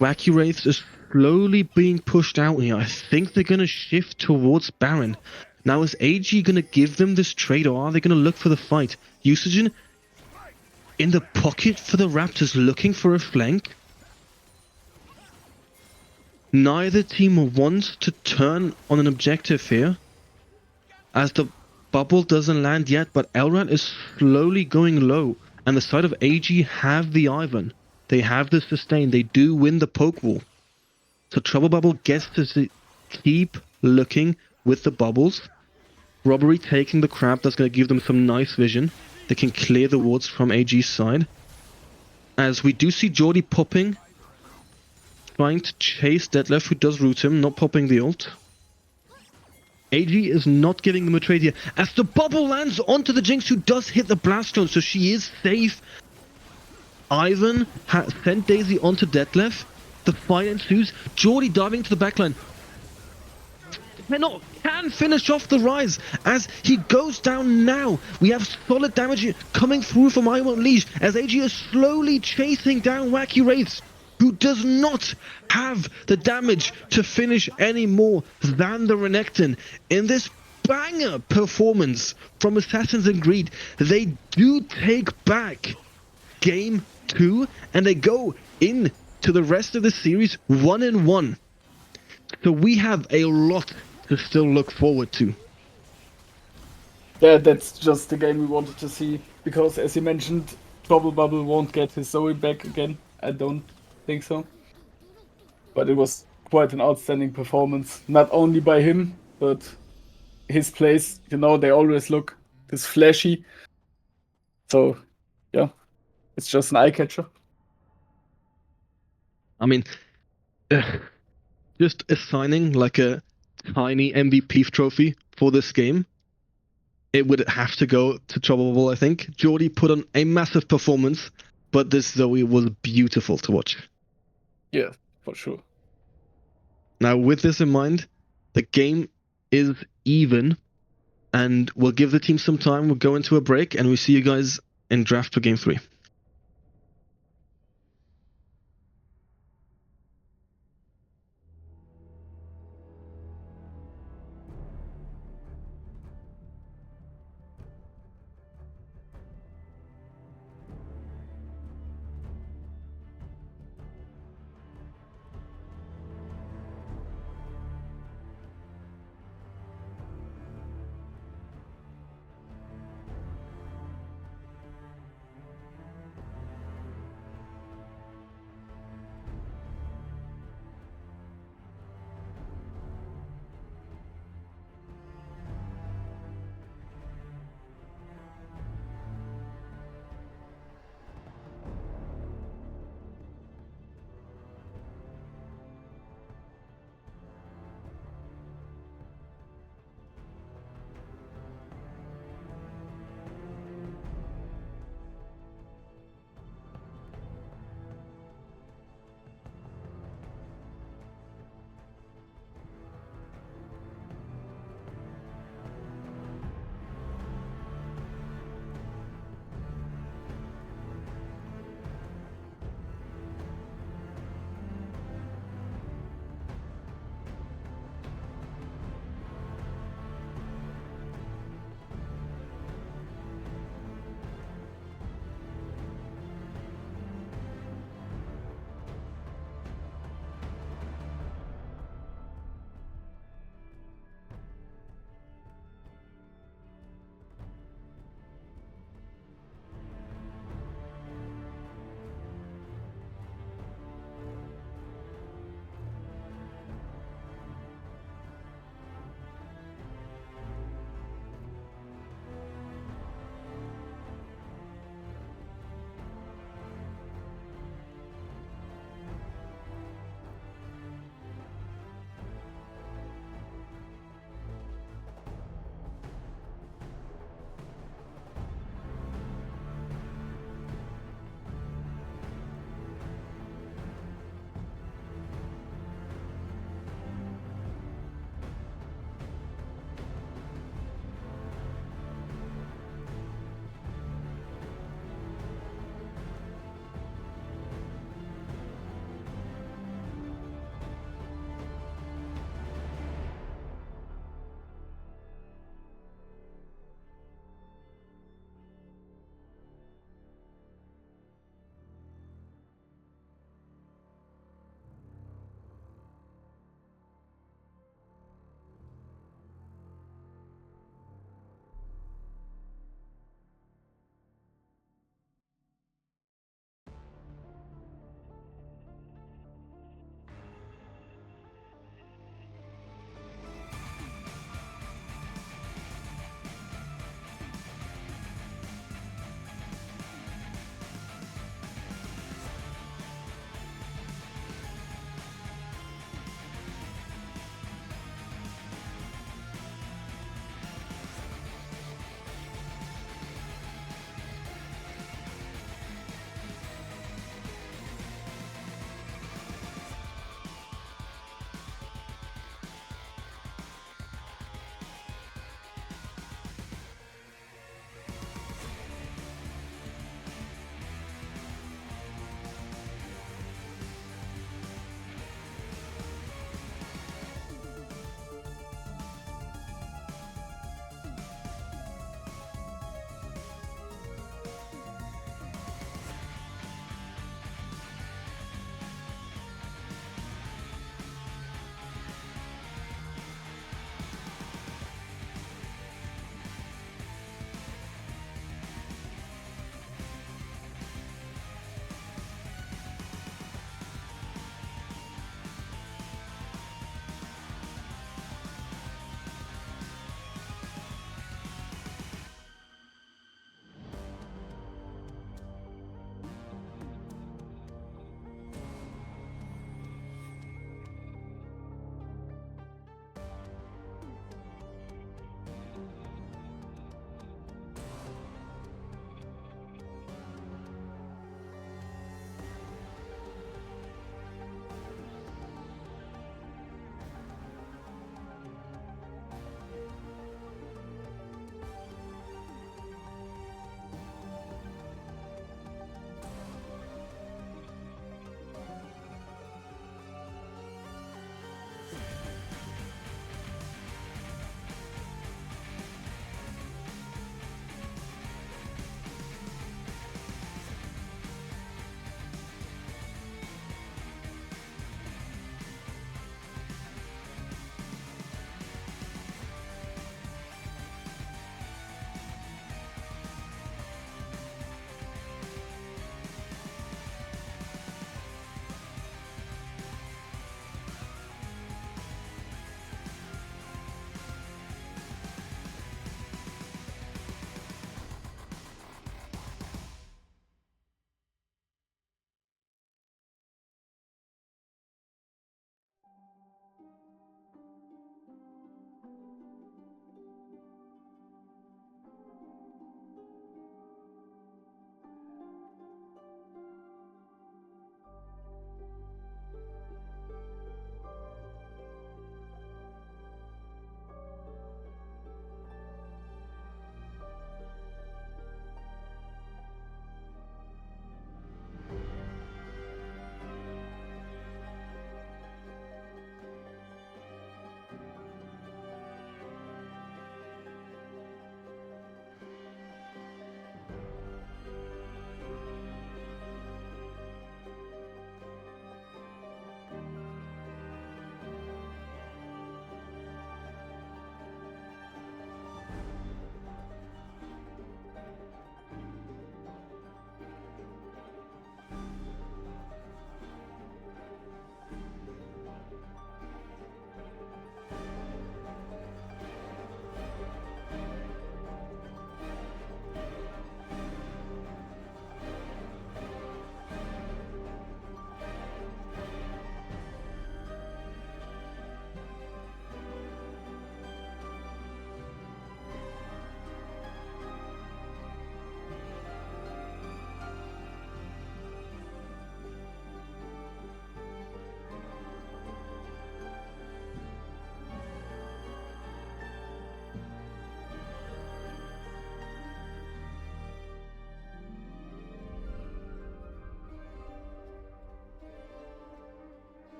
Wacky Wraiths is slowly being pushed out here. I think they're going to shift towards Baron. Now, is AG going to give them this trade, or are they going to look for the fight? Usagen in the pocket for the Raptors, looking for a flank. Neither team wants to turn on an objective here, as the bubble doesn't land yet, but Elrond is slowly going low, and the side of AG have the Ivan. They have the sustain. They do win the poke wall. So Trouble Bubble gets to keep looking with the bubbles. Robbery taking the crab. That's going to give them some nice vision. They can clear the wards from AG's side. As we do see Jordy popping, trying to chase Detlef, who does root him, not popping the ult. AG is not giving them a trade here, as the bubble lands onto the Jinx, who does hit the blast zone, so she is safe. Ivan has sent Daisy onto Detlef. The fight ensues. Jordy diving to the backline. Can finish off the rise as he goes down now. We have solid damage coming through from I Won't Leash as AG is slowly chasing down Wacky Wraiths, who does not have the damage to finish any more than the Renekton. In this banger performance from Assassins and Greed, they do take back Game 2 and they go into the rest of the series 1-1. So we have a lot to still look forward to. Yeah, that's just the game we wanted to see, because as you mentioned, Trouble Bubble won't get his Zoe back again. I don't think so. But it was quite an outstanding performance, not only by him, but his plays. You know, they always look this flashy. So, yeah, it's just an eye catcher. I mean, just assigning like a tiny MVP trophy for this game, it would have to go to Trouble Bubble, I think. Jordy put on a massive performance, but this Zoe was beautiful to watch. Yeah, for sure. Now, with this in mind, the game is even, and we'll give the team some time. We'll go into a break, and we see you guys in draft for Game 3.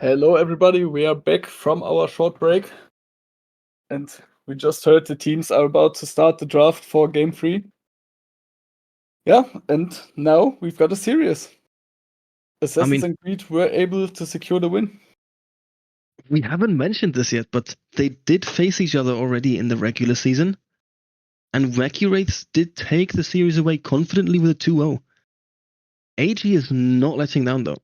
Hello, everybody. We are back from our short break. And we just heard the teams are about to start the draft for Game 3. Yeah, and now we've got a series. Assassin's Creed were able to secure the win. We haven't mentioned this yet, but they did face each other already in the regular season. And Wacky Wraiths did take the series away confidently with a 2-0. AG is not letting down, though.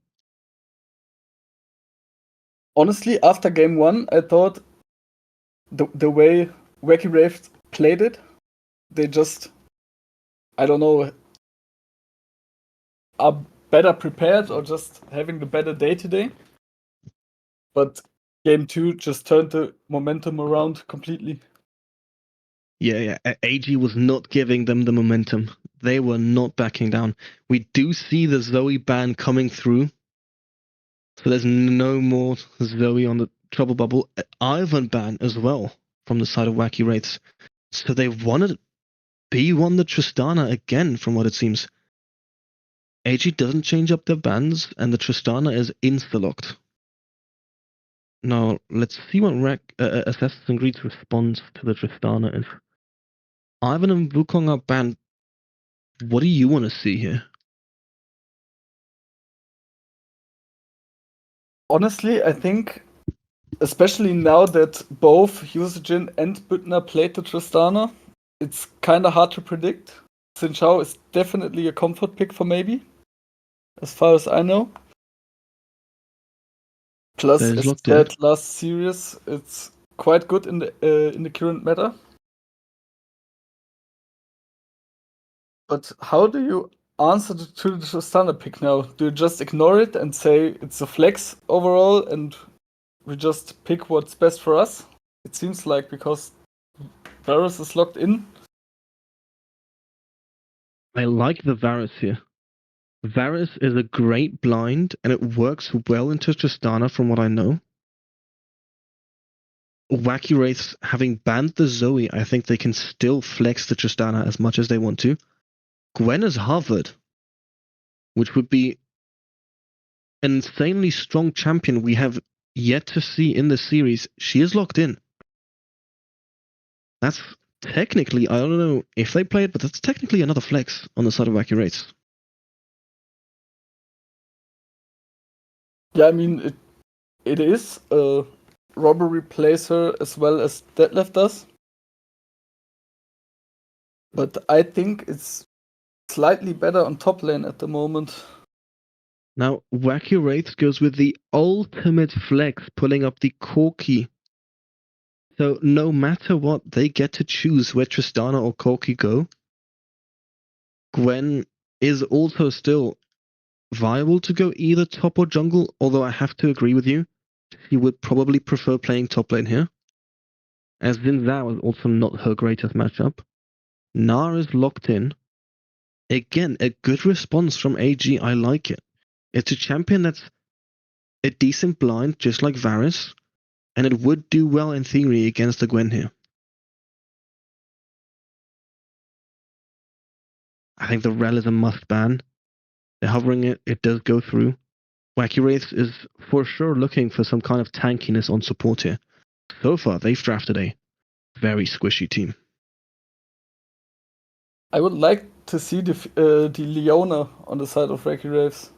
Honestly, after Game 1, I thought the way Wacky Wraiths played it, they just, I don't know, are better prepared or just having the better day today. But Game 2 just turned the momentum around completely. Yeah. AG was not giving them the momentum. They were not backing down. We do see the Zoe ban coming through. So there's no more Zoe on the trouble bubble. Ivan ban as well from the side of Wacky Wraiths. So they wanted B1 the Tristana again, from what it seems. AG doesn't change up their bans, and the Tristana is insta-locked. Now, let's see what Assassin's Creed's response to the Tristana is. Ivan and Wukong are banned. What do you want to see here? Honestly, I think, especially now that both Yusujin and Büttner played the Tristana, it's kind of hard to predict. Xin Zhao is definitely a comfort pick for maybe, as far as I know. Plus, That is as locked said in. last series, it's quite good in the current meta. But how do you answer to the Tristana pick now? Do you just ignore it and say it's a flex overall and we just pick what's best for us? It seems like, because Varus is locked in. I like the Varus here. Varus is a great blind, and it works well into Tristana from what I know. Wacky Wraiths, having banned the Zoe, I think they can still flex the Tristana as much as they want to. Gwen is Harvard, which would be an insanely strong champion we have yet to see in the series. She is locked in. That's technically, I don't know if they play it, but that's technically another flex on the side of Wacky Wraiths. Yeah, I mean, it is. Robbery plays her as well as Detlef does. But I think it's slightly better on top lane at the moment. Now, Wacky Wraiths goes with the ultimate flex, pulling up the Corki. So no matter what, they get to choose where Tristana or Corki go. Gwen is also still viable to go either top or jungle, although I have to agree with you. She would probably prefer playing top lane here, as Xin Zhao is also not her greatest matchup. Nar is locked in. Again, a good response from AG, I like it. It's a champion that's a decent blind, just like Varus, and it would do well in theory against the Gwen here. I think the Rel is a must ban. They're hovering it, it does go through. Wacky Wraiths is for sure looking for some kind of tankiness on support here. So far, they've drafted a very squishy team. I would like to see the Leona on the side of Wacky Wraiths.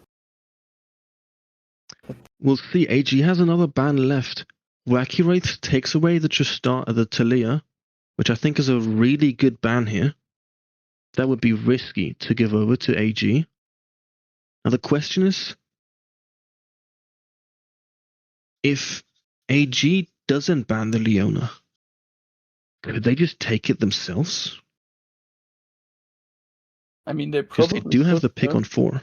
We'll see. AG has another ban left. Wacky Wraiths takes away the Talia, which I think is a really good ban here. That would be risky to give over to AG. Now the question is, if AG doesn't ban the Leona, could they just take it themselves? I mean, they Because probably they do have could, the pick on 4.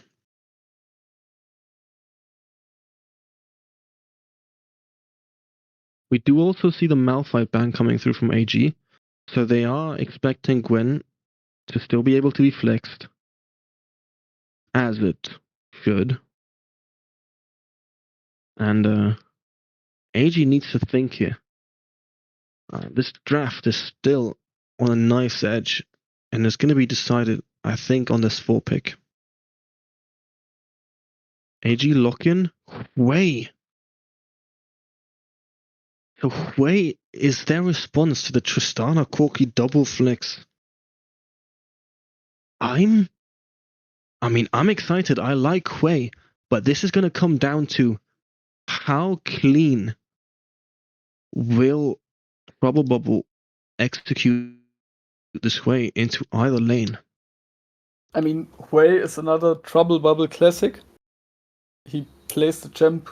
We do also see the Malphite ban coming through from AG, so they are expecting Gwen to still be able to be flexed, as it should. And AG needs to think here. This draft is still on a nice edge, and it's going to be decided, I think, on this 4 pick. AG lock-in? Way! So Hui is their response to the Tristana Corki double flex. I'm excited. I like Hui, but this is going to come down to how clean will Trouble Bubble execute this Hui into either lane. I mean, Hui is another Trouble Bubble classic. He plays the champ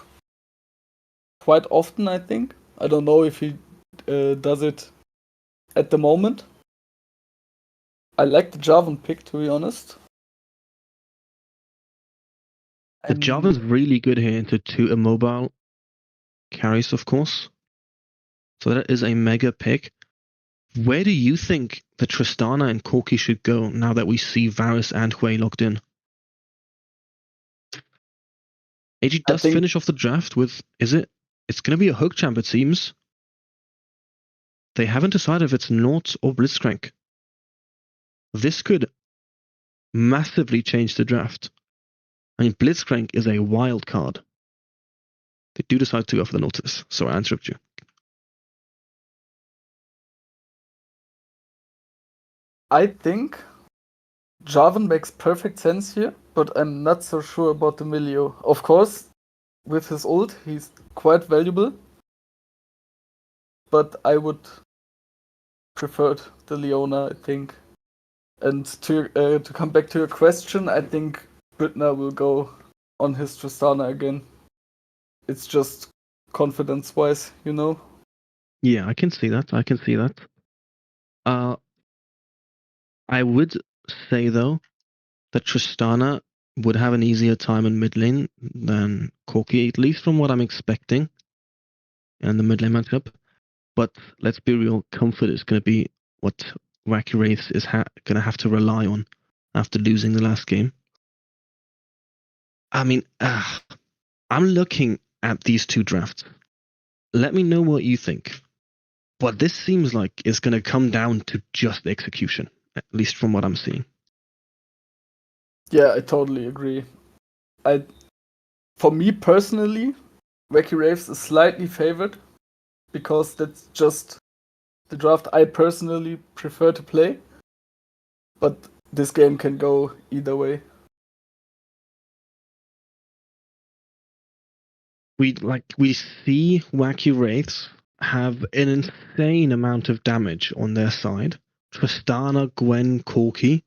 quite often, I think. I don't know if he does it at the moment. I like the Jarvan pick, to be honest. The Jarvan's really good here into two immobile carries, of course. So that is a mega pick. Where do you think the Tristana and Corki should go now that we see Varus and Hui locked in? AG does finish off the draft with, it's going to be a hook champ, it seems. They haven't decided if it's Naught or Blitzcrank. This could massively change the draft. I mean, Blitzcrank is a wild card. They do decide to go for the Nautilus, so I interrupt you. I think Jarvan makes perfect sense here, but I'm not so sure about the Milio. Of course, with his ult, he's quite valuable, but I would prefer the Leona, I think. And to come back to your question, I think Brittner will go on his Tristana again. It's just confidence-wise, you know? Yeah, I can see that. I would say, though, that Tristana would have an easier time in mid lane than Corki, at least from what I'm expecting in the mid lane matchup. But let's be real, comfort is going to be what Wacky Wraiths is going to have to rely on after losing the last game. I mean, I'm looking at these two drafts. Let me know what you think. But this seems like it's going to come down to just execution, at least from what I'm seeing. Yeah, I totally agree. For me personally, Wacky Wraiths is slightly favored because that's just the draft I personally prefer to play. But this game can go either way. We see Wacky Wraiths have an insane amount of damage on their side. Tristana, Gwen, Corki,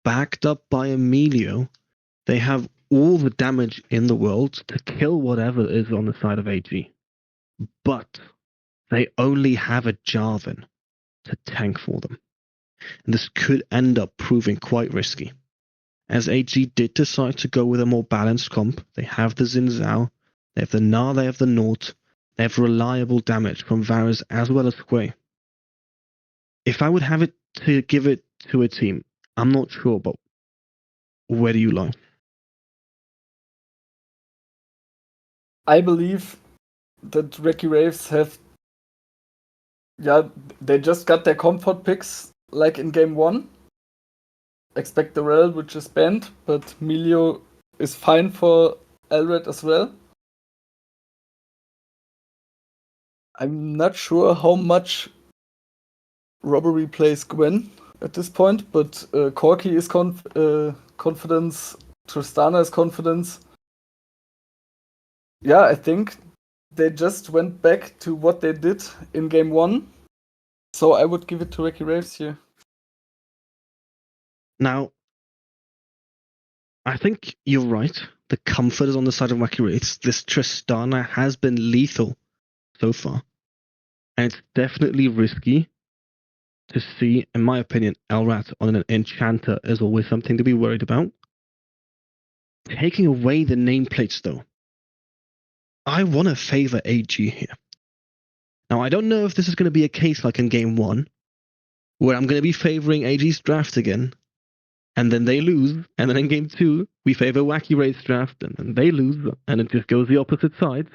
backed up by Emilio. They have all the damage in the world to kill whatever is on the side of AG. But they only have a Jarvan to tank for them. And this could end up proving quite risky. As AG did decide to go with a more balanced comp, they have the Xin Zhao, they have the Na, they have the Naught, they have reliable damage from Varus as well as Hui. If I would have it to give it to a team, I'm not sure, but where do you lie? I believe that Wacky Wraiths they just got their comfort picks like in game 1. Expect the Rel, which is banned, but Milio is fine for Elred as well. I'm not sure how much Robbery plays Gwen at this point, but Corki is confidence, Tristana is confidence. Yeah, I think they just went back to what they did in game 1, so I would give it to Wacky Wraiths here. Now, I think you're right. The comfort is on the side of Wacky Wraiths. This Tristana has been lethal so far. And it's definitely risky to see, in my opinion, Elrat on an Enchanter is always something to be worried about. Taking away the nameplates, though, I want to favor AG here. Now, I don't know if this is going to be a case like in game 1, where I'm going to be favoring AG's draft again, and then they lose, and then in game 2, we favor Wacky Wraith's draft, and then they lose, and it just goes the opposite sides.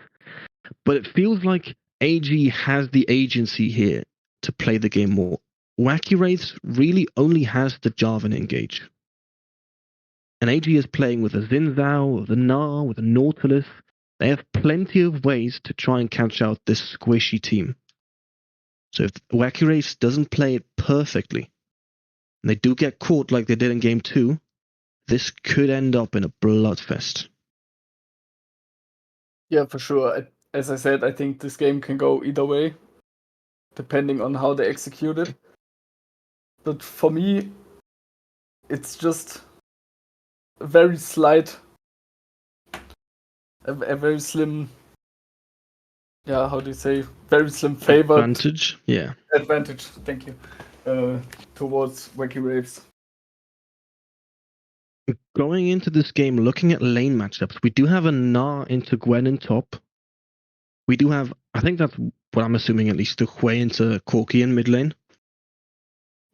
But it feels like AG has the agency here to play the game more. Wacky Wraiths really only has the Jarvan engage. And AG is playing with a Xin Zhao, with a Na, with a Nautilus. They have plenty of ways to try and catch out this squishy team. So if Wacky Wraiths doesn't play it perfectly, and they do get caught like they did in Game 2, this could end up in a bloodfest. Yeah, for sure. As I said, I think this game can go either way, depending on how they execute it. But for me, it's just a very slight, a very slim, yeah, how do you say, very slim favor. Advantage? Yeah. Advantage, thank you, towards Wacky Wraiths. Going into this game, looking at lane matchups, we do have a Gnar into Gwen in top. We do have, I think that's what I'm assuming at least, the Hui into Corki in mid lane.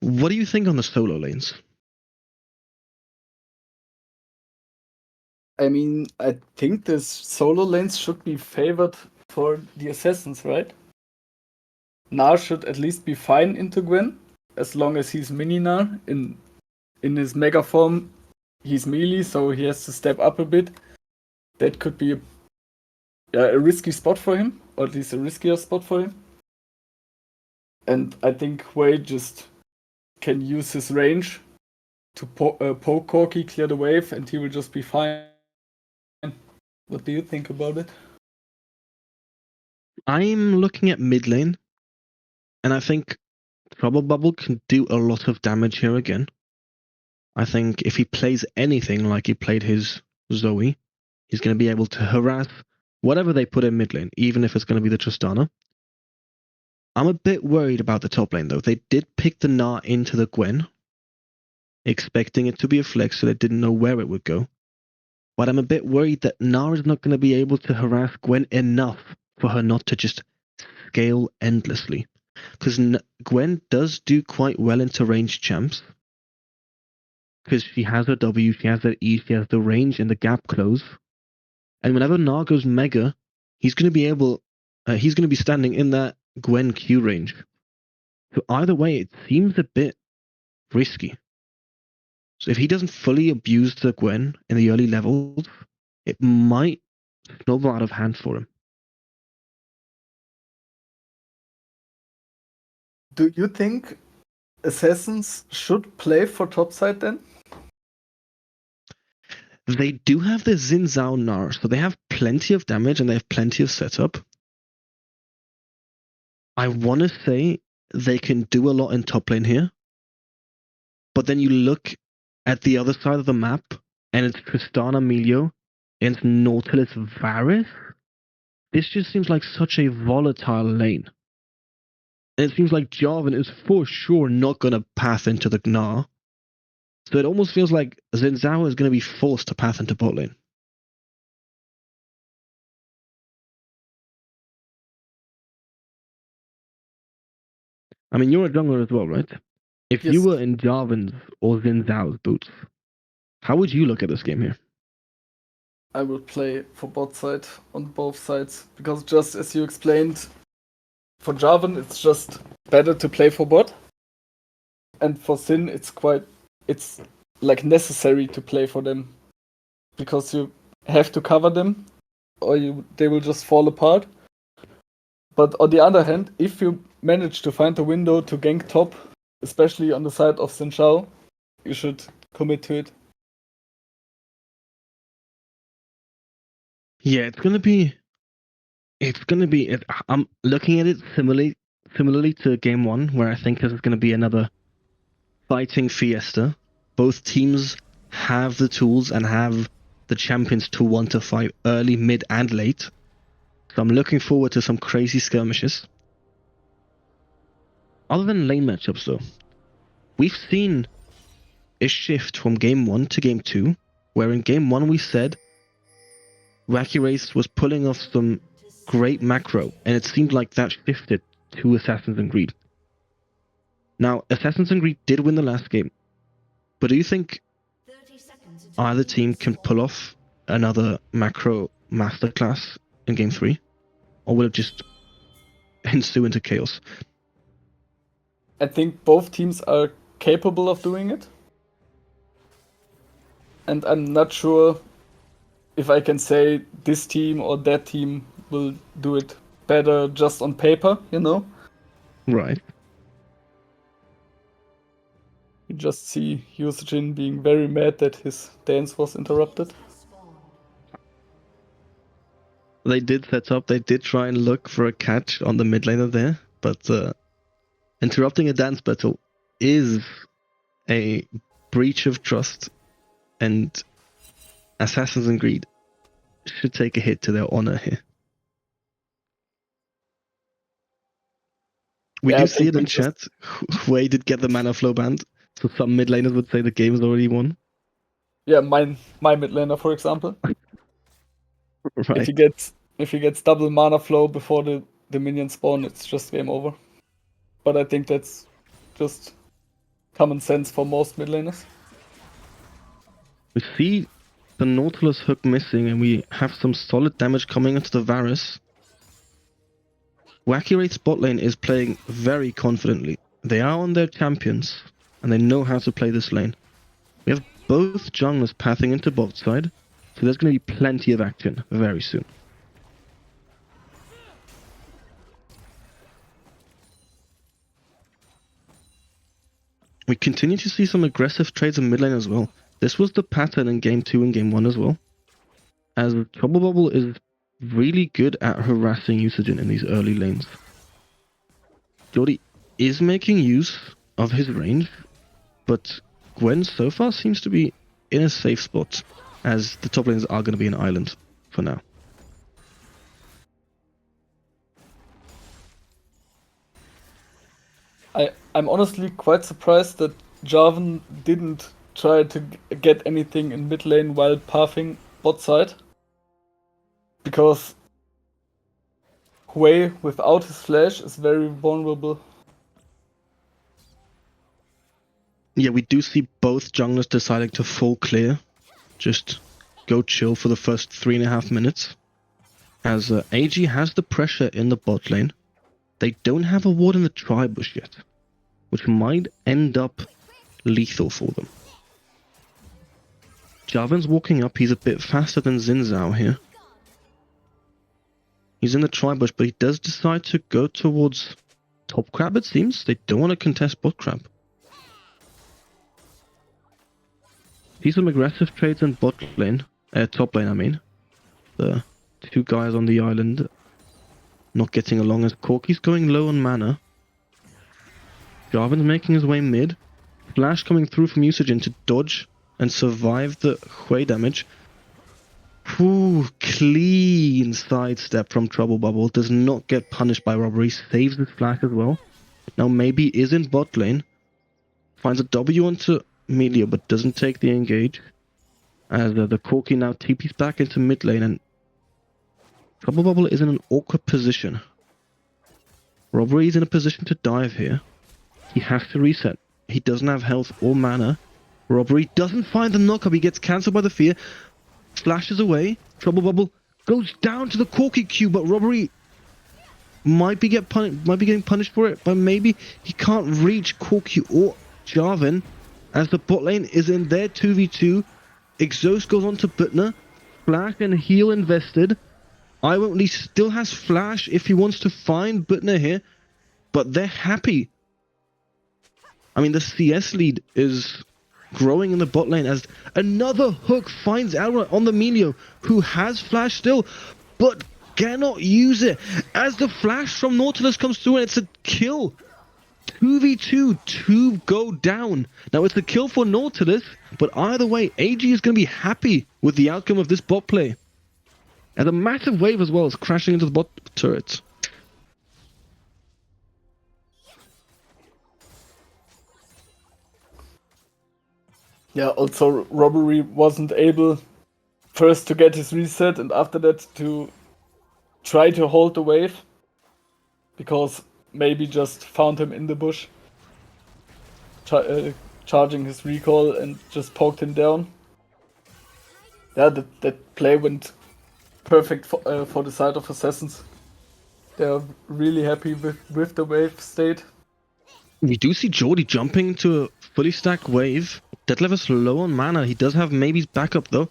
What do you think on the solo lanes? I mean, I think this solo lanes should be favored for the assassins, right? Gnar should at least be fine into Gwen, as long as he's mini Gnar. In his mega form, he's melee, so he has to step up a bit. That could be a risky spot for him, or at least a riskier spot for him. And I think Hui just can use his range to poke Corki, clear the wave, and he will just be fine. What do you think about it? I'm looking at mid lane, and I think Trouble Bubble can do a lot of damage here again. I think if he plays anything like he played his Zoe, he's going to be able to harass whatever they put in mid lane, even if it's going to be the Tristana. I'm a bit worried about the top lane, though. They did pick the Gnar into the Gwen, expecting it to be a flex, so they didn't know where it would go. But I'm a bit worried that Gnar is not going to be able to harass Gwen enough for her not to just scale endlessly. Because Gwen does do quite well into ranged champs. Because she has her W, she has her E, she has the range and the gap close. And whenever Gnar goes mega, he's going to be standing in that Gwen Q range. So either way, it seems a bit risky. So if he doesn't fully abuse the Gwen in the early levels, it might snowball out of hand for him. Do you think assassins should play for topside then? They do have the Xin Zhao Gnar, so they have plenty of damage and they have plenty of setup. I want to say they can do a lot in top lane here. But then you look at the other side of the map, and it's Tristana Melio against Nautilus Varus. This just seems like such a volatile lane. And it seems like Jarvan is for sure not going to path into the Gnar. So it almost feels like Xin Zhao is going to be forced to path into bot lane. I mean, you're a jungler as well, right? If Yes. you were in Jarvan's or Xin Zhao's boots, how would you look at this game here? I will play for bot side on both sides, because just as you explained, for Jarvan it's just better to play for bot, and for Sin it's like necessary to play for them, because you have to cover them or they will just fall apart. But on the other hand, if you manage to find a window to gank top, especially on the side of Xin Zhao, you should commit to it. Yeah, it's gonna be. I'm looking at it similarly to game one, where I think this is gonna be another fighting fiesta. Both teams have the tools and have the champions to want to fight early, mid, and late. So I'm looking forward to some crazy skirmishes. Other than lane matchups, though, we've seen a shift from game one to game two, where in game one we said Wacky Wraiths was pulling off some great macro, and it seemed like that shifted to Assassin's Creed. Now, Assassin's Creed did win the last game, but do you think either team can pull off another macro masterclass in game 3? Or will it just ensue into chaos? I think both teams are capable of doing it. And I'm not sure if I can say this team or that team will do it better just on paper, you know? Right. You just see Yusujin being very mad that his dance was interrupted. They did set up, they did try and look for a catch on the mid laner there, but interrupting a dance battle is a breach of trust, and Assassin's Creed should take a hit to their honor here. We Yeah, I do see think it we in just- chat. Hui did get the mana flow banned, so some mid laners would say the game is already won. Yeah, my mid laner, for example. Right. If he gets double mana flow before the minion spawn, it's just game over. But I think that's just common sense for most mid laners. We see the Nautilus hook missing, and we have some solid damage coming into the Varus. Wacky Wraiths bot lane is playing very confidently. They are on their champions, and they know how to play this lane. We have both junglers pathing into bot side, so there's going to be plenty of action very soon. We continue to see some aggressive trades in mid lane as well. This was the pattern in Game 2 and Game 1 as well, as Trouble Bubble is really good at harassing Yusujin in these early lanes. Jordy is making use of his range, but Gwen so far seems to be in a safe spot, as the top lanes are going to be an island for now. I'm honestly quite surprised that Jarvan didn't try to get anything in mid lane while pathing bot side. Because Hui without his flash is very vulnerable. Yeah, we do see both junglers deciding to full clear. Just go chill for the first 3.5 minutes. As AG has the pressure in the bot lane. They don't have a ward in the tri-bush yet, which might end up lethal for them. Jarvan's walking up, he's a bit faster than Xin Zhao here. He's in the tri-bush, but he does decide to go towards top crab, it seems. They don't want to contest bot crab. See some aggressive trades in bot lane, top lane I mean. The two guys on the island not getting along as Corki's going low on mana. Jarvan's making his way mid. Flash coming through from Yusujin to dodge and survive the Hui damage. Ooh, clean sidestep from Trouble Bubble. Does not get punished by robbery. Saves his flash as well. Now maybe is in bot lane. Finds a W onto Melia but doesn't take the engage. As the Corki now TP's back into mid lane, and Trouble Bubble is in an awkward position. Robbery is in a position to dive here. He has to reset. He doesn't have health or mana. Robbery doesn't find the knockup. He gets cancelled by the fear. Flashes away. Trouble Bubble goes down to the Corki Q, but Robbery might be getting punished for it. But maybe he can't reach Corki or Jarvan, as the bot lane is in their 2v2. Exhaust goes on to Butner. Flash and heal invested. Lee still has flash if he wants to find Butner here, but they're happy. I mean, the CS lead is growing in the bot lane as another hook finds Alra on the Melio, who has flash still, but cannot use it. As the flash from Nautilus comes through and it's a kill. 2v2, 2 go down. Now it's a kill for Nautilus, but either way, AG is going to be happy with the outcome of this bot play. And a massive wave as well is crashing into the bot turrets. Yeah, also Robbery wasn't able first to get his reset and after that to try to hold the wave. Because maybe just found him in the bush. Charging his recall and just poked him down. Yeah, that play went perfect for the side of Assassins. They're really happy with the wave state. We do see Jordy jumping to a fully stacked wave. Detlef is low on mana. He does have maybe's backup though.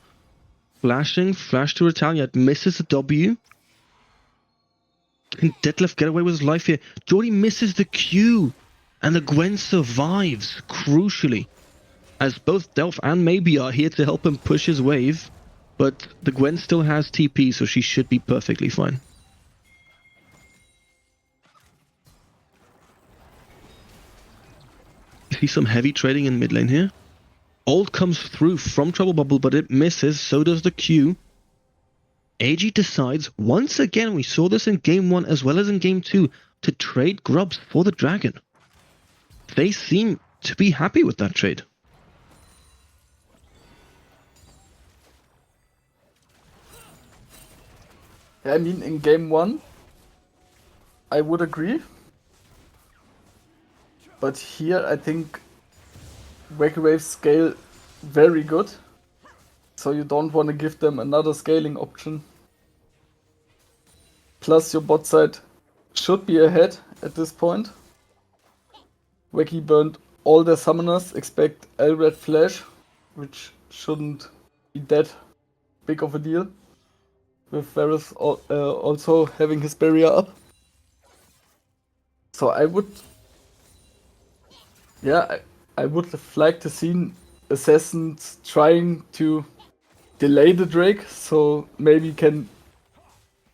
flashing, flash to retaliate, misses the W. Can Detlef get away with his life here? Jordy misses the Q, and the Gwen survives, crucially, as both Delph and Maybe are here to help him push his wave, but the Gwen still has TP, so she should be perfectly fine. See some heavy trading in mid lane here. Ult comes through from Trouble Bubble, but it misses, so does the Q. AG decides, once again, we saw this in Game 1 as well as in Game 2, to trade Grubs for the Dragon. They seem to be happy with that trade. I mean, in Game 1, I would agree. But here, I think Wacky Wraiths scale very good. So you don't want to give them another scaling option. Plus your bot side should be ahead at this point. Wacky burned all their summoners, expect L-Red Flash, which shouldn't be that big of a deal. With Varus also having his barrier up. So I would... Yeah, I would have liked to see Assassins trying to delay the Drake, so maybe can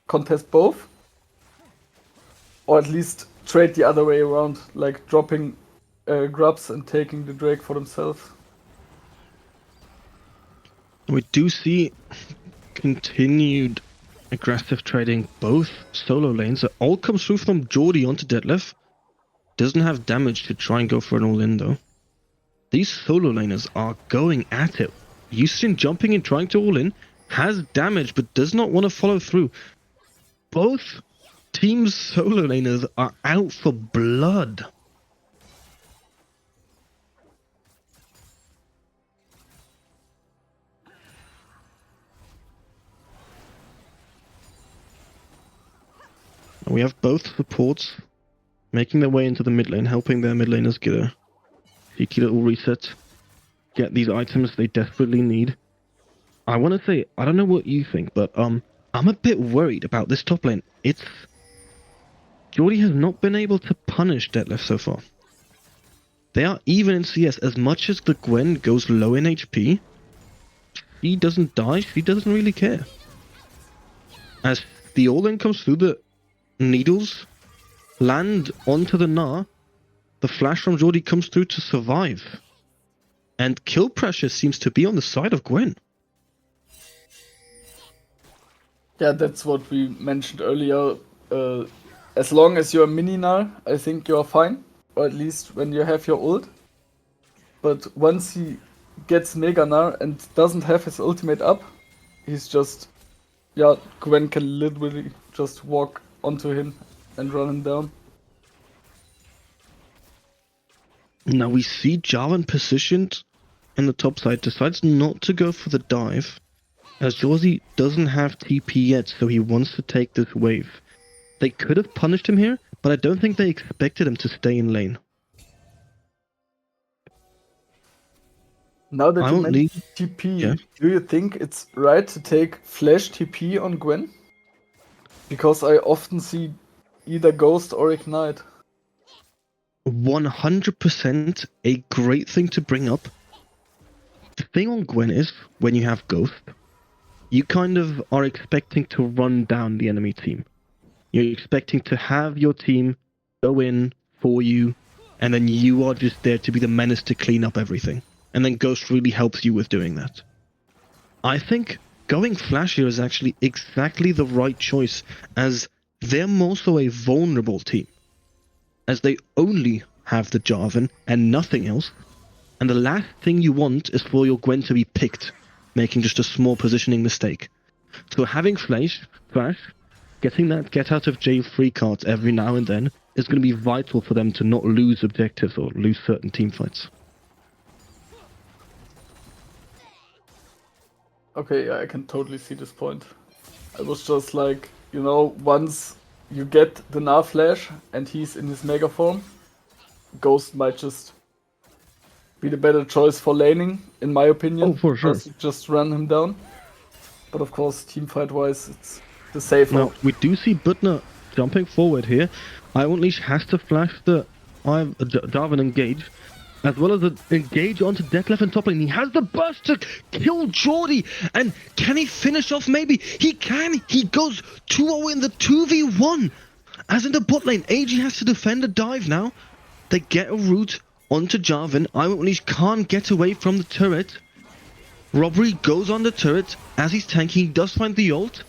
contest both. Or at least trade the other way around, like dropping Grubs and taking the Drake for themselves. We do see continued aggressive trading both solo lanes. All comes through from Jordy onto Detlef. Doesn't have damage to try and go for an all-in though. These solo laners are going at it. Houston jumping and trying to all-in. Has damage but does not want to follow through. Both teams' solo laners are out for blood. We have both supports making their way into the mid lane, helping their mid laners get a cheeky little reset, get these items they desperately need. I want to say, I don't know what you think, but I'm a bit worried about this top lane. Jordy has not been able to punish Detlef so far. They are even in CS. As much as the Gwen goes low in HP, she doesn't die, she doesn't really care. As the all-in comes through, the needles land onto the Gnar, the flash from Jordy comes through to survive. And kill pressure seems to be on the side of Gwen. Yeah, that's what we mentioned earlier. As long as you're mini Gnar, I think you're fine. Or at least when you have your ult. But once he gets Mega Gnar and doesn't have his ultimate up, he's just... Yeah, Gwen can literally just walk onto him and run him down. Now we see Jarvan positioned in the top side, decides not to go for the dive, as Jorzy doesn't have TP yet, so he wants to take this wave. They could have punished him here, but I don't think they expected him to stay in lane. Now that you mentioned TP, yeah. Do you think it's right to take Flash TP on Gwen? Because I often see either Ghost or Ignite. 100% a great thing to bring up. The thing on Gwen is, when you have Ghost, you kind of are expecting to run down the enemy team. You're expecting to have your team go in for you, and then you are just there to be the menace to clean up everything. And then Ghost really helps you with doing that. I think going Flash here is actually exactly the right choice, as they're more so a vulnerable team. As they only have the Jarvan and nothing else, and the last thing you want is for your Gwen to be picked, making just a small positioning mistake. So having Flash, getting that get out of jail free cards every now and then is going to be vital for them to not lose objectives or lose certain team fights. Okay, yeah, I can totally see this point. I was just like, you know, once you get the Gnar Flash and he's in his mega form, Ghost might just be the better choice for laning, in my opinion. Oh, for sure. Just run him down. But of course, teamfight-wise, it's the safe Now, route. we do see Butner jumping forward here. Iron Leash has to flash the Darwin engage, as well as engage onto Detlef and top lane. He has the burst to kill Geordie, and can he finish off? Maybe he can. He goes 2-0 in the 2v1. As in the bot lane, AG has to defend a dive now. They get a route onto Jarvan. Iron Leash can't get away from the turret. Robbery goes on the turret. As he's tanking, he does find the ult.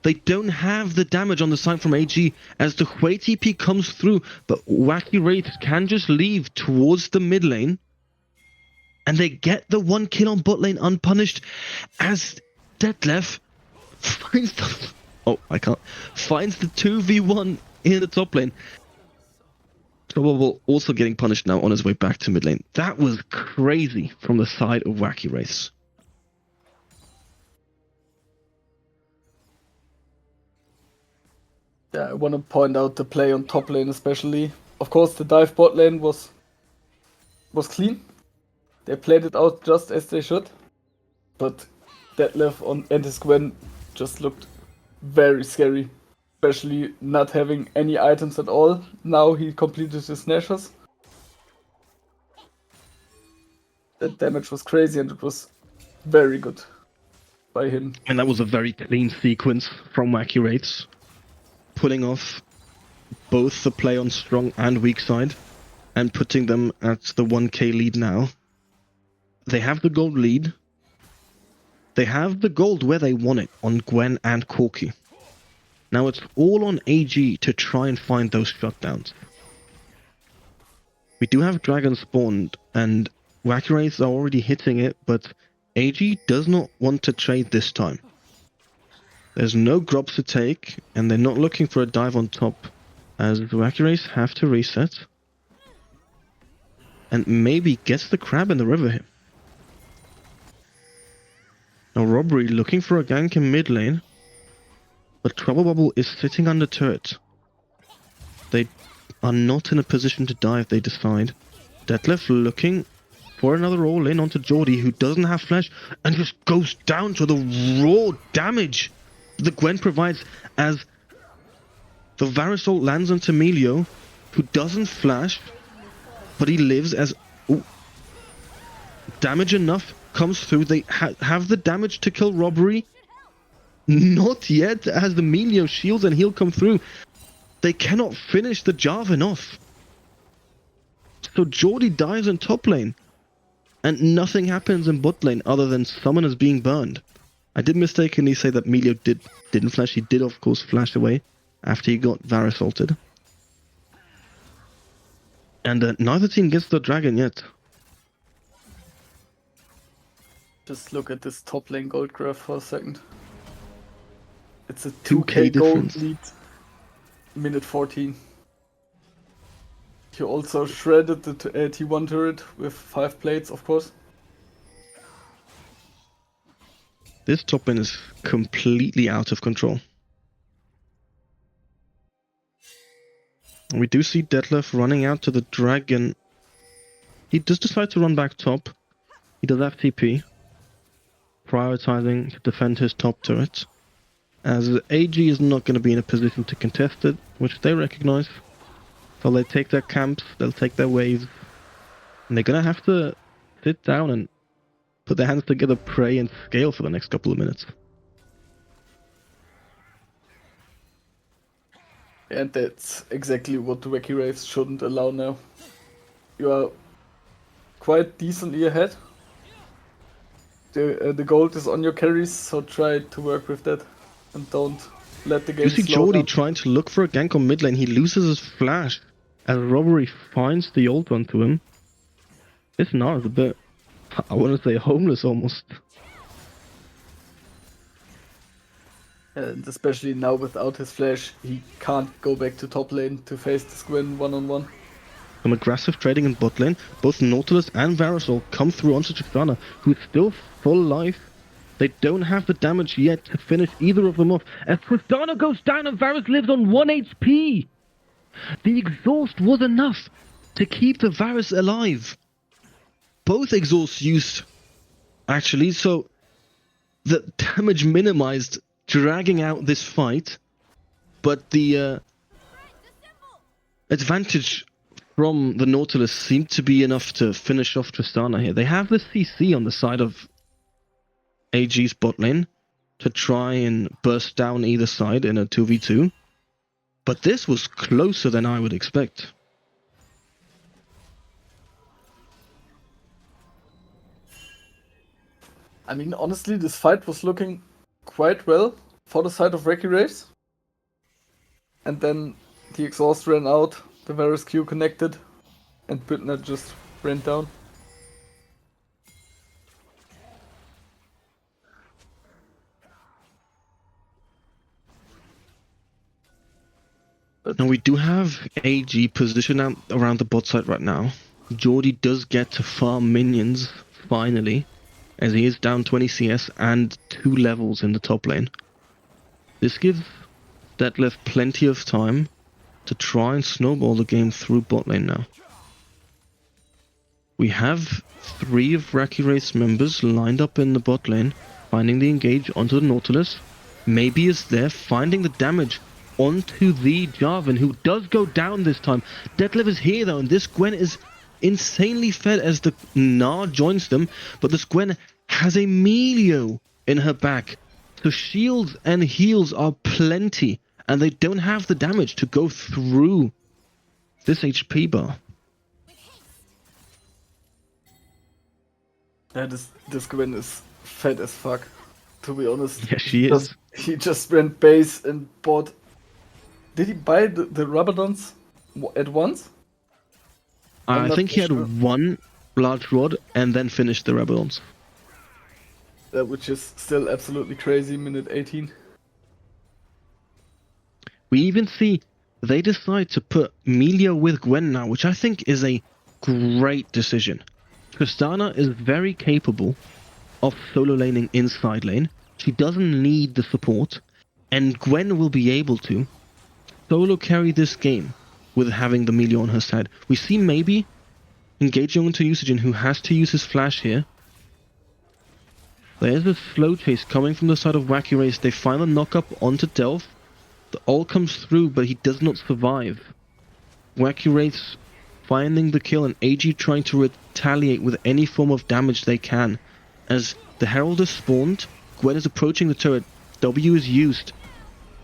They don't have the damage on the side from AG as the Hui TP comes through, but Wacky Wraiths can just leave towards the mid lane, and they get the 1 kill on bot lane unpunished as Detlef finds the 2v1 in the top lane. Trouble also getting punished now on his way back to mid lane. That was crazy from the side of Wacky Wraiths. Yeah, I want to point out the play on top lane especially. Of course, the dive bot lane was clean. They played it out just as they should. But Detlef and his Gwen just looked very scary. Especially not having any items at all. Now he completed his Nashers. That damage was crazy and it was very good by him. And that was a very clean sequence from Wacky Wraiths, pulling off both the play on strong and weak side and putting them at the 1k lead now. They have the gold lead. They have the gold where they want it on Gwen and Corki. Now it's all on AG to try and find those shutdowns. We do have Dragon spawned and Wacky Wraiths are already hitting it, but AG does not want to trade this time. There's no grubs to take, and they're not looking for a dive on top, as the Wacky Wraiths have to reset. And maybe gets the crab in the river here. Now Robbery looking for a gank in mid lane, but Trouble Bubble is sitting under turret. They are not in a position to dive, they decide. Detlef looking for another all-in onto Geordie, who doesn't have flash, and just goes down to the raw damage the Gwen provides as the Varusol lands onto Emilio, who doesn't flash, but he lives as... Ooh. Damage enough comes through. They have the damage to kill Robbery. Not yet, as the Emilio shields and he'll come through. They cannot finish the Jarvan off. So Geordie dies in top lane, and nothing happens in bot lane other than summoners being burned. I did mistakenly say that Emilio didn't flash. He did, of course, flash away after he got Varus ulted. And neither team gets the dragon yet. Just look at this top lane gold graph for a second. It's a 2k 2k gold difference. lead. Minute 14. You also shredded the T1 turret with 5 plates, of course. This top lane is completely out of control. We do see Detlef running out to the dragon. He does decide to run back top. He does have TP, prioritizing to defend his top turret, as AG is not going to be in a position to contest it, which they recognize. So they take their camps, they'll take their waves, and they're going to have to sit down and put their hands together, pray and scale for the next couple of minutes. And that's exactly what the Wacky Wraiths shouldn't allow now. You are quite decently ahead. The gold is on your carries, so try to work with that and don't let the game You see slow Geordie down. trying to look for a gank on mid lane. He loses his flash as Robbery finds the ult onto him. This now is a bit, I want to say, homeless almost. And especially now without his flash, he can't go back to top lane to face the Squin one-on-one. Some aggressive trading in bot lane. Both Nautilus and Varusol come through onto Tristana, who is still full life. They don't have the damage yet to finish either of them off, as Tristana goes down and Varus lives on 1 HP. The exhaust was enough to keep the Varus alive. Both exhausts used, actually, so the damage minimized, dragging out this fight, but the advantage from the Nautilus seemed to be enough to finish off Tristana here. They have the CC on the side of AG's bot lane to try and burst down either side in a 2v2, but this was closer than I would expect. I mean, honestly, this fight was looking quite well for the side of Wacky Wraiths. And then the exhaust ran out, the Varus Q connected, and Büttner just ran down. Now we do have AG positioned out around the bot side right now. Geordie does get to farm minions, finally, as he is down 20 CS and 2 levels in the top lane. This gives Detlef plenty of time to try and snowball the game through bot lane now. We have 3 of Wacky Wraiths members lined up in the bot lane, finding the engage onto the Nautilus. Maybe is there, finding the damage onto the Jarvan, who does go down this time. Detlef is here though, and this Gwen is insanely fed as the Gnar joins them, but this Gwen has a Melio in her back. So shields and heals are plenty, and they don't have the damage to go through this HP bar. Yeah, this Gwen is fat as fuck, to be honest. Yeah, she is. He just went base and bought... Did he buy the Rabadons at once? I think he had sure. 1 large rod and then finished the Rebels. Which is still absolutely crazy, minute 18. We even see they decide to put Melio with Gwen now, which I think is a great decision. Tristana is very capable of solo laning inside lane. She doesn't need the support, and Gwen will be able to solo carry this game with having the Melio on her side. We see maybe engaging onto Usagin, who has to use his flash here. There's a slow chase coming from the side of Wacky Wraiths. They find the knock-up onto Delph. The ult comes through, but he does not survive. Wacky Wraiths finding the kill, and AG trying to retaliate with any form of damage they can. As the Herald is spawned, Gwen is approaching the turret. W is used.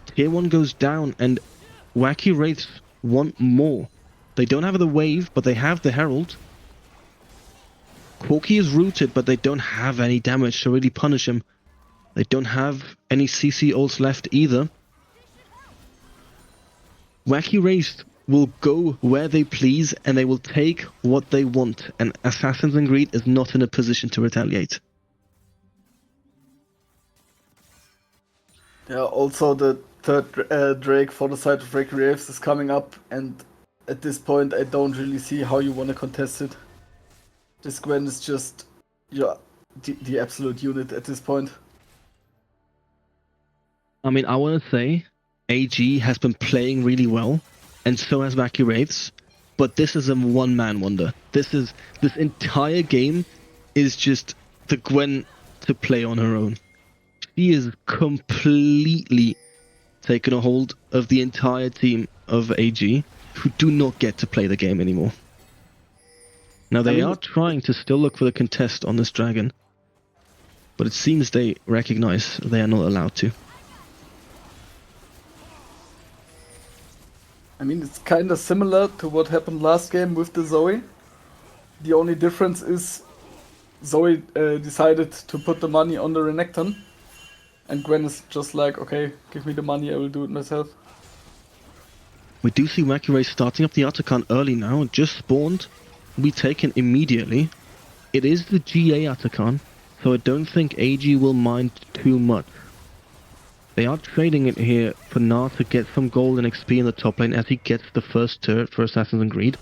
Tier 1 goes down, and Wacky Wraiths want more. They don't have the wave, but they have the Herald. Corki is rooted, but they don't have any damage to really punish him. They don't have any CC ults left either. Wacky Wraiths will go where they please, and they will take what they want, and Assassin's Creed is not in a position to retaliate. Yeah, also the third Drake for the side of Wacky Wraiths is coming up, and at this point I don't really see how you want to contest it. This Gwen is just the absolute unit at this point. I mean, I want to say AG has been playing really well, and so has Wacky Wraiths, but this is a one-man wonder. This entire game is just the Gwen to play on her own. She is completely taken a hold of the entire team of AG, who do not get to play the game anymore. Now they are trying to still look for the contest on this dragon, but it seems they recognize they are not allowed to. I mean, it's kind of similar to what happened last game with the Zoe. The only difference is Zoe decided to put the money on the Renekton, and Gwen is just like, okay, give me the money, I will do it myself. We do see Wacky Wraiths starting up the Atakan early now, just spawned, will be taken immediately. It is the GA Atakan, so I don't think AG will mind too much. They are trading it here for Gnar to get some gold and XP in the top lane as he gets the first turret for Assassin's Creed.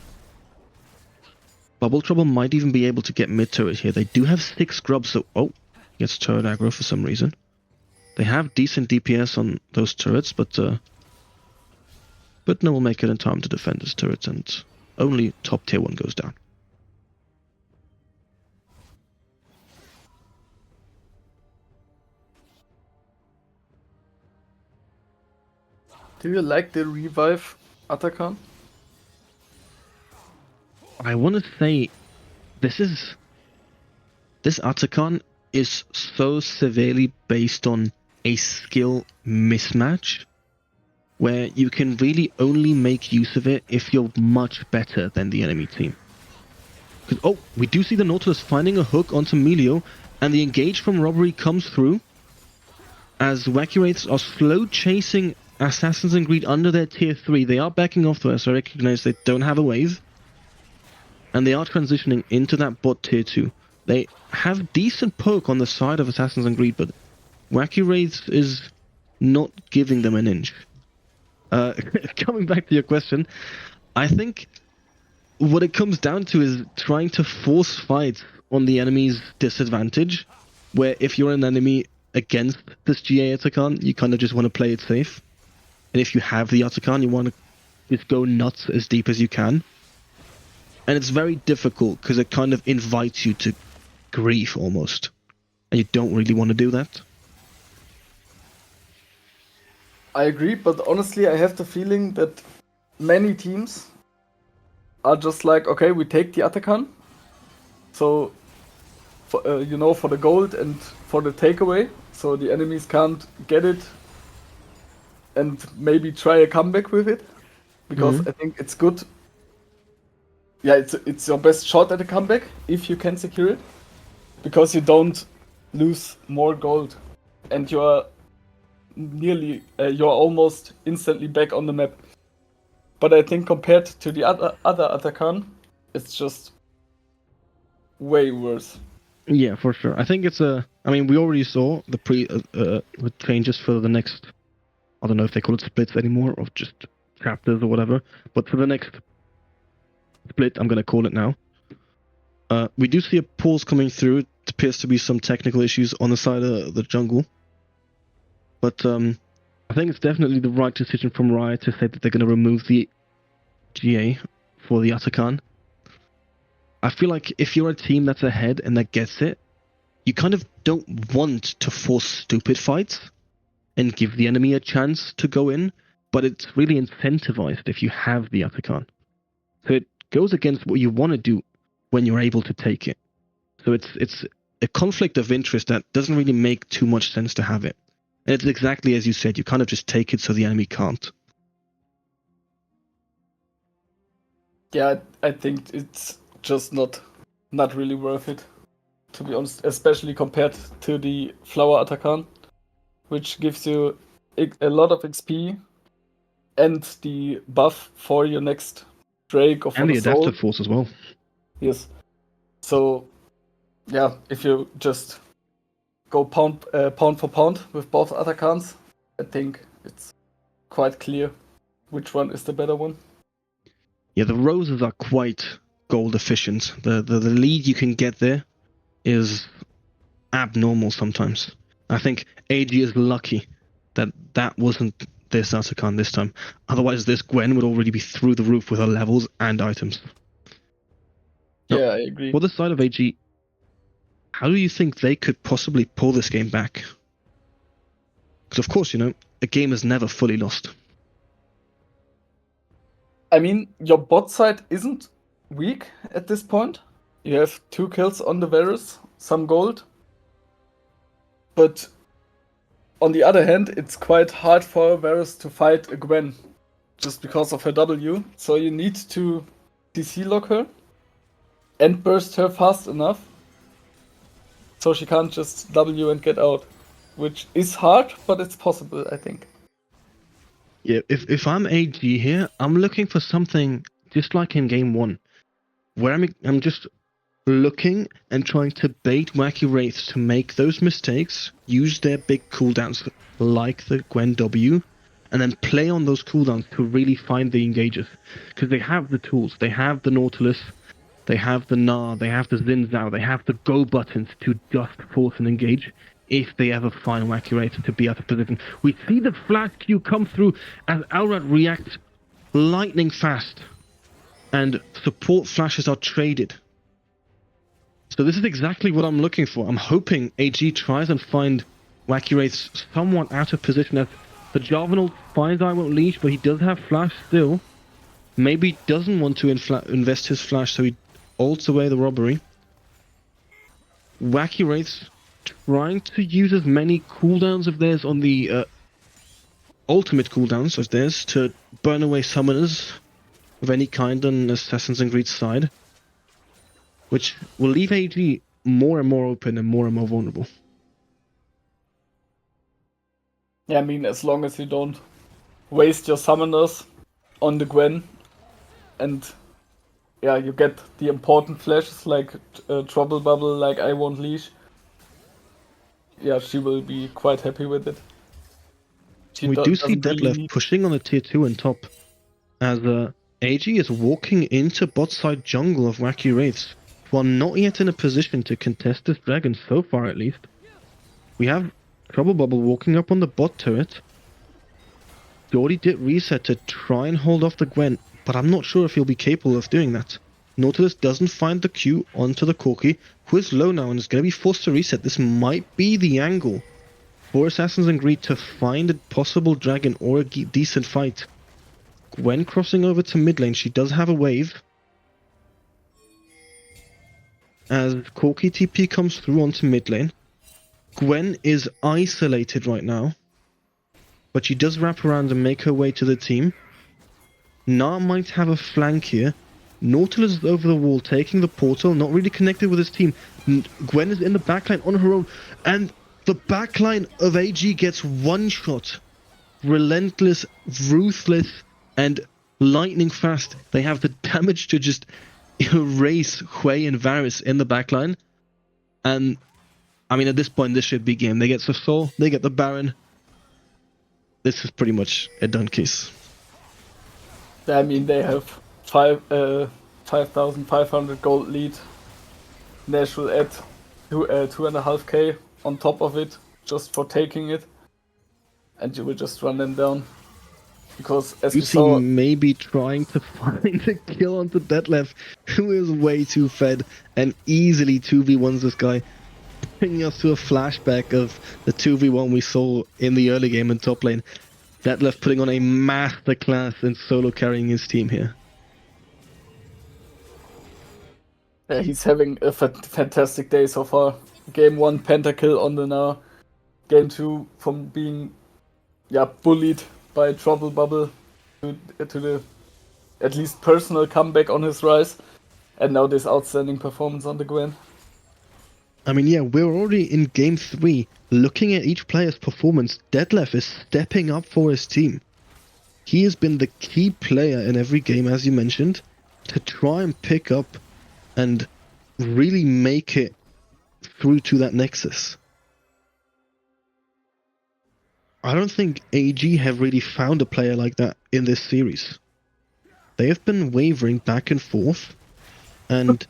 Bubble Trouble might even be able to get mid turret here. They do have 6 scrubs, so gets turret aggro for some reason. They have decent DPS on those turrets, but no will make it in time to defend his turrets, and only top tier 1 goes down. Do you like the revive Atakan? I want to say this Atakan is so severely based on a skill mismatch where you can really only make use of it if you're much better than the enemy team. Oh, we do see the Nautilus finding a hook onto Melio, and the engage from Robbery comes through as Wacky Wraiths are slow chasing Assassins and Greed under their tier 3. They are backing off though, as I recognize they don't have a wave. And they are transitioning into that bot tier 2. They have decent poke on the side of Assassins and Greed, but Wacky Wraiths is not giving them an inch. Coming back to your question, I think what it comes down to is trying to force fights on the enemy's disadvantage, where if you're an enemy against this GA Atakan, you kind of just want to play it safe. And if you have the Atakan, you want to just go nuts as deep as you can. And it's very difficult because it kind of invites you to grief almost. And you don't really want to do that. I agree, but honestly, I have the feeling that many teams are just like, okay, we take the Atakan. So, for the gold and for the takeaway, so the enemies can't get it and maybe try a comeback with it, because I think it's good. Yeah, it's your best shot at a comeback if you can secure it, because you don't lose more gold, and you're almost instantly back on the map. But I think compared to the other Atakan, it's just way worse. Yeah, for sure. I think it's I mean, we already saw the changes for the next. I don't know if they call it splits anymore, or just chapters or whatever. But for the next split, I'm gonna call it now. We do see a pause coming through. It appears to be some technical issues on the side of the jungle. But I think it's definitely the right decision from Riot to say that they're going to remove the GA for the Atakan. I feel like if you're a team that's ahead and that gets it, you kind of don't want to force stupid fights and give the enemy a chance to go in, but it's really incentivized if you have the Atakan. So it goes against what you want to do when you're able to take it. So it's a conflict of interest that doesn't really make too much sense to have it. And it's exactly as you said, you kind of just take it so the enemy can't. Yeah, I think it's just not really worth it, to be honest, especially compared to the Flower Atakan, which gives you a lot of XP and the buff for your next Drake or for and the soul. adaptive force as well. Yes. So, yeah, if you just go pound for pound with both Atakans, I think it's quite clear which one is the better one. Yeah, the roses are quite gold efficient. The lead you can get there is abnormal sometimes. I think AG is lucky that wasn't this Atakan this time. Otherwise, this Gwen would already be through the roof with her levels and items. Yeah, Now, I agree. for the side of AG, how do you think they could possibly pull this game back? Because of course, a game is never fully lost. I mean, your bot side isn't weak at this point. You have 2 kills on the Varus, some gold. But on the other hand, it's quite hard for Varus to fight a Gwen just because of her W. So you need to DC lock her and burst her fast enough so she can't just W and get out, which is hard, but it's possible, I think. Yeah, if I'm AG here, I'm looking for something just like in game 1, where I'm just looking and trying to bait Wacky Wraiths to make those mistakes, use their big cooldowns like the Gwen W, and then play on those cooldowns to really find the engagers. Because they have the tools, they have the Nautilus, they have the Gnar, they have the Xin Zhao, they have the go buttons to just force and engage if they ever find Wacky Wraiths to be out of position. We see the flash Q come through as Alrad reacts lightning fast, and support flashes are traded. So this is exactly what I'm looking for. I'm hoping AG tries and find Wacky Wraiths somewhat out of position, as The Jarvan finds I won't leash, but he does have flash still. Maybe doesn't want to invest his flash, so he ults away the robbery. Wacky Wraiths trying to use as many cooldowns of theirs on the ultimate cooldowns of theirs to burn away summoners of any kind on Assassin's Creed side, which will leave AG more and more open and more vulnerable. Yeah, I mean, as long as you don't waste your summoners on the Gwen, and yeah, you get the important flashes like Trouble Bubble, like I Won't Leash. Yeah, she will be quite happy with it. We do see doesn't really Detlef need... pushing on the tier 2 and top, as AG is walking into bot side jungle of Wacky Wraiths, while not yet in a position to contest this dragon so far at least. We have Trouble Bubble walking up on the bot turret. Geordie did reset to try and hold off the Gwen, but I'm not sure if he'll be capable of doing that. Nautilus doesn't find the Q onto the Corki, who is low now and is going to be forced to reset. This might be the angle for Assassin's Creed to find a possible dragon or a decent fight. Gwen crossing over to mid lane, she does have a wave. As Corki TP comes through onto mid lane. Gwen is isolated right now, but she does wrap around and make her way to the team. Na might have a flank here. Nautilus is over the wall, taking the portal, not really connected with his team. Gwen is in the backline on her own, and the backline of AG gets one shot. Relentless, ruthless, and lightning fast. They have the damage to just erase Hui and Varus in the backline. And I mean, at this point, this should be game. They get Sasol, they get the Baron. This is pretty much a done case. I mean, they have 5,500 gold lead. Nash will add 2.5k on top of it, just for taking it. And you will just run them down. Because as you we see, saw... maybe trying to find a kill onto Detlef, who is way too fed and easily 2v1s this guy. Bringing us to a flashback of the 2v1 we saw in the early game in top lane. Detlef putting on a masterclass in solo carrying his team here. Yeah, he's having a fantastic day so far. Game 1 pentakill on the Gnar. Game 2 from being bullied by Trouble Bubble to the at least personal comeback on his rise. And now this outstanding performance on the Gwen. I mean, yeah, we're already in game 3. Looking at each player's performance, Detlef is stepping up for his team. He has been the key player in every game, as you mentioned, to try and pick up and really make it through to that Nexus. I don't think AG have really found a player like that in this series. They have been wavering back and forth, and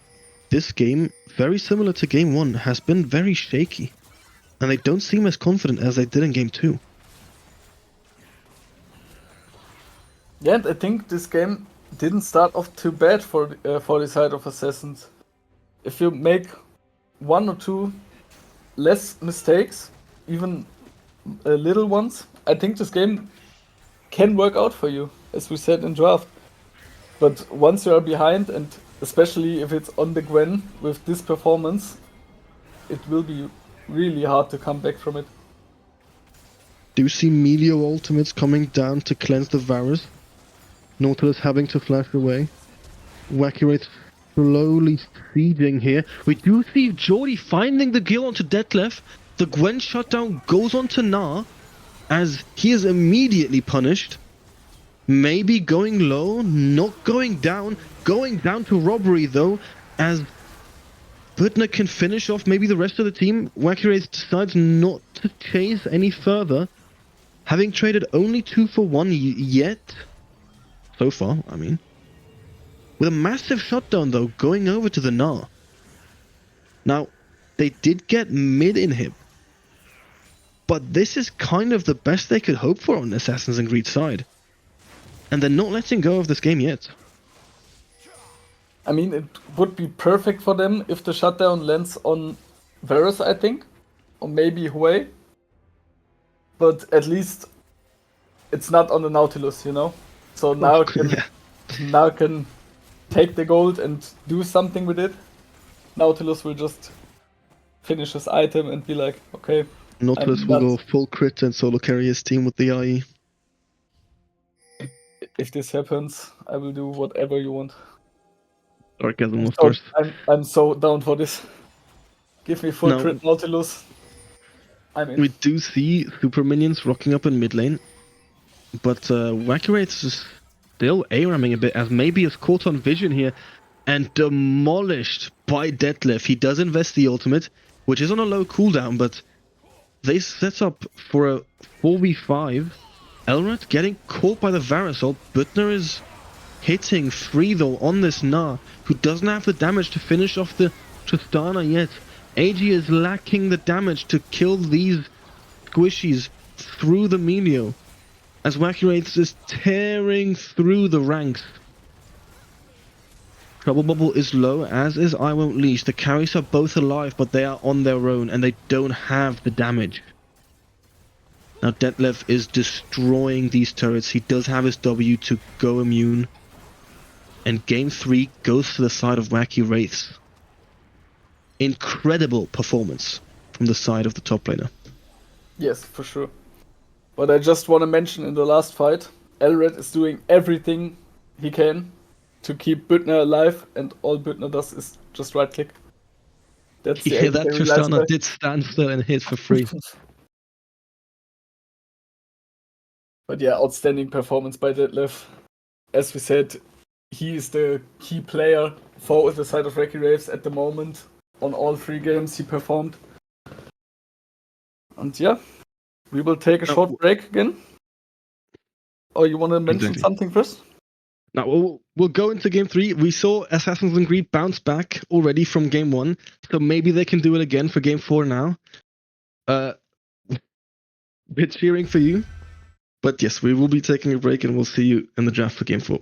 this game, very similar to game 1, has been very shaky, and they don't seem as confident as they did in game 2. Yeah, and I think this game didn't start off too bad for the side of Assassins. If you make 1 or 2 less mistakes, even little ones, I think this game can work out for you, as we said in draft. But once you are behind, and especially if it's on the Gwen with this performance, it will be really hard to come back from it. Do you see Melio ultimates coming down to cleanse the Varus? Nautilus having to flash away. Wacky Wraiths slowly sieging here. We do see Geordie finding the kill onto Detlef. The Gwen shutdown goes on to Gnar, as he is immediately punished. Maybe going low, not going down to robbery though, as Butner can finish off maybe the rest of the team. Wacky Wraiths decides not to chase any further, having traded only 2 for 1 yet. So far, I mean. With a massive shutdown though, going over to the Gnar. Now, they did get mid inhib, but this is kind of the best they could hope for on Assassin's Creed side. And they're not letting go of this game yet. I mean, it would be perfect for them if the shutdown lands on Varus, I think. Or maybe Hui. But at least it's not on the Nautilus, you know. So now can Yeah. now can take the gold and do something with it. Nautilus will just finish his item and be like, okay, Nautilus I'm will not. go full crit and solo carry his team with the IE. If this happens, I will do whatever you want. Orgasm I'm so, Monsters. I'm so down for this. Give me full Now, crit Nautilus. I'm in. we do see super minions rocking up in mid lane, but Wacky Wraiths is still ARAMing a bit, as maybe is caught on vision here and demolished by Detlef. He does invest the ultimate, which is on a low cooldown, but they set up for a 4v5. Elrond getting caught by the Varus ult. Butner is hitting free though on this Gnar, who doesn't have the damage to finish off the Tristana yet. AG is lacking the damage to kill these squishies through the Melio, as Wacky Wraiths is tearing through the ranks. Trouble Bubble is low, as is I Won't Leash. The carries are both alive, but they are on their own and they don't have the damage. Now Detlef is destroying these turrets. He does have his W to go immune. And game 3 goes to the side of Wacky Wraiths. Incredible performance from the side of the top laner. Yes, for sure. But I just want to mention in the last fight, Elred is doing everything he can to keep Butner alive, and all Butner does is just right click. That's the Yeah, AD that carry last Tristana fight. did stand still and hit for free. But yeah, outstanding performance by Detlef. As we said, he is the key player for the side of Wacky Wraiths at the moment. On all 3 games he performed. And yeah, we will take a short break again. Or you want to mention something first? Now we'll go into game 3. We saw Assassin's Creed bounce back already from game 1, so maybe they can do it again for game 4 now. Bit cheering for you. But yes, we will be taking a break and we'll see you in the draft for game 4.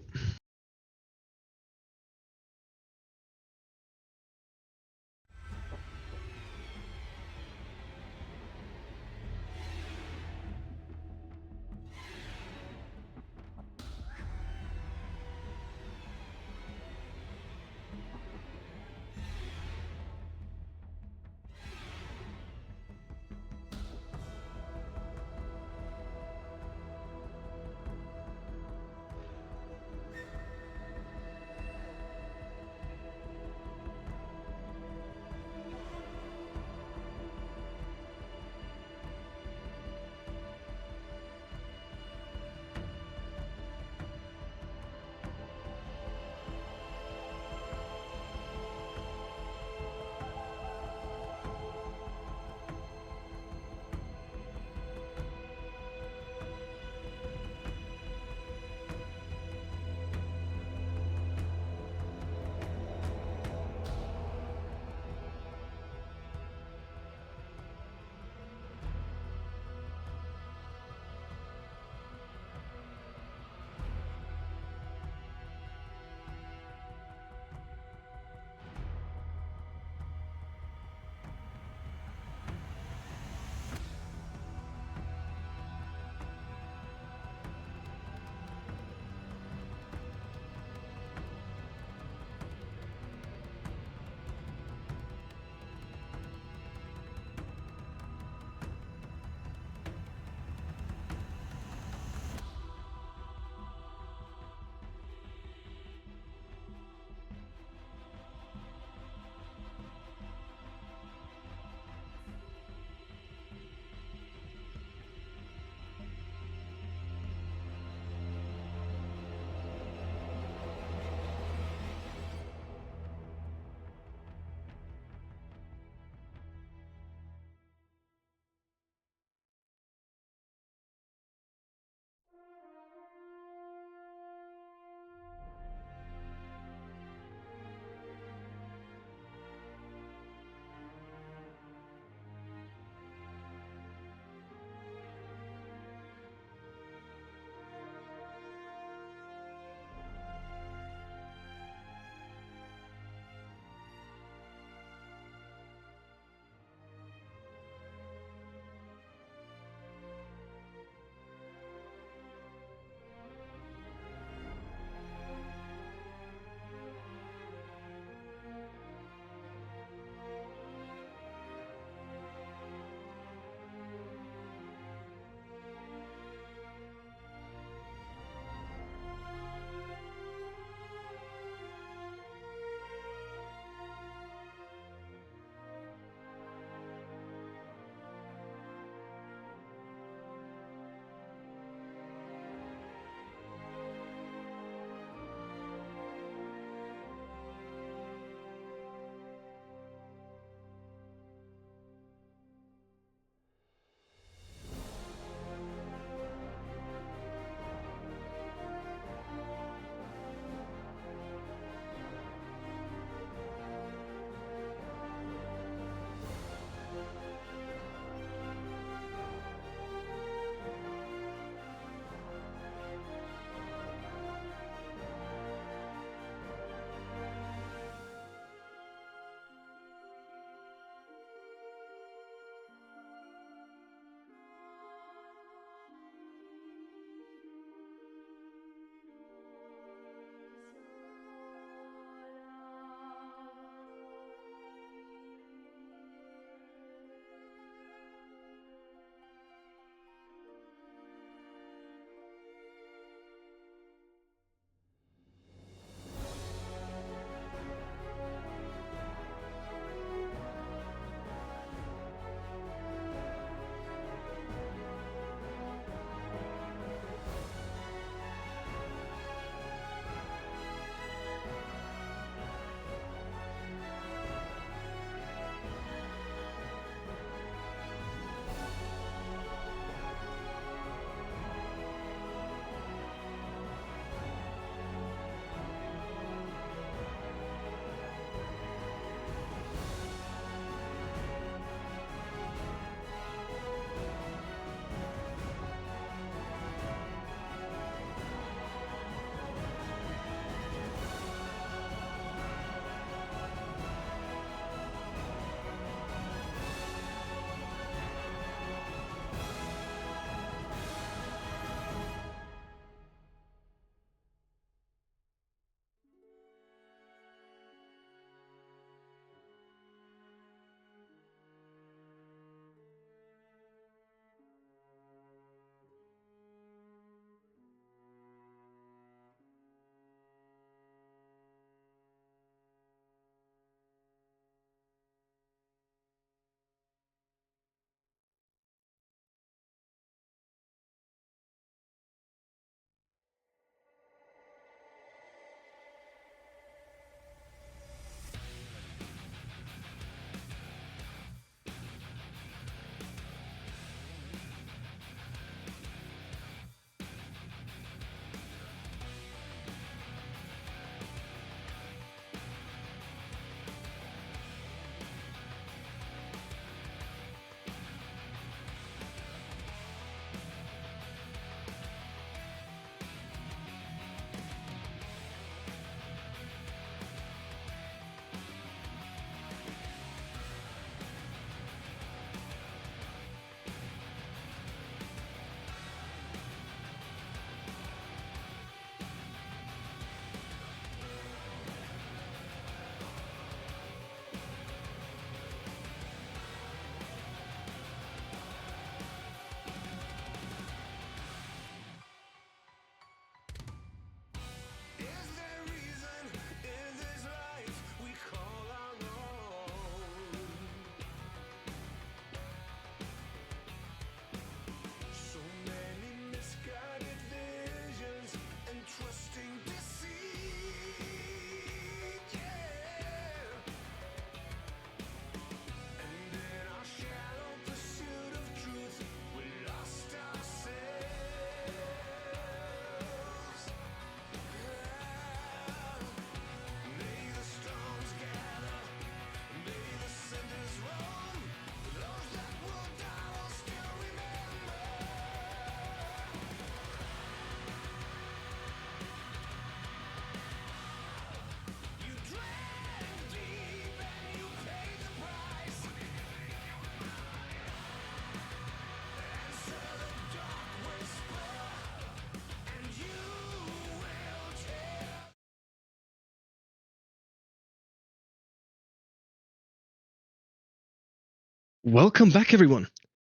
Welcome back, everyone.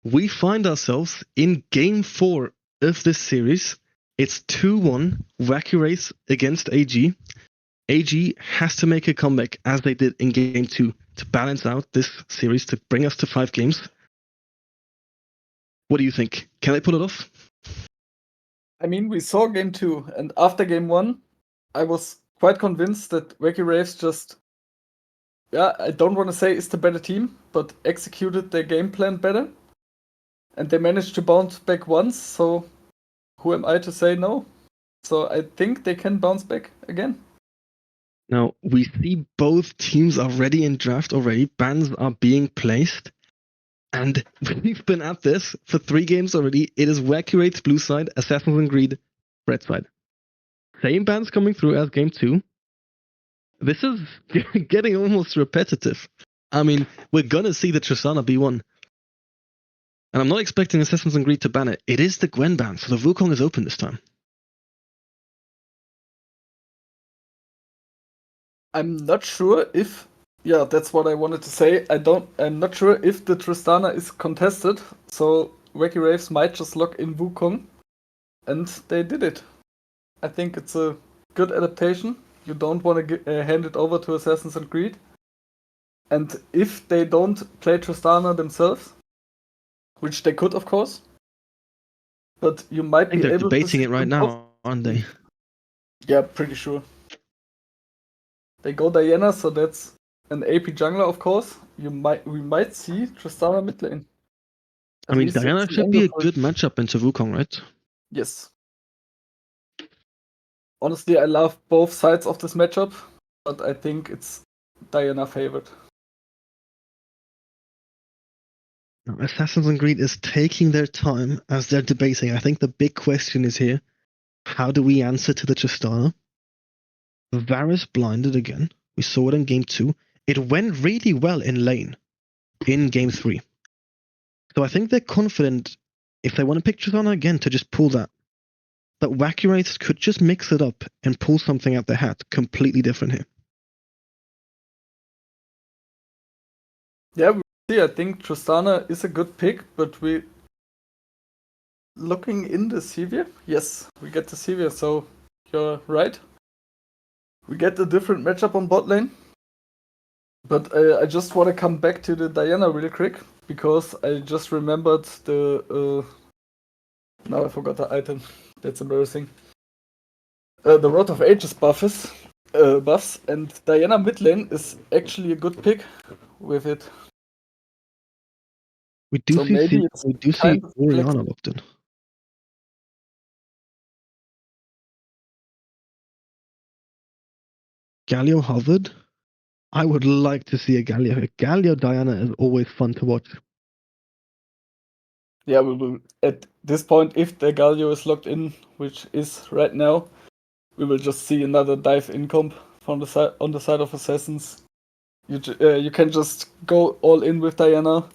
We find ourselves in Game 4 of this series. It's 2-1 Wacky Wraiths against AG. AG has to make a comeback as they did in Game 2 to balance out this series to bring us to 5 games. What do you think? Can they pull it off? I mean, we saw Game 2, and after Game 1, I was quite convinced that Wacky Wraiths just, I don't want to say is the better team, but executed their game plan better. And they managed to bounce back once, so who am I to say no? So I think they can bounce back again. Now, we see both teams are ready in draft already. Bans are being placed. And we've been at this for 3 games already. It is Wacky Wraiths blue side, Assassins and Greed red side. Same bans coming through as Game 2. This is getting almost repetitive. I mean, we're gonna see the Tristana B1. And I'm not expecting Assassins and Greed to ban it. It is the Gwen ban, so the Wukong is open this time. I'm not sure if, that's what I wanted to say. I'm not sure if the Tristana is contested, so Wacky Wraiths might just lock in Wukong, and they did it. I think it's a good adaptation. You don't want to hand it over to Assassins and Greed. And if they don't play Tristana themselves, which they could, of course, but you might be they're able to debating it right now, aren't they? Yeah, pretty sure. They go Diana, so that's an AP jungler, of course. We might see Tristana mid lane. I mean, Diana should be a good matchup into Wukong, right? Yes. Honestly, I love both sides of this matchup, but I think it's Diana favored. Now, Assassins and Greed is taking their time as they're debating. I think the big question is here, how do we answer to the Tristana? Varus blinded again. We saw it in Game 2. It went really well in lane in Game 3. So I think they're confident, if they want to pick Tristana again, to just pull that. That Wacky Wraiths could just mix it up and pull something out their hat completely different here. Yeah, we see. I think Tristana is a good pick, but we looking in the Sivir. Yes, we get the Sivir, so you're right. We get a different matchup on bot lane. But I just want to come back to the Diana really quick, because I just remembered the... now I forgot the item. That's embarrassing. The Rod of Ages buffs, and Diana mid lane is actually a good pick with it. We do So maybe see Orianna locked in. Galio hovered. I would like to see a Galio here. Galio Diana is always fun to watch. Yeah, we will, at this point, if the Galio is locked in, which is right now, we will just see another dive in comp from the side on the side of Assassins. You can just go all in with Diana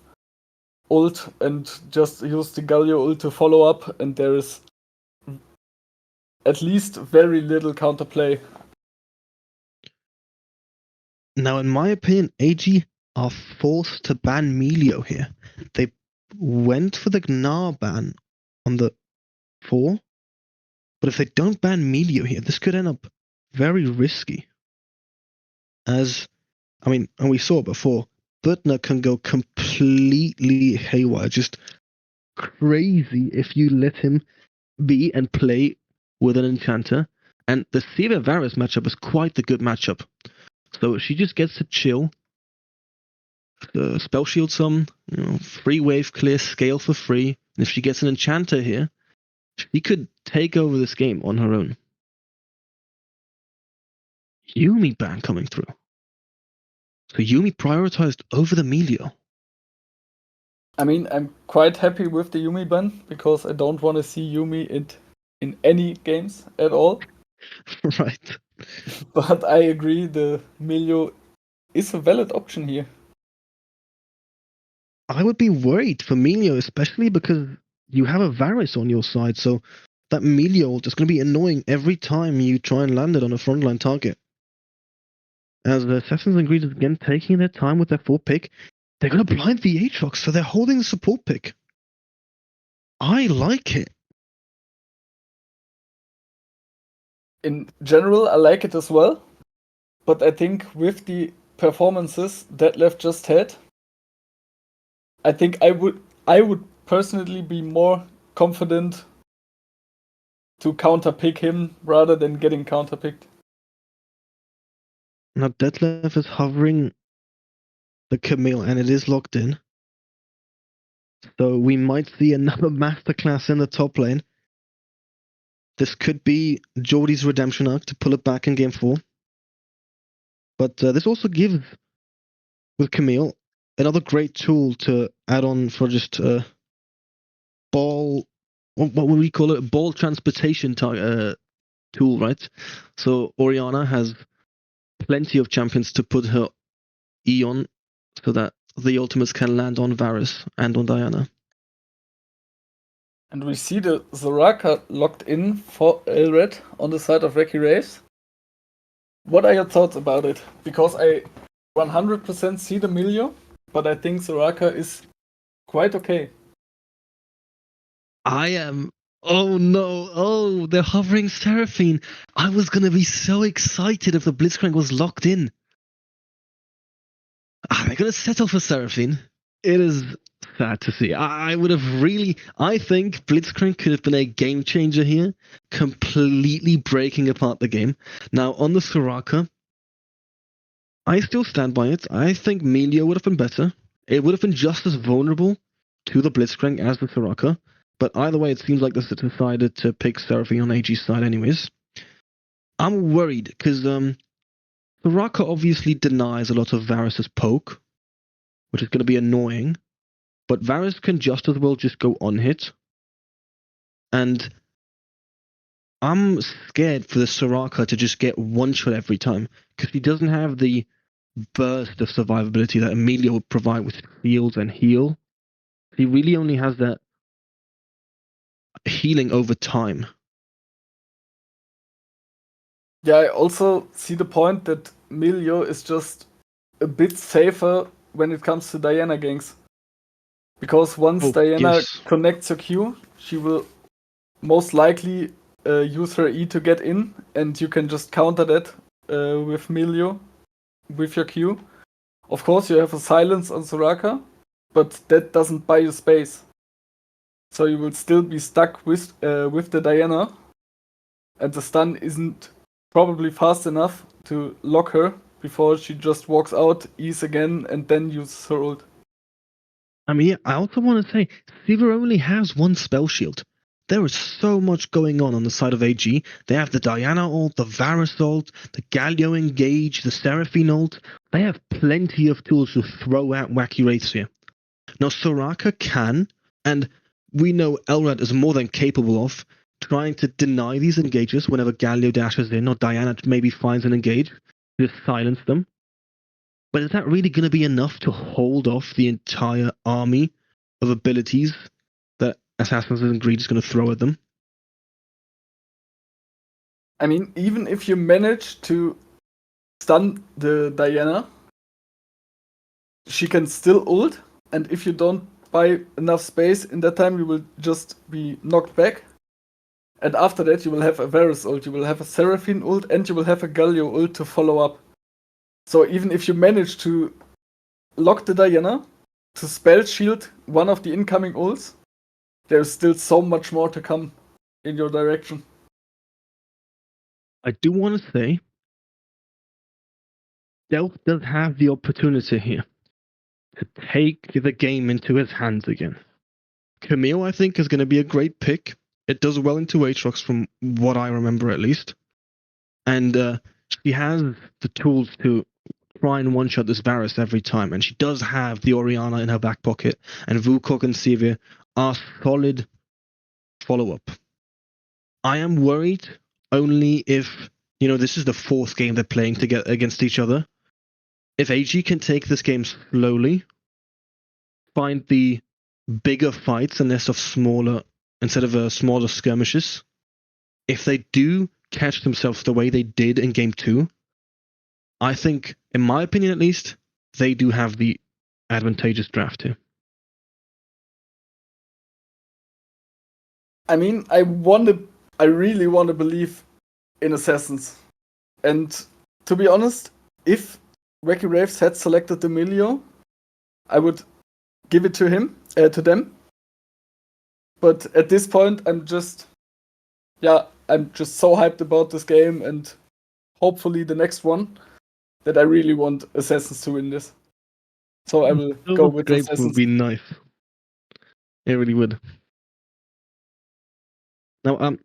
ult and just use the Galio ult to follow up, and there is at least very little counterplay. Now, in my opinion, AG are forced to ban Melio here. They went for the Gnar ban on the 4, but if they don't ban Melio here, this could end up very risky. As, I mean, and we saw it before, Butner can go completely haywire, just crazy if you let him be and play with an enchanter. And the Sivir Varus matchup is quite the good matchup. So she just gets to chill, spell shield some, free wave clear, scale for free. And if she gets an enchanter here, she could take over this game on her own. Yuumi ban coming through. So Yuumi prioritized over the Melio. I mean, I'm quite happy with the Yuumi ban, because I don't want to see Yuumi in any games at all. Right. But I agree, the Melio is a valid option here. I would be worried for Melio, especially because you have a Varus on your side, so that Melio is going to be annoying every time you try and land it on a frontline target. As the Assassins and Greed is again taking their time with their 4 pick, They're going to blind the Aatrox, so they're holding the support pick. I like it. In general, I like it as well. But I think with the performances Detlef just had, I think I would personally be more confident to counterpick him rather than getting counterpicked. Now Detlef is hovering the Camille, and it is locked in. So we might see another masterclass in the top lane. This could be Jordy's redemption arc to pull it back in game 4. But this also gives, with Camille, another great tool to add on for just ball, what would we call it? Ball transportation tool, right? So Orianna has plenty of champions to put her E on so that the ultimates can land on Varus and on Diana. And we see the Soraka locked in for Elred on the side of Wacky Wraiths. What are your thoughts about it? Because I 100% see the Milio, but I think Soraka is quite okay. I am. Oh no! Oh, they're hovering Seraphine. I was gonna be so excited if the Blitzcrank was locked in. They're gonna settle for Seraphine. It is sad to see. I would have really. I think Blitzcrank could have been a game changer here, completely breaking apart the game. Now on the Soraka, I still stand by it. I think Melio would have been better. It would have been just as vulnerable to the Blitzcrank as the Soraka. But either way, it seems like they decided to pick Seraphine on AG's side anyways. I'm worried because Soraka obviously denies a lot of Varus's poke, which is going to be annoying. But Varus can just as well just go on hit. And I'm scared for the Soraka to just get one shot every time because he doesn't have the burst of survivability that Emilio would provide with shields and heal. He really only has that healing over time. Yeah, I also see the point that Milio is just a bit safer when it comes to Diana ganks. Because once Diana connects your Q, she will most likely use her E to get in, and you can just counter that with Milio, with your Q. Of course, you have a silence on Soraka, but that doesn't buy you space. So you will still be stuck with the Diana, and the stun isn't probably fast enough to lock her before she just walks out, E's again, and then uses her ult. I mean, I also want to say, Sivir only has one spell shield. There is so much going on the side of AG. They have the Diana ult, the Varus ult, the Galio engage, the Seraphine ult. They have plenty of tools to throw at Wacky Wraiths here. Now, Soraka can, and we know Elrad is more than capable of, trying to deny these engages whenever Galio dashes in or Diana maybe finds an engage, just silence them. But is that really going to be enough to hold off the entire army of abilities that Assassin's Creed is going to throw at them? I mean, even if you manage to stun the Diana, she can still ult, and if you don't buy enough space in that time, you will just be knocked back. And after that, you will have a Varus ult, you will have a Seraphine ult, and you will have a Galio ult to follow up. So even if you manage to lock the Diana, to spell shield one of the incoming ults, there's still so much more to come in your direction. I do want to say, Delph does have the opportunity here to take the game into his hands again. Camille, I think, is going to be a great pick. It does well into Aatrox from what I remember at least. And she has the tools to try and one-shot this Varus every time. And she does have the Orianna in her back pocket. And Wukong and Sivir are solid follow-up. I am worried only if, this is the 4th game they're playing together against each other. If AG can take this game slowly, find the bigger fights instead of smaller skirmishes, if they do catch themselves the way they did in game 2, I think, in my opinion at least, they do have the advantageous draft here. I mean, I really want to believe in Assassins. And to be honest, if Wacky Wraiths had selected Emilio, I would give it to them. But at this point, I'm just so hyped about this game, and hopefully the next one, that I really want Assassins to win this. So I will go with Grapes Assassins. would be nice. It really would. Now,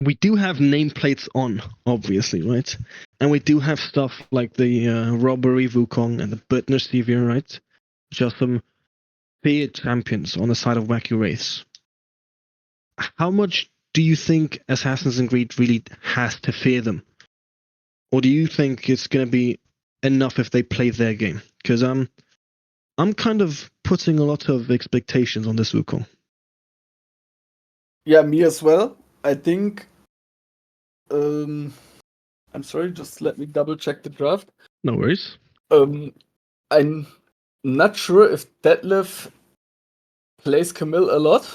we do have nameplates on, obviously, right? And we do have stuff like the Robbery Wukong and the Butner Severe, right? Which are some feared champions on the side of Wacky Wraiths. How much do you think Assassin's Creed really has to fear them? Or do you think it's going to be enough if they play their game? Because I'm kind of putting a lot of expectations on this Wukong. Yeah, me as well. I think. I'm sorry, just let me double check the draft. No worries. I'm not sure if Detlef plays Camille a lot.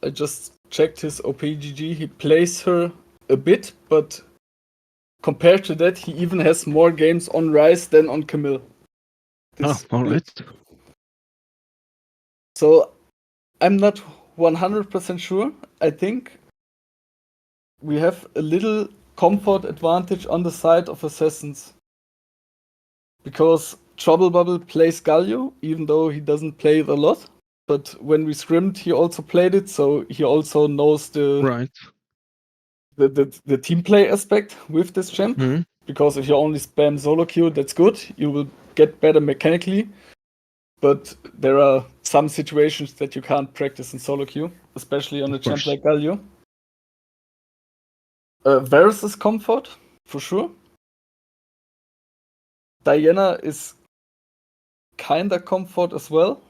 I just checked his OPGG. He plays her a bit, but compared to that, he even has more games on Rise than on Camille. All right. So I'm not 100% sure. I think we have a little comfort advantage on the side of Assassins. Because Trouble Bubble plays Galio, even though he doesn't play it a lot. But when we scrimmed, he also played it, so he also knows the team play aspect with this champ. Mm-hmm. Because if you only spam solo queue, that's good. You will get better mechanically. But there are some situations that you can't practice in solo queue, especially on a champ like Galio. Varus is comfort, for sure. Diana is kinda comfort as well.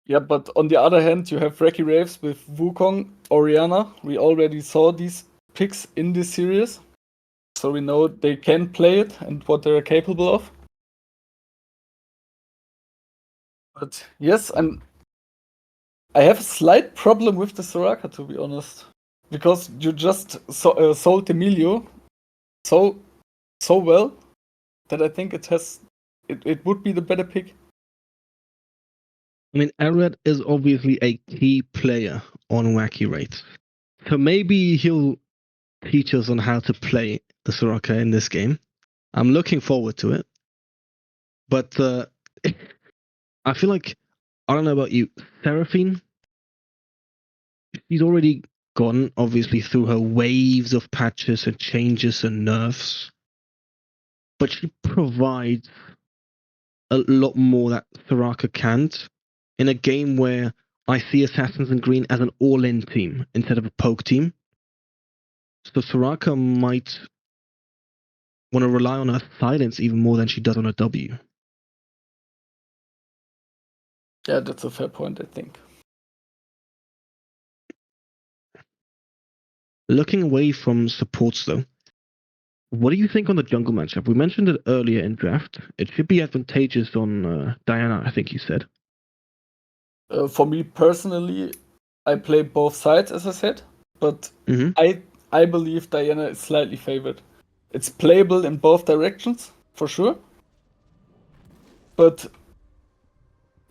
Yeah, but on the other hand, you have Wacky Wraiths with Wukong, Orianna. We already saw these picks in this series, so we know they can play it and what they're capable of. But yes, I have a slight problem with the Soraka, to be honest, because you just sold Emilio so well that I think it would be the better pick. I mean, Arad is obviously a key player on Wacky Wraiths. So maybe he'll teach us on how to play the Soraka in this game. I'm looking forward to it. But I feel like, I don't know about you, Seraphine, she's already gone, obviously, through her waves of patches and changes and nerfs. But she provides a lot more that Soraka can't in a game where I see Assassins and Green as an all-in team instead of a poke team. So Soraka might want to rely on her silence even more than she does on her W. Yeah, that's a fair point, I think. Looking away from supports, though, what do you think on the jungle matchup? We mentioned it earlier in draft. It should be advantageous on Diana, I think you said. For me personally, I play both sides, as I said, but I believe Diana is slightly favored. It's playable in both directions, for sure. But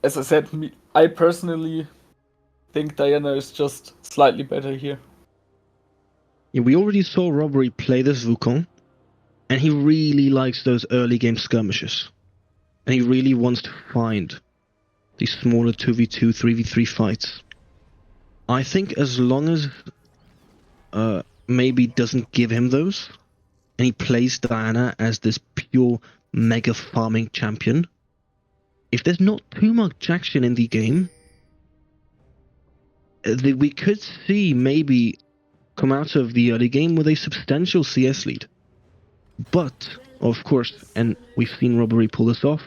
as I said, I personally think Diana is just slightly better here. Yeah, we already saw Robbery play this Wukong, and he really likes those early game skirmishes. And he really wants to find these smaller 2v2, 3v3 fights. I think as long as maybe doesn't give him those, and he plays Diana as this pure mega farming champion, if there's not too much action in the game, we could see maybe come out of the early game with a substantial CS lead. But, of course, and we've seen Robbery pull this off,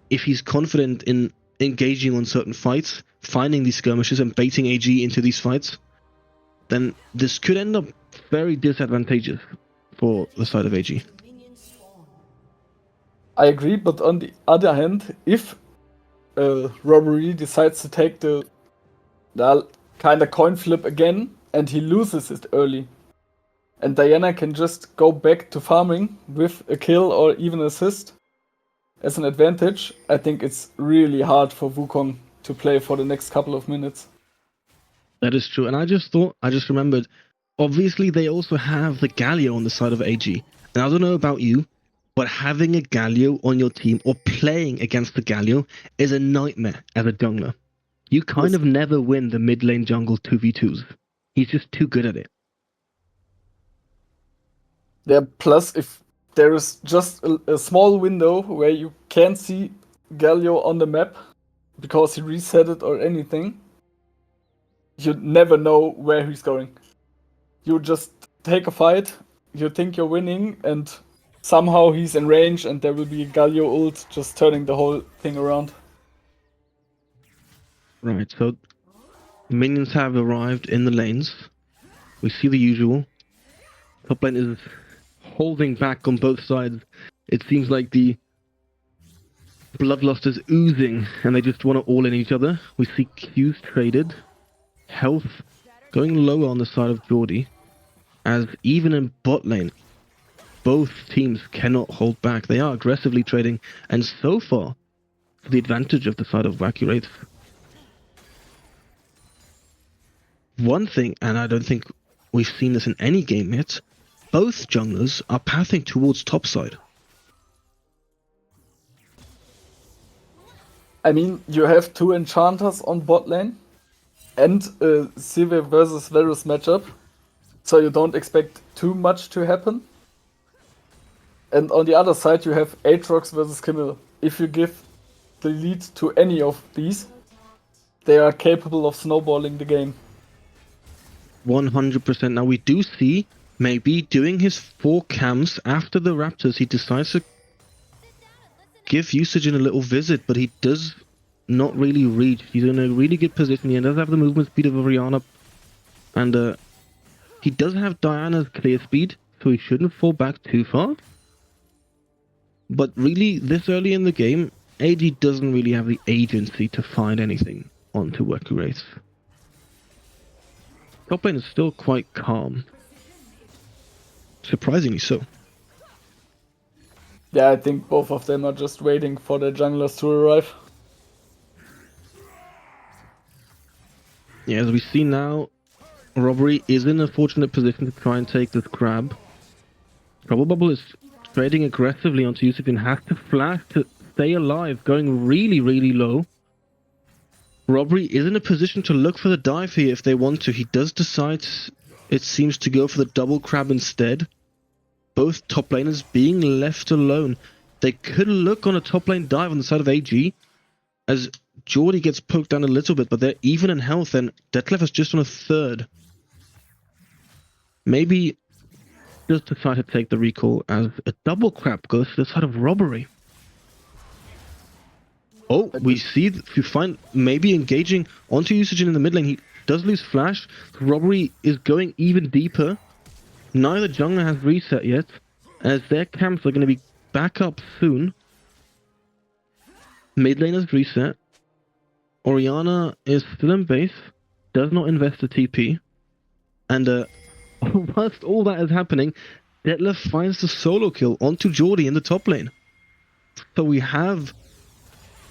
if he's confident in engaging on certain fights, finding these skirmishes and baiting AG into these fights, then this could end up very disadvantageous for the side of AG. I agree, but on the other hand, if Robbery decides to take the kind of coin flip again and he loses it early, and Diana can just go back to farming with a kill or even assist as an advantage, I think it's really hard for Wukong to play for the next couple of minutes. That is true. And I just remembered, obviously they also have the Galio on the side of AG. And I don't know about you, but having a Galio on your team or playing against the Galio is a nightmare as a jungler. You kind Yes. of never win the mid lane jungle 2v2s. He's just too good at it. Yeah, plus if there is just a small window where you can't see Galio on the map because he reset it or anything, you never know where he's going. You just take a fight, you think you're winning, and somehow he's in range and there will be a Galio ult just turning the whole thing around. Right, so minions have arrived in the lanes. We see the usual. Top lane is holding back on both sides. It seems like the bloodlust is oozing and they just want to all in each other. We see Qs traded. Health going lower on the side of Geordie, as even in bot lane, both teams cannot hold back. They are aggressively trading, and so far, to the advantage of the side of Wacky Wraiths. One thing, and I don't think we've seen this in any game yet, both junglers are pathing towards topside. I mean, you have two enchanters on bot lane and a Cive versus Varus matchup, so you don't expect too much to happen. And on the other side, you have Aatrox versus Camille. If you give the lead to any of these, they are capable of snowballing the game. 100%. Now we do see, maybe doing his 4 cams after the Raptors, he decides to give Usage a little visit, but he does not really reach. He's in a really good position. He does have the movement speed of Orianna, and he does have Diana's clear speed, so he shouldn't fall back too far. But really, this early in the game, AD doesn't really have the agency to find anything onto Wacky Wraiths. Top lane is still quite calm. Surprisingly so. Yeah, I think both of them are just waiting for their junglers to arrive. Yeah, as we see now, Robbery is in a fortunate position to try and take this grab. Trouble Bubble is trading aggressively onto Yusuf and has to flash to stay alive, going really, really low. Robbery is in a position to look for the dive here if they want to. He does decide, it seems, to go for the double crab instead. Both top laners being left alone. They could look on a top lane dive on the side of AG, as Geordie gets poked down a little bit, but they're even in health, and Detlef is just on a third. Maybe just decide to take the recall as a double crab goes to the side of Robbery. Oh, we see if you find maybe engaging onto Usage in the mid lane. He does lose flash. Robbery is going even deeper. Neither jungler has reset yet, as their camps are going to be back up soon. Mid lane has reset. Orianna is still in base, does not invest a TP, and whilst all that is happening, Detlef finds the solo kill onto Geordie in the top lane. So we have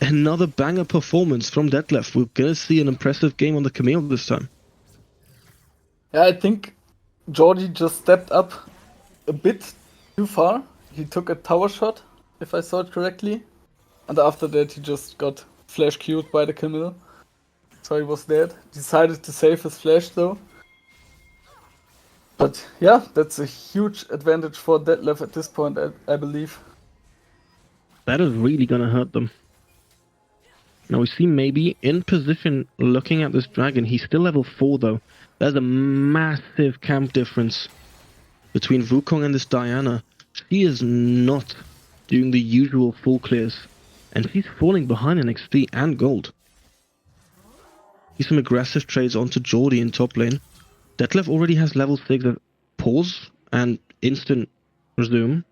another banger performance from Detlef. We're going to see an impressive game on the Camille this time. Yeah, I think Geordie just stepped up a bit too far. He took a tower shot, if I saw it correctly. And after that he just got flash queued by the Camille. So he was dead. Decided to save his flash though. But yeah, that's a huge advantage for Detlef at this point, I believe. That is really going to hurt them. Now we see maybe in position looking at this dragon. He's still level 4 though. There's a massive camp difference between Wukong and this Diana. She is not doing the usual full clears, and she's falling behind in XP and gold. See some aggressive trades onto Geordie in top lane. Detlef already has level 6 of pause and instant resume.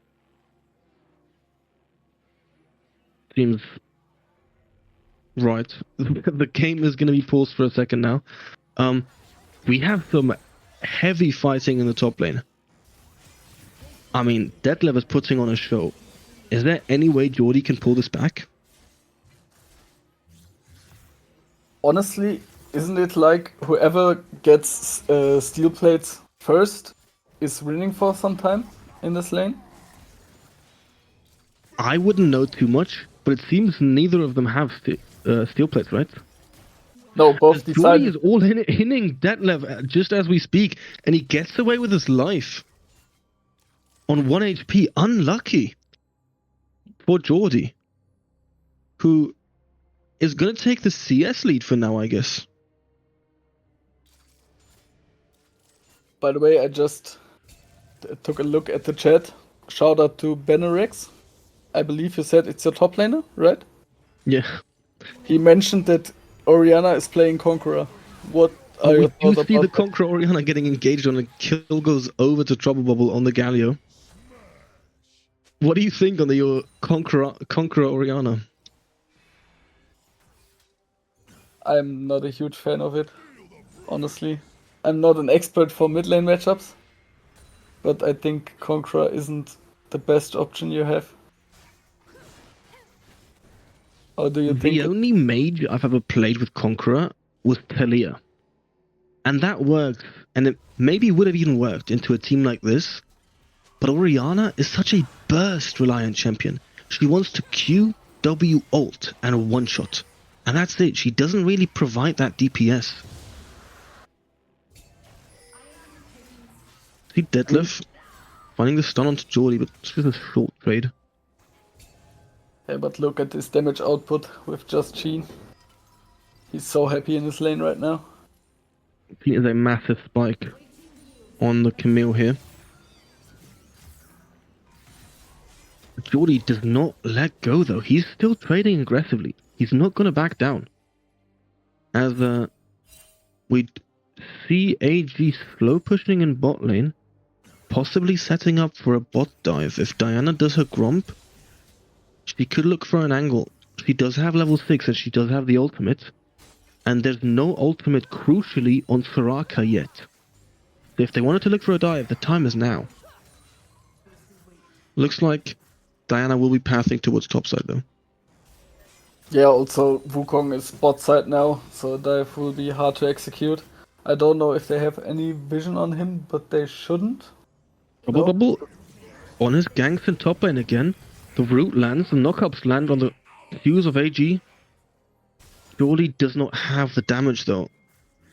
Seems right. The game is going to be paused for a second now. We have some heavy fighting in the top lane. I mean, Detlef is putting on a show. Is there any way Jordy can pull this back? Honestly, isn't it like whoever gets steel plates first is winning for some time in this lane? I wouldn't know too much, but it seems neither of them have steel plates, right? No, both Jordy decided. is all hitting Detlef just as we speak, and he gets away with his life. On 1 HP, unlucky for Jordy, who is going to take the CS lead for now, I guess. By the way, I just took a look at the chat. Shout out to Benerex. I believe you said it's your top laner, right? Yeah. He mentioned that Orianna is playing Conqueror. What are your You thoughts see the about that? Conqueror Orianna getting engaged on a kill goes over to Trouble Bubble on the Galio. What do you think on your Conqueror Orianna? I'm not a huge fan of it, honestly. I'm not an expert for mid lane matchups, but I think Conqueror isn't the best option you have. Or do you think The only mage I've ever played with Conqueror was Talia. And that worked, and it maybe would have even worked into a team like this. But Orianna is such a burst-reliant champion. She wants to Q, W, ult, and one-shot. And that's it. She doesn't really provide that DPS. See Detlef finding the stun onto Jordy, but it's just a short trade. Yeah, but look at his damage output with just Sheen. He's so happy in his lane right now. He is a massive spike on the Camille here. Jordy does not let go though. He's still trading aggressively. He's not going to back down. As we see AG slow pushing in bot lane, possibly setting up for a bot dive. If Diana does her Gromp, she could look for an angle. She does have level 6 and she does have the ultimate. And there's no ultimate crucially on Soraka yet. So if they wanted to look for a dive, the time is now. Looks like Diana will be pathing towards topside though. Yeah, also Wukong is bot side now, so dive will be hard to execute. I don't know if they have any vision on him, but they shouldn't. Bubble Bubble on his ganks in top lane again. The root lands, the knockups land on the Qs of AG. Jordy does not have the damage though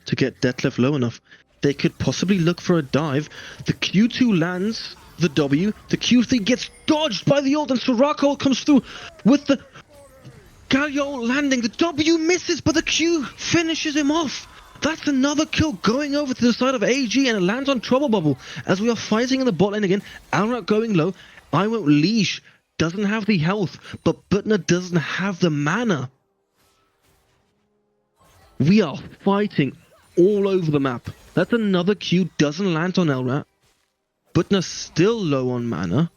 to get Detlef low enough. They could possibly look for a dive. The Q2 lands the W. The Q3 gets dodged by the ult and Soraka comes through with the Galio landing. The W misses, but the Q finishes him off. That's another kill going over to the side of AG, and it lands on Trouble Bubble as we are fighting in the bot lane again. Alrat going low. I Won't Leash doesn't have the health, but Butner doesn't have the mana. We are fighting all over the map. That's another Q, doesn't land on Elrat. Butner still low on mana.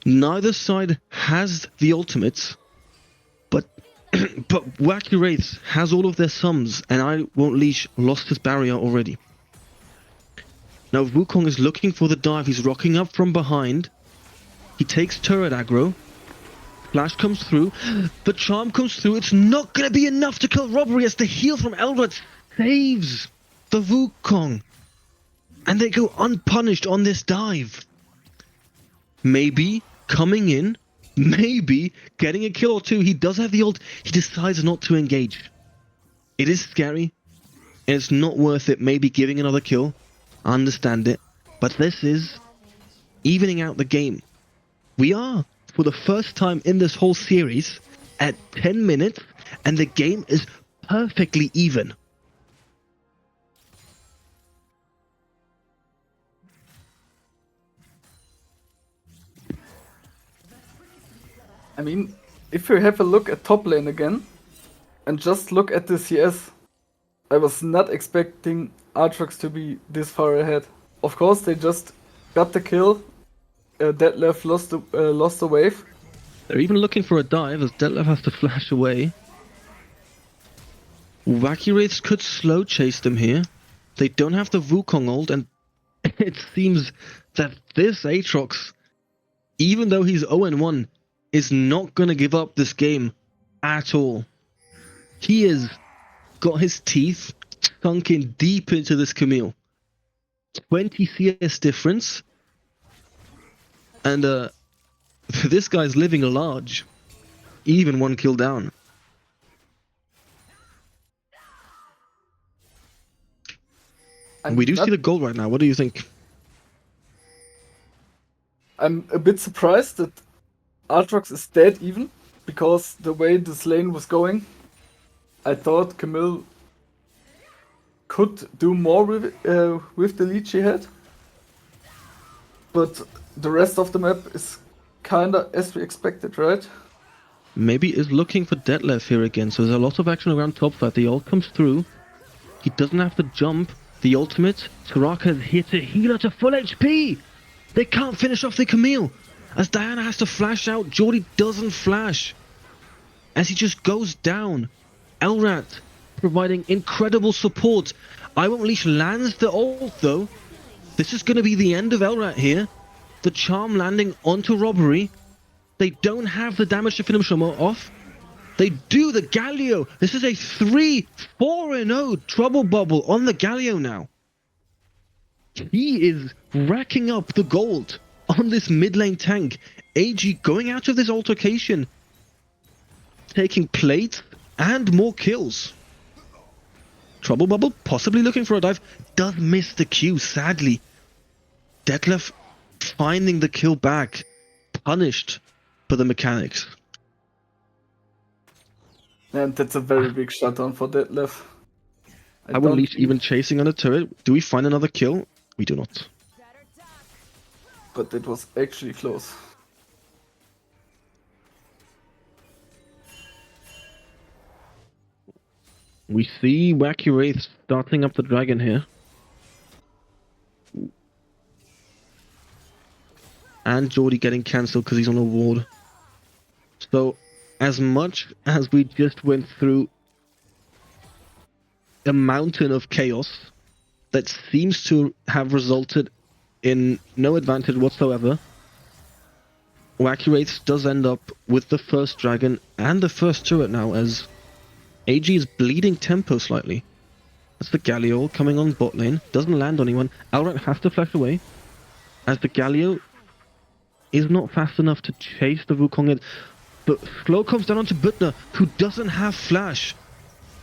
Neither side has the ultimates, but Wacky Wraiths has all of their sums, and I Won't Leash lost his barrier already. Now Wukong is looking for the dive. He's rocking up from behind. He takes turret aggro. Flash comes through. The charm comes through. It's not going to be enough to kill Robbery as the heal from Elrat saves the Wukong. And they go unpunished on this dive. Maybe coming in. Maybe getting a kill or two. He does have the ult. He decides not to engage. It is scary. And it's not worth it maybe giving another kill. I understand it. But this is evening out the game. We are, for the first time in this whole series, at 10 minutes. And the game is perfectly even. I mean, if you have a look at top lane again, and just look at the CS, I was not expecting Aatrox to be this far ahead. Of course, they just got the kill. Detlef lost the wave, They're even looking for a dive as Detlef has to flash away. Wacky Wraiths could slow chase them here. They don't have the Wukong ult, and it seems that this Aatrox, even though he's 0-1, is not going to give up this game at all. He has got his teeth sunk in deep into this Camille. 20 CS difference. And this guy's living large. Even 1 kill down. We do see the goal right now. What do you think? I'm a bit surprised that Aatrox is dead even, because the way this lane was going, I thought Camille could do more with the lead she had. But the rest of the map is kinda as we expected, right? Maybe is looking for Detlef here again, so there's a lot of action around top side. The ult comes through. He doesn't have to jump. The ultimate, Soraka is here to heal her to full HP! They can't finish off the Camille! As Diana has to flash out, Jordy doesn't flash. As he just goes down. Elrat providing incredible support. I Won't Leash lands the ult though. This is going to be the end of Elrat here. The charm landing onto Robbery. They don't have the damage to finish him off. They do the Galio. This is a 3-4-0 Trouble Bubble on the Galio now. He is racking up the gold on this mid lane tank. AG going out of this altercation, taking plates and more kills. Trouble Bubble possibly looking for a dive. Does miss the Q, sadly. Detlef finding the kill back. Punished for the mechanics. And that's a very big shutdown for Detlef. I will least even chasing on a turret. Do we find another kill? We do not. But it was actually close. We see Wacky Wraiths starting up the dragon here. And Jordy getting cancelled because he's on a ward. So, as much as we just went through a mountain of chaos that seems to have resulted in no advantage whatsoever, Wacky Wraiths does end up with the first dragon and the first turret now, as AG is bleeding tempo slightly. That's the Galio coming on bot lane. Doesn't land on anyone. Elrat has to flash away, as the Galio is not fast enough to chase the Wukong. But Slow comes down onto Butner, who doesn't have flash.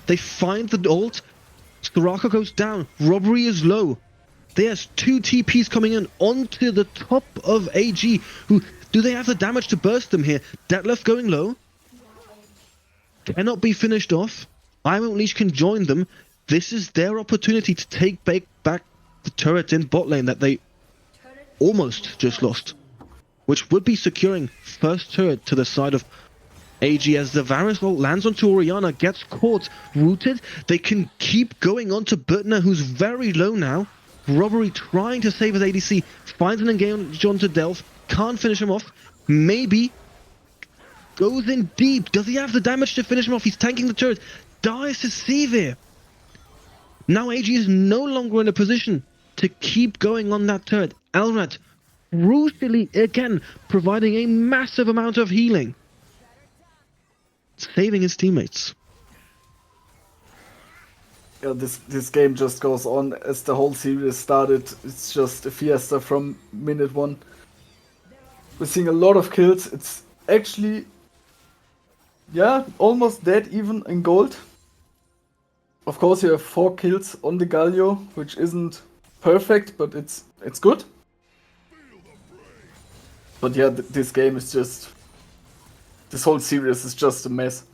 They find the ult. Soraka goes down. Robbery is low. There's 2 TPs coming in onto the top of AG. Who do they have the damage to burst them here? Detlef going low. Cannot be finished off. I Won't Leash can join them. This is their opportunity to take back the turret in bot lane that they almost just lost, which would be securing first turret to the side of AG as the Varus ult lands onto Orianna, gets caught, rooted. They can keep going on to Butner, who's very low now. Robbery trying to save his ADC, finds an engage onto Delph, can't finish him off. Maybe goes in deep. Does he have the damage to finish him off? He's tanking the turret. Dies to Sivir. Now AG is no longer in a position to keep going on that turret. Elrat crucially again providing a massive amount of healing, saving his teammates. Yeah, this game just goes on as the whole series started. It's just a fiesta from minute 1. We're seeing a lot of kills. It's actually, yeah, almost dead even in gold. Of course you have 4 kills on the Galio, which isn't perfect, but it's good. But yeah, this game is just, this whole series is just a mess,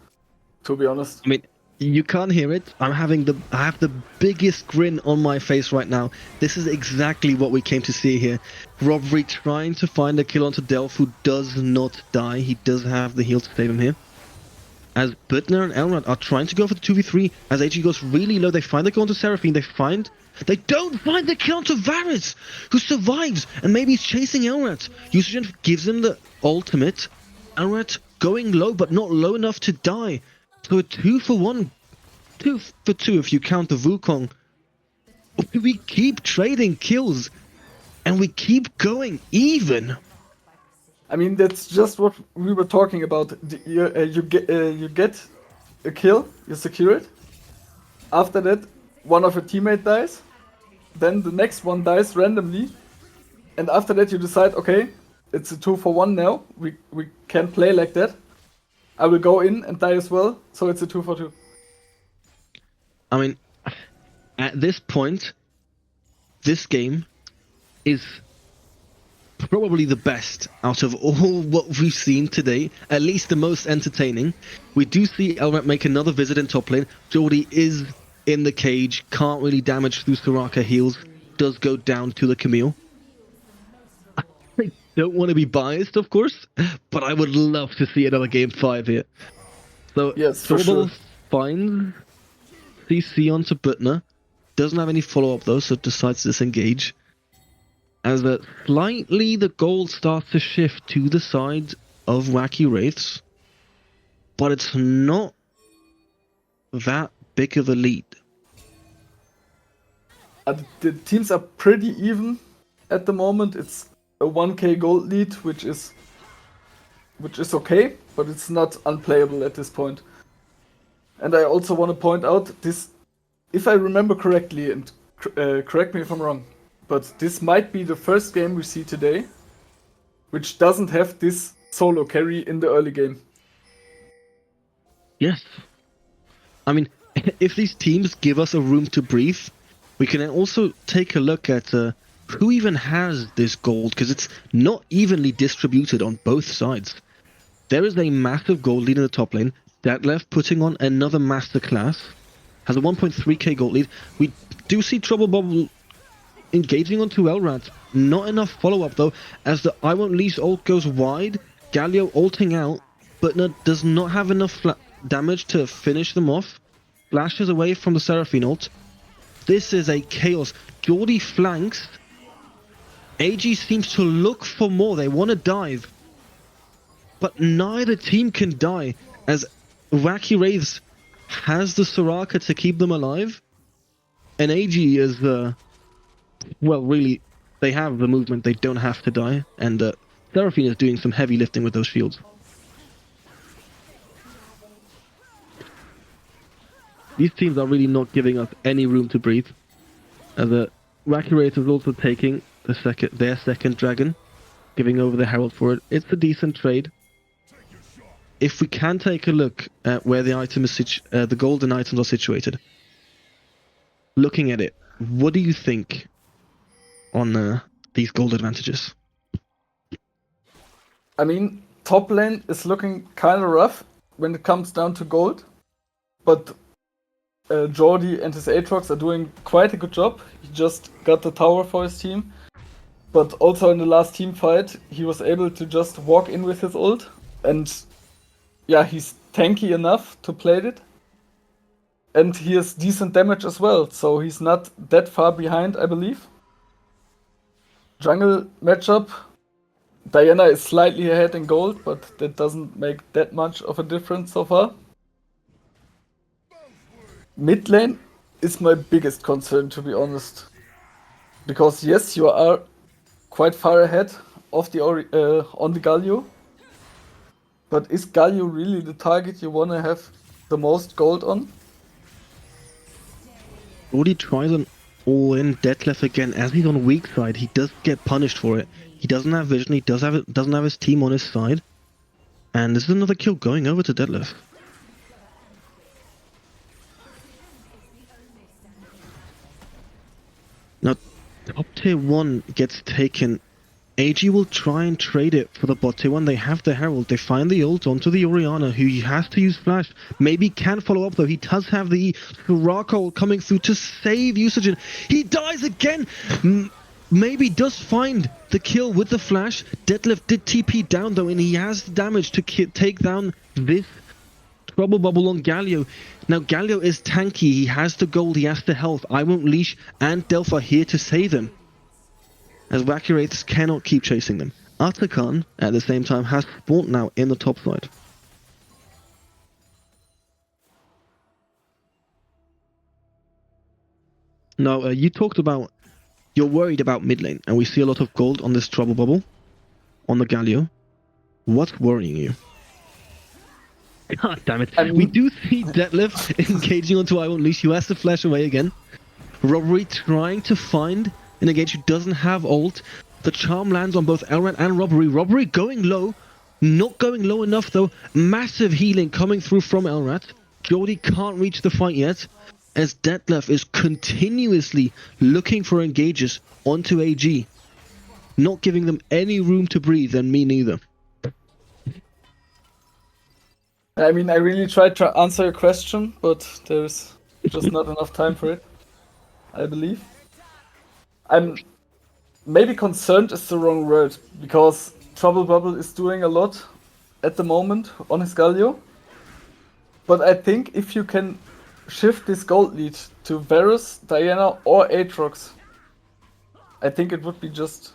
to be honest. I mean, you can't hear it. I have the biggest grin on my face right now. This is exactly what we came to see here. Robbery trying to find a kill onto Delph, who does not die. He does have the heal to save him here. As Butner and Elrond are trying to go for the 2v3, as AG goes really low, they find the kill onto Seraphine, they don't find the kill onto Varus, who survives, and maybe he's chasing Elrond. Usagen gives him the ultimate, Elrat going low, but not low enough to die. So a 2-for-1, 2-for-2 if you count the Wukong. We keep trading kills, and we keep going even. I mean, that's just what we were talking about. You get a kill, you secure it. After that, one of your teammates dies. Then the next one dies randomly. And after that, you decide, okay, it's a 2-for-1 now. We can't play like that. I will go in and die as well. So it's a 2-for-2. I mean, at this point, this game is probably the best out of all what we've seen today, at least the most entertaining. We do see Elrat make another visit in top lane. Jordy is in the cage, can't really damage through Soraka heals, does go down to the Camille. I don't want to be biased, of course, but I would love to see another game 5 here. So, Yes, for sure. finds CC onto Butner, doesn't have any follow-up though, so decides to disengage. As slightly the gold starts to shift to the side of Wacky Wraiths, but it's not that big of a lead. The teams are pretty even at the moment. It's a 1k gold lead, which is okay, but it's not unplayable at this point. And I also want to point out this, if I remember correctly, and correct me if I'm wrong, but this might be the first game we see today which doesn't have this solo carry in the early game. Yes. I mean, if these teams give us a room to breathe, we can also take a look at who even has this gold, because it's not evenly distributed on both sides. There is a massive gold lead in the top lane. Detlef putting on another masterclass. Has a 1.3k gold lead. We do see Trouble Bubble engaging onto Elrat. Not enough follow-up though, as the I Won't Leash ult goes wide. Galio ulting out, but does not have enough damage to finish them off. Flashes away from the Seraphine ult. This is a chaos. Geordie flanks. AG seems to look for more. They want to dive. But neither team can die, as Wacky Wraiths has the Soraka to keep them alive. And AG is, well, really, they have the movement. They don't have to die. And Seraphine is doing some heavy lifting with those shields. These teams are really not giving us any room to breathe. As Wacky Wraiths is also taking their second dragon, giving over the Herald for it. It's a decent trade. If we can take a look at where the item is the golden items are situated, looking at it, what do you think on these gold advantages? I mean, top lane is looking kind of rough when it comes down to gold, but Jordy and his Aatrox are doing quite a good job. He just got the tower for his team, but also in the last team fight, he was able to just walk in with his ult, and yeah, he's tanky enough to play it. And he has decent damage as well, so he's not that far behind, I believe. Jungle matchup, Diana is slightly ahead in gold, but that doesn't make that much of a difference so far. Mid lane is my biggest concern, to be honest. Because yes, you are quite far ahead of the on the Galio. But is Galio really the target you want to have the most gold on? Jordy tries an all-in Detlef again. As he's on weak side, he does get punished for it. He doesn't have vision, he doesn't have his team on his side. And this is another kill going over to Detlef. Now, top tier 1 gets taken. AG will try and trade it for the bot tier 1. They have the Herald. They find the ult onto the Orianna, who has to use Flash. Maybe can follow up though. He does have the Soraka ult coming through to save Usagen. He dies again! Maybe does find the kill with the Flash. Detlef did TP down though, and he has the damage to take down this Trouble Bubble on Galio. Now Galio is tanky. He has the gold, he has the health. I Won't Leash and Delph are here to save him, as Wacky Wraiths cannot keep chasing them. Atakan, at the same time, has spawned now in the top side. Now, you talked about you're worried about mid lane, and we see a lot of gold on this trouble bubble, on the Galio. What's worrying you? God damn it. We do see Detlef engaging onto I Won't Leash. You has to flash away again. Robbery trying to find an engage who doesn't have ult. The charm lands on both Elrond and Robbery. Robbery going low. Not going low enough though. Massive healing coming through from Elrond. Geordie can't reach the fight yet, as Detlef is continuously looking for engages onto AG. Not giving them any room to breathe, and me neither. I mean, I really tried to answer your question, but there's just not enough time for it, I believe. I'm maybe concerned is the wrong word, because Trouble Bubble is doing a lot at the moment on his Galio. But I think if you can shift this gold lead to Varus, Diana or Aatrox, I think it would be just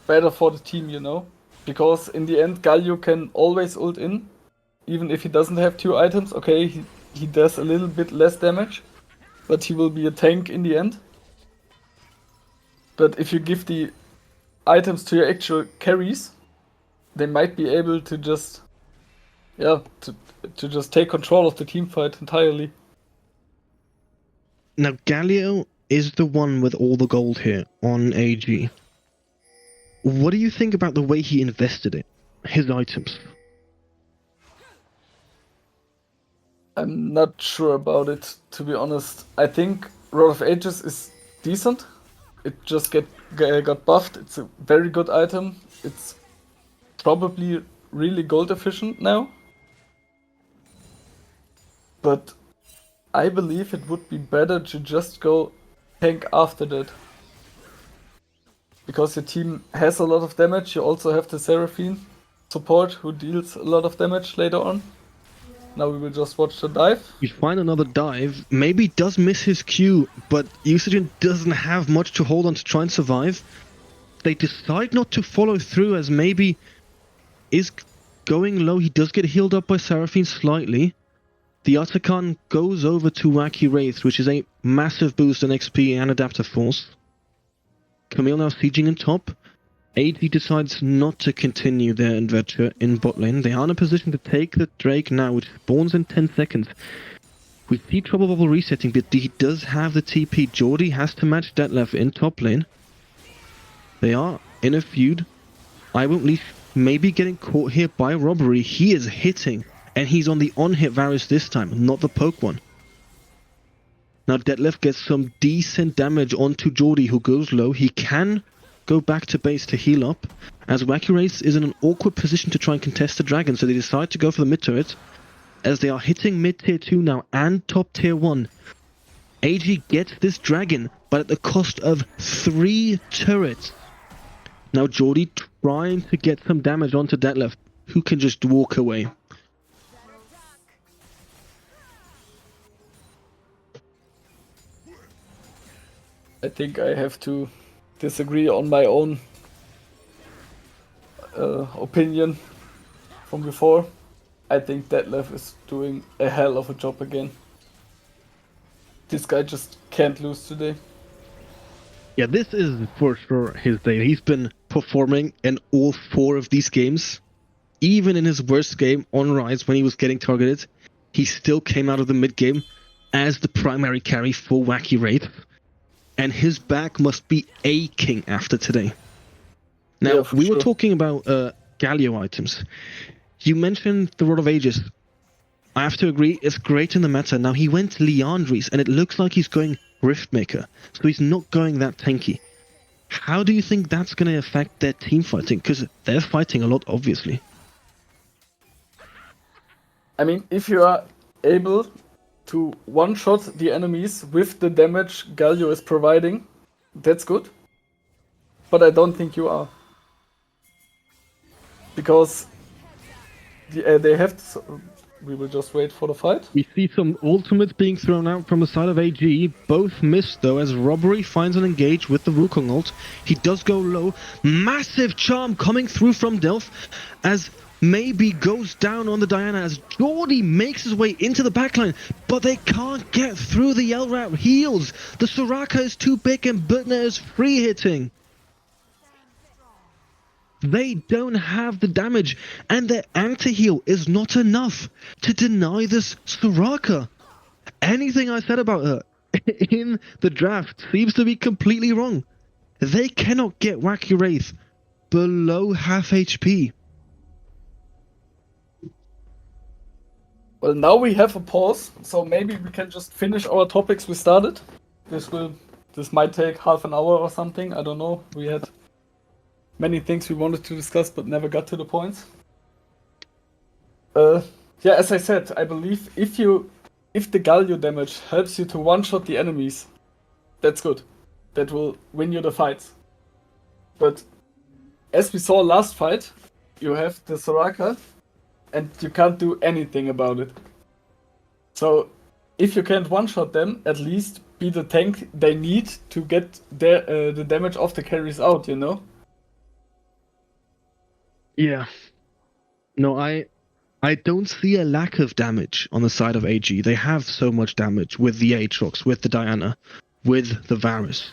better for the team, you know? Because in the end, Galio can always ult in, even if he doesn't have 2 items. Okay, he does a little bit less damage, but he will be a tank in the end. But if you give the items to your actual carries, they might be able to just, to just take control of the team fight entirely. Now, Galio is the one with all the gold here on AG. What do you think about the way he invested it? His items? I'm not sure about it, to be honest. I think Rod of Ages is decent. It just got buffed. It's a very good item. It's probably really gold efficient now. But I believe it would be better to just go tank after that. Because your team has a lot of damage. You also have the Seraphine support who deals a lot of damage later on. Now we will just watch the dive. We find another dive. Maybe does miss his Q, but Usagen doesn't have much to hold on to try and survive. They decide not to follow through, as maybe is going low. He does get healed up by Seraphine slightly. The Atakan goes over to Wacky Wraiths, which is a massive boost in XP and adaptive force. Camille now sieging in top. AD decides not to continue their adventure in bot lane. They are in a position to take the Drake now, which spawns in 10 seconds. We see Trouble Bubble resetting, but he does have the TP. Geordie has to match Detlef in top lane. They are in a feud. I Won't Leash maybe getting caught here by Robbery. He is hitting, and he's on the on-hit Varus this time, not the poke one. Now Detlef gets some decent damage onto Geordie, who goes low. He can go back to base to heal up, as Wacky Wraiths is in an awkward position to try and contest the dragon, so they decide to go for the mid turret, as they are hitting mid tier 2 now and top tier 1. AG gets this dragon, but at the cost of 3 turrets. Now Geordie trying to get some damage onto Detlef, who can just walk away. I think I have to disagree on my own opinion from before. I think Detlef is doing a hell of a job again. This guy just can't lose today. Yeah, this is for sure his day. He's been performing in all 4 of these games. Even in his worst game on Rise, when he was getting targeted, he still came out of the mid game as the primary carry for Wacky Wraith. And his back must be aching after today. Now, Yeah, we were sure. talking about Galio items. You mentioned the Rod of Ages. I have to agree, it's great in the meta. Now, he went Liandry's, and it looks like he's going Riftmaker. So he's not going that tanky. How do you think that's going to affect their team fighting? Because they're fighting a lot, obviously. I mean, if you are able to one-shot the enemies with the damage Galio is providing, that's good. But I don't think you are. Because they have we will just wait for the fight. We see some ultimates being thrown out from the side of AG. Both missed though, as Robbery finds an engage with the Wukong ult. He does go low. Massive charm coming through from Delph, as Maybe goes down on the Diana, as Jordy makes his way into the backline, but they can't get through the L-Rat heals. The Soraka is too big and Butner is free hitting. They don't have the damage, and their anti-heal is not enough to deny this Soraka. Anything I said about her in the draft seems to be completely wrong. They cannot get Wacky Wraith below half HP. Well, now we have a pause, so maybe we can just finish our topics we started. This might take half an hour or something, I don't know. We had many things we wanted to discuss, but never got to the points. Yeah, as I said, I believe if the Galio damage helps you to one-shot the enemies, that's good. That will win you the fights. But as we saw last fight, you have the Soraka, and you can't do anything about it. So, if you can't one-shot them, at least be the tank they need to get the damage of the carries out, you know? Yeah. No, I don't see a lack of damage on the side of AG. They have so much damage with the Aatrox, with the Diana, with the Varus.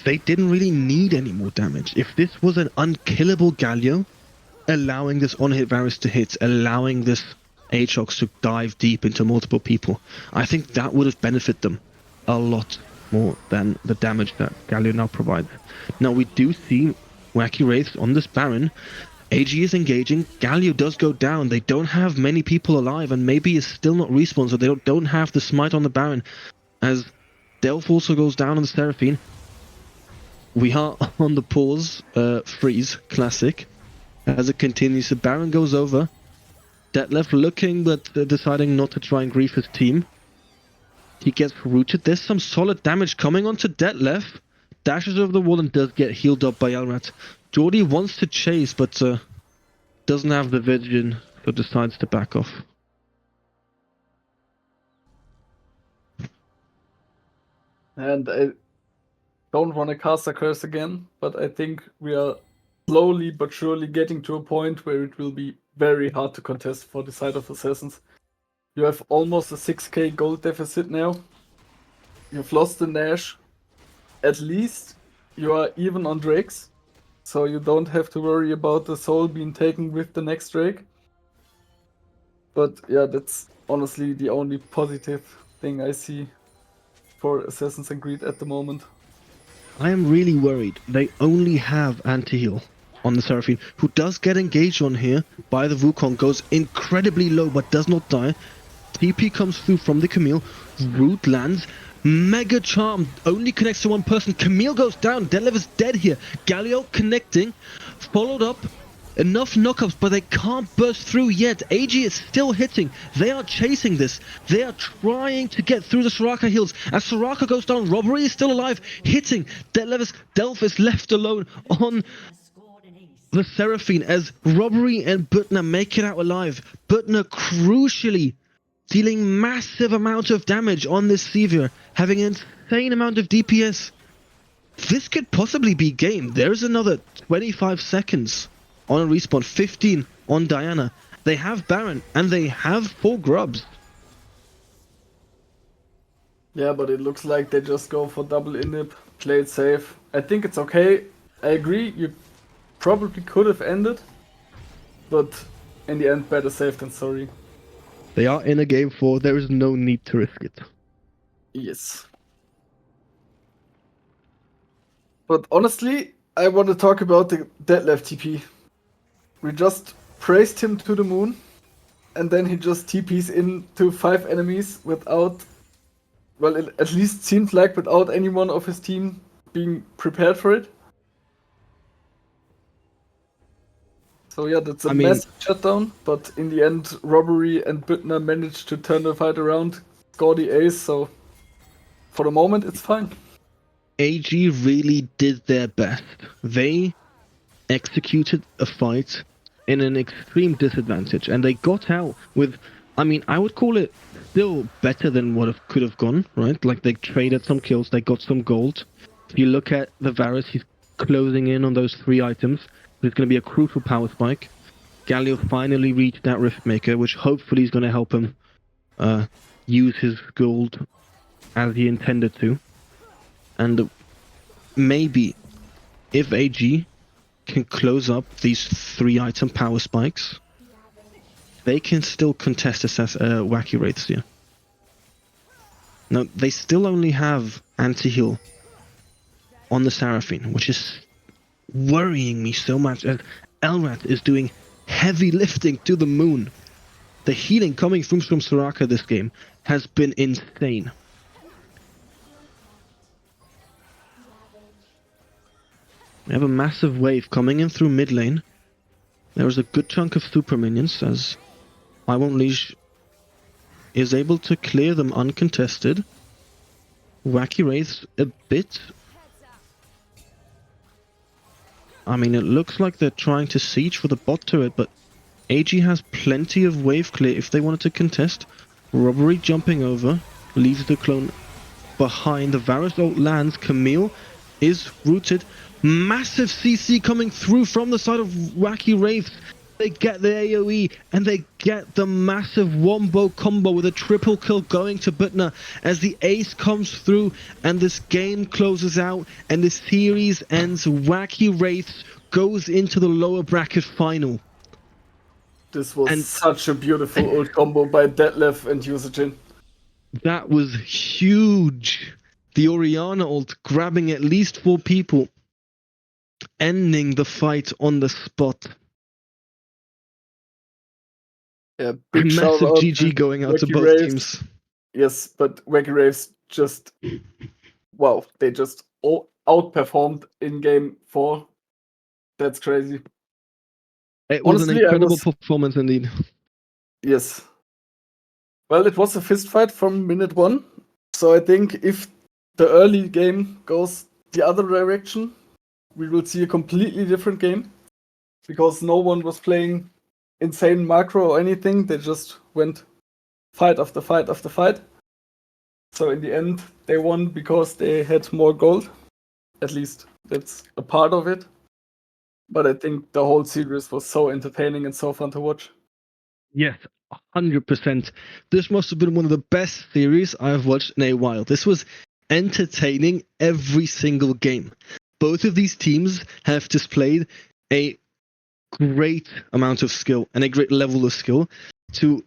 They didn't really need any more damage. If this was an unkillable Galio, allowing this on-hit Varus to hit, allowing this Aatrox to dive deep into multiple people, I think that would have benefited them a lot more than the damage that Galio now provides. Now we do see Wacky Wraiths on this Baron. AG is engaging, Galio does go down, they don't have many people alive, and maybe is still not respawned, so they don't have the smite on the Baron, as Delph also goes down on the Seraphine. We are on the pause, freeze, classic, as it continues. The Baron goes over, Detlef looking, but deciding not to try and grief his team. He gets rooted, there's some solid damage coming onto Detlef, dashes over the wall and does get healed up by Elrat. Jordy wants to chase, but doesn't have the vision, so decides to back off. And I don't want to cast a curse again, but I think we are slowly but surely getting to a point where it will be very hard to contest for the side of Assassins. You have almost a 6k gold deficit now. You've lost the Nash. At least you are even on Drakes, so you don't have to worry about the soul being taken with the next Drake. But yeah, that's honestly the only positive thing I see for Assassin's Creed at the moment. I am really worried. They only have anti-heal on the Seraphine, who does get engaged on here by the Wukong, goes incredibly low but does not die. TP comes through from the Camille, Root lands, Mega Charm only connects to one person, Camille goes down, Detlef is dead here, Galio connecting, followed up, enough knockups, but they can't burst through yet. AG is still hitting. They are chasing this. They are trying to get through the Soraka heals. As Soraka goes down, Robbery is still alive, hitting. Delph is left alone on the Seraphine as Robbery and Butner make it out alive. Butner crucially dealing massive amount of damage on this Sevier, having an insane amount of DPS. This could possibly be game. There's another 25 seconds on a respawn, 15 on Diana. They have Baron, and they have 4 grubs. Yeah, but it looks like they just go for double inhib, play it safe. I think it's okay. I agree, you probably could have ended, but in the end, better safe than sorry. They are in a game 4, there is no need to risk it. Yes. But honestly, I want to talk about the Detlef TP. We just praised him to the moon, and then he just TPs into 5 enemies without, well, it at least seemed like without anyone of his team being prepared for it. So yeah, that's a massive shutdown, but in the end, Robbery and Butner managed to turn the fight around, score the ace, so for the moment it's fine. AG really did their best. They executed a fight in an extreme disadvantage, and they got out with I mean, I would call it still better than what it could have gone, right? Like, they traded some kills, they got some gold. If you look at the Varus, he's closing in on those 3 items. There's going to be a crucial power spike. Galio finally reached that Riftmaker, which hopefully is going to help him use his gold as he intended to. And maybe if AG can close up these 3 item power spikes, they can still contest this as Wacky Wraiths here. Now, they still only have anti-heal on the Seraphine, which is worrying me so much, as Elrat is doing heavy lifting to the moon. The healing coming from Soraka this game has been insane. We have a massive wave coming in through mid lane. There is a good chunk of super minions, as I Won't Leash is able to clear them uncontested. Wacky Wraiths a bit. I mean, it looks like they're trying to siege for the bot turret, but AG has plenty of wave clear if they wanted to contest. Robbery jumping over, leaves the clone behind. The Varus ult lands. Camille is rooted. Massive CC coming through from the side of Wacky Wraiths. They get the AoE and they get the massive wombo combo with a triple kill going to Butner as the ace comes through and this game closes out and the series ends. Wacky Wraiths goes into the lower bracket final. This was such a beautiful old combo by Detlef and Usajin. That was huge. The Orianna ult grabbing at least 4 people, ending the fight on the spot. Yeah, big shout Massive out GG to going out to Wacky both Wraiths. teams. Yes, but Wacky Wraiths just, wow, they just outperformed in game 4. That's crazy. It was Honestly, an incredible performance indeed. Yes. Well, it was a fist fight from minute 1. So I think if the early game goes the other direction, we will see a completely different game. Because no one was playing insane macro or anything. They just went fight after fight after fight. So in the end, they won because they had more gold. At least that's a part of it. But I think the whole series was so entertaining and so fun to watch. Yes, 100%. This must have been one of the best series I've watched in a while. This was entertaining every single game. Both of these teams have displayed a great amount of skill and a great level of skill to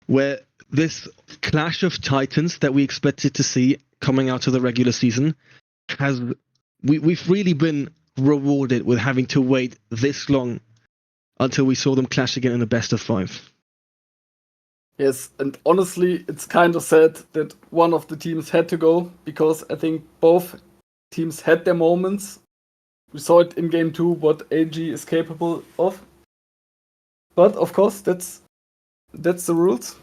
where this clash of titans that we expected to see coming out of the regular season has we've really been rewarded with having to wait this long until we saw them clash again in the best of 5. Yes, and honestly, it's kind of sad that one of the teams had to go, because I think both teams had their moments. We saw it in game 2 what AG is capable of. But of course, that's the rules.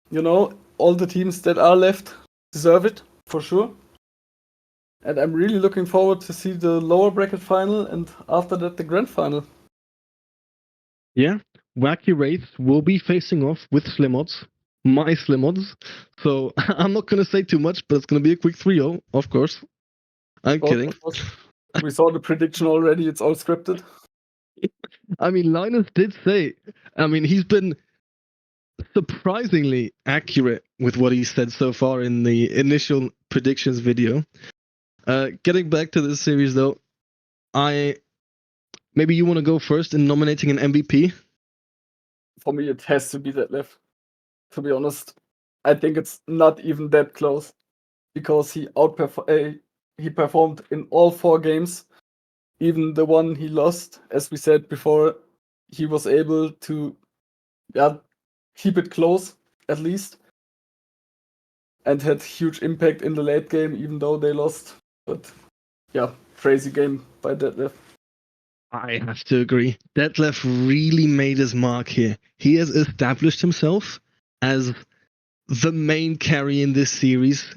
You know, all the teams that are left deserve it, for sure. And I'm really looking forward to see the lower bracket final and after that the grand final. Yeah, Wacky Wraiths will be facing off with Slimods, my Slimods. So I'm not going to say too much, but it's going to be a quick 3-0, of course. I'm kidding. Of course. We saw the prediction already, it's all scripted. I mean, Linus did say, I mean, he's been surprisingly accurate with what he said so far in the initial predictions video. Getting back to this series, though, maybe you want to go first in nominating an MVP? For me, it has to be Detlef. To be honest, I think it's not even that close, because he performed in all 4 games. Even the one he lost, as we said before, he was able to keep it close, at least. And had huge impact in the late game, even though they lost. But yeah, crazy game by Detlef. I have to agree. Detlef really made his mark here. He has established himself as the main carry in this series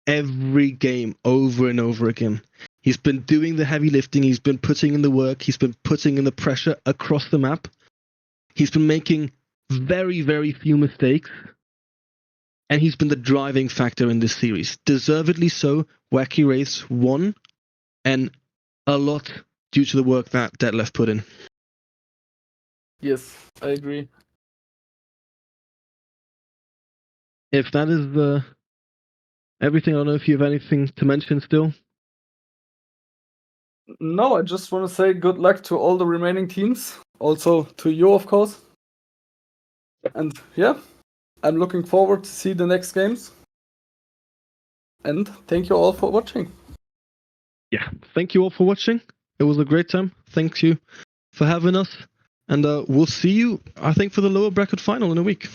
every game, over and over again. He's been doing the heavy lifting, he's been putting in the work, he's been putting in the pressure across the map. He's been making very, very few mistakes. And he's been the driving factor in this series. Deservedly so, Wacky Wraiths won, and a lot due to the work that Detlef put in. Yes, I agree. If that is everything, I don't know if you have anything to mention still. No, I just want to say good luck to all the remaining teams. Also to you, of course. And yeah, I'm looking forward to see the next games. And thank you all for watching. Yeah, thank you all for watching. It was a great time. Thank you for having us. And we'll see you, I think, for the lower bracket final in a week.